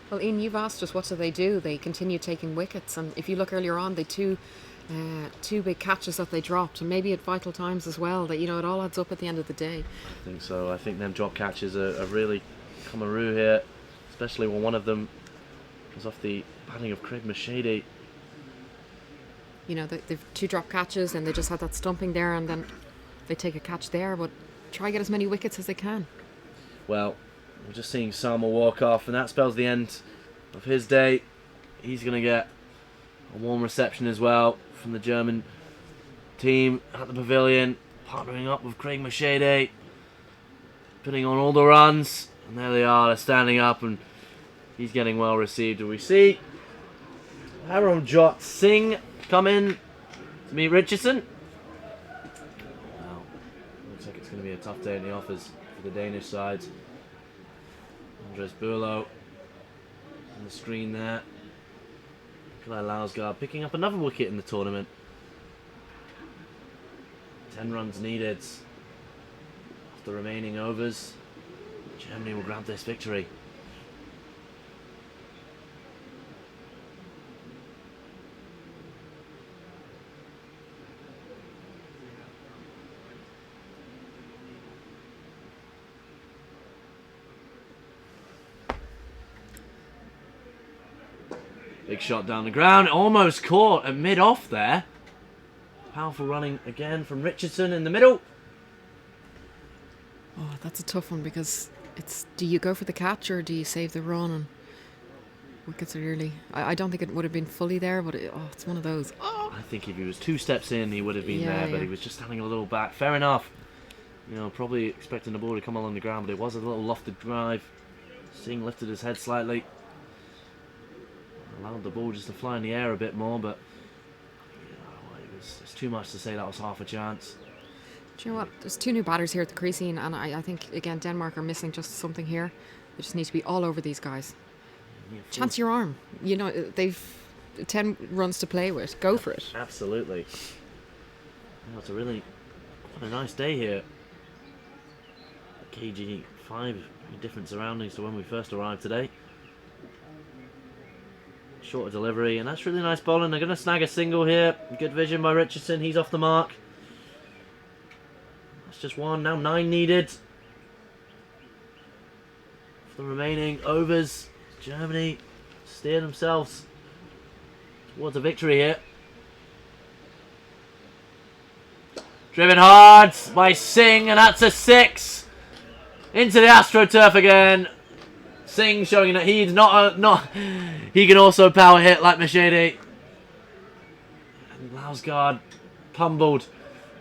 Well, Ian, you've asked us what do. They continue taking wickets, and if you look earlier on, they 2 2 big catches that they dropped, and maybe at vital times as well. That, you know, it all adds up at the end of the day. I think so. I think them drop catches are really Cameroon here, especially when one of them was off the batting of Craig Machete. You know, they've 2 drop catches, and they just had that stumping there, and then they take a catch there. But try get as many wickets as they can. Well, we're just seeing Salma walk off, and that spells the end of his day. He's going to get a warm reception as well from the German team at the pavilion, partnering up with Craig Machete, putting on all the runs, and there they are, they're standing up, and he's getting well received. And we see Haromjot Singh come in to meet Richardson. Well, looks like it's going to be a tough day in the office for the Danish side. Andres Burlow on the screen there. Nikolai Lausgaard picking up another wicket in the tournament. 10 runs needed. After remaining overs, Germany will grab this victory. Big shot down the ground, almost caught at mid-off there. Powerful running again from Richardson in the middle. Oh, that's a tough one, because it's, do you go for the catch or do you save the run? And wickets are really, I don't think it would have been fully there, but it's one of those. Oh. I think if he was 2 steps in, he would have been there, but yeah. he was just standing a little back. Fair enough. You know, probably expecting the ball to come along the ground, but it was a little lofted drive. Singh lifted his head slightly. Allowed the ball just to fly in the air a bit more, but you know, it's too much to say that was half a chance. Do you know what? There's 2 new batters here at the creasing, and I think, again, Denmark are missing just something here. They just need to be all over these guys. Chance your arm. You know, they've 10 runs to play with. Go for it. Absolutely. Oh, it's quite a nice day here. KG 5, different surroundings to when we first arrived today. Shorter delivery, and that's really nice bowling. They're going to snag a single here. Good vision by Richardson. He's off the mark. That's just 1. Now 9 needed. For the remaining overs, Germany steer themselves towards a victory here. Driven hard by Singh, and that's a 6. Into the AstroTurf again. Singh showing that he's he can also power hit like Machete. And Lausgaard pummeled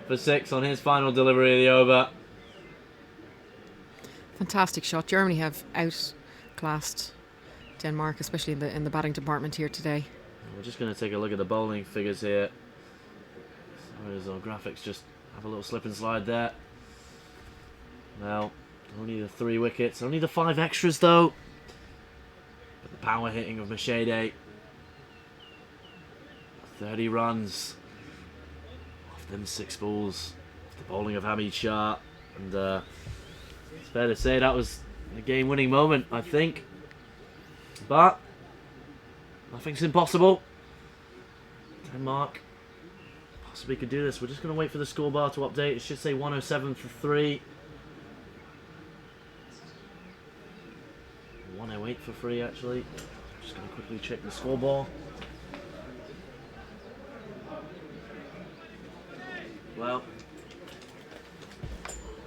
for 6 on his final delivery of the over. Fantastic shot. Germany have outclassed Denmark, especially in the batting department here today. We're just going to take a look at the bowling figures here. Sorry, our graphics just have a little slip and slide there. Well, only the 3 wickets, only the 5 extras though. But the power hitting of Machete. 30 runs off them 6 balls. Off the bowling of Hamid Shah. And it's fair to say that was the game-winning moment, I think. But nothing's impossible. Denmark possibly could do this. We're just going to wait for the scorebar to update. It should say 107 for 3. 108 for 3 actually. Just going to quickly check the scoreboard. Well,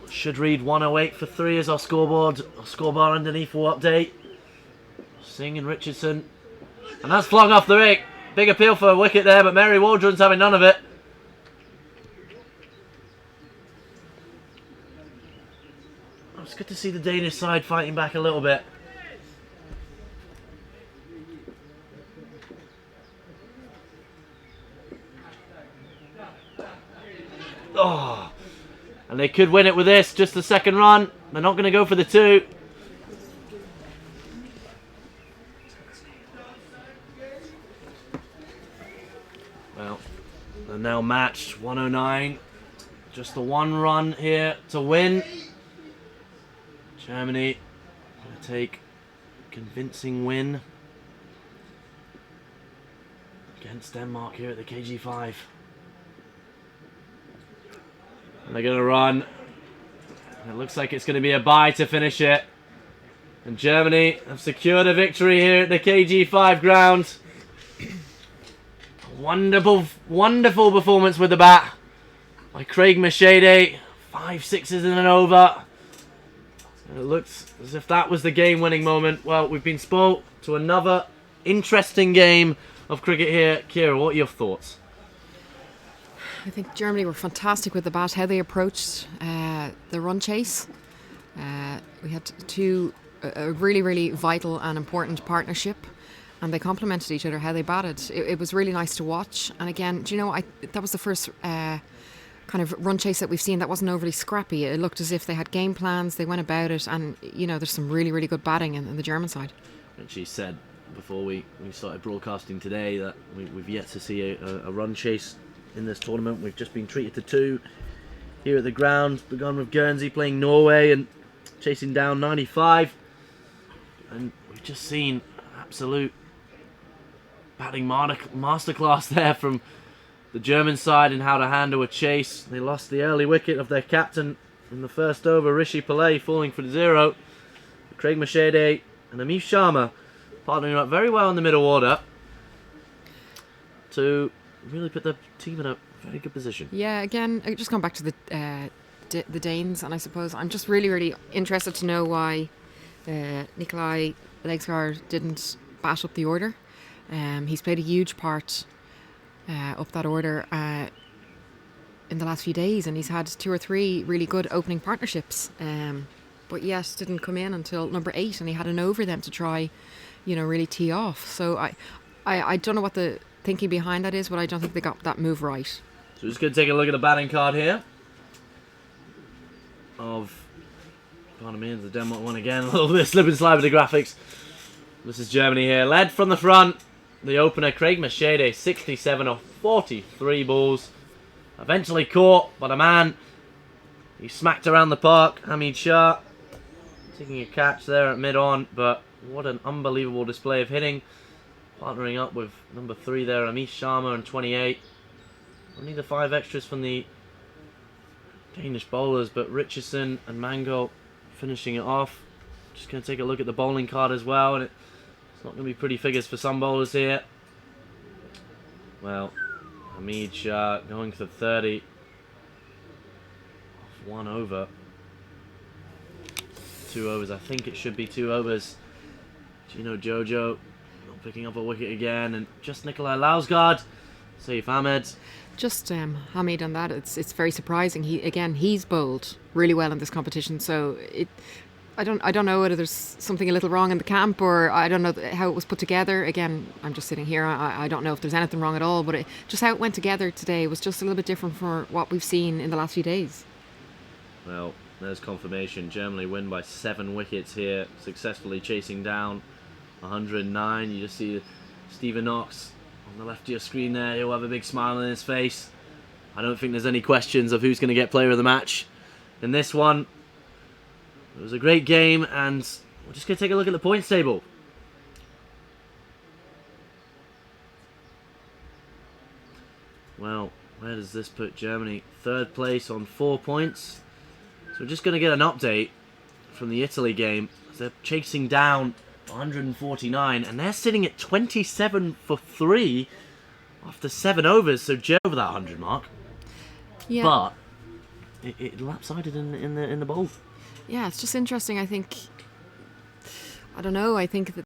should read 108 for 3 as our scorebar underneath will update. Singh and Richardson. And that's flung off the wick. Big appeal for a wicket there, but Mary Waldron's having none of it. Oh, it's good to see the Danish side fighting back a little bit. Oh, and they could win it with this, just the second run. They're not going to go for the 2. Well, they're now matched, 109. Just the 1 run here to win. Germany going to take a convincing win against Denmark here at the KG5. And they're going to run. It looks like it's going to be a bye to finish it. And Germany have secured a victory here at the KG5 ground. Wonderful, wonderful performance with the bat by Craig Machede. 5 sixes in an over. It looks as if that was the game-winning moment. Well, we've been spoilt to another interesting game of cricket here. Kira, what are your thoughts? I think Germany were fantastic with the bat, how they approached the run chase. We had a really, really vital and important partnership, and they complemented each other, how they batted. It was really nice to watch. And again, do you know, that was the first kind of run chase that we've seen that wasn't overly scrappy. It looked as if they had game plans, they went about it, and you know, there's some really, really good batting in the German side. And she said before we started broadcasting today that we've yet to see a run chase in this tournament. We've just been treated to 2 here at the ground. Begun with Guernsey playing Norway and chasing down 95. And we've just seen absolute batting masterclass there from the German side in how to handle a chase. They lost the early wicket of their captain in the first over, Rishi Pillay, falling for 0. Craig Machede and Amish Sharma partnering up very well in the middle order to really put the team in a very good position. Yeah, again, just going back to the Danes, and I suppose I'm just really, really interested to know why Nikolai Legsgaard didn't bat up the order. He's played a huge part up that order in the last few days, and he's had 2 or 3 really good opening partnerships. But yes, didn't come in until number 8, and he had an over them to try, you know, really tee off. So I don't know what the thinking behind that is, but I don't think they got that move right. So we're just going to take a look at the batting card here of, pardon me, the Denmark one again, a little bit slip and slide with the graphics. This is Germany here, led from the front. The opener, Craig Machede, 67 of 43 balls. Eventually caught by the man he smacked around the park, Hamid Shah. Taking a catch there at mid-on, but what an unbelievable display of hitting. Partnering up with number 3 there, Amish Sharma, and 28. Only the 5 extras from the Danish bowlers, but Richardson and Mango finishing it off. Just going to take a look at the bowling card as well, and it's not going to be pretty figures for some bowlers here. Well, Hamid Shah going for 30 off 1 over. 2 overs, I think it should be 2 overs. Gino Jojo not picking up a wicket again, and just Nikolai Lausgaard, Saif Ahmed. Just Hamid on that, it's very surprising. He's bowled really well in this competition, so I don't know whether there's something a little wrong in the camp, or I don't know how it was put together. Again, I'm just sitting here. I don't know if there's anything wrong at all, but just how it went together today was just a little bit different from what we've seen in the last few days. Well, there's confirmation. Germany win by 7 wickets here, successfully chasing down 109. You just see Stephen Knox on the left of your screen there. He'll have a big smile on his face. I don't think there's any questions of who's going to get player of the match in this one. It was a great game, and we're just going to take a look at the points table. Well, where does this put Germany? 3rd place on 4 points. So we're just going to get an update from the Italy game. They're chasing down 149, and they're sitting at 27 for 3 after 7 overs, so just over that 100 mark. Yeah. But it lopsided in the bowl. Yeah, it's just interesting. I think that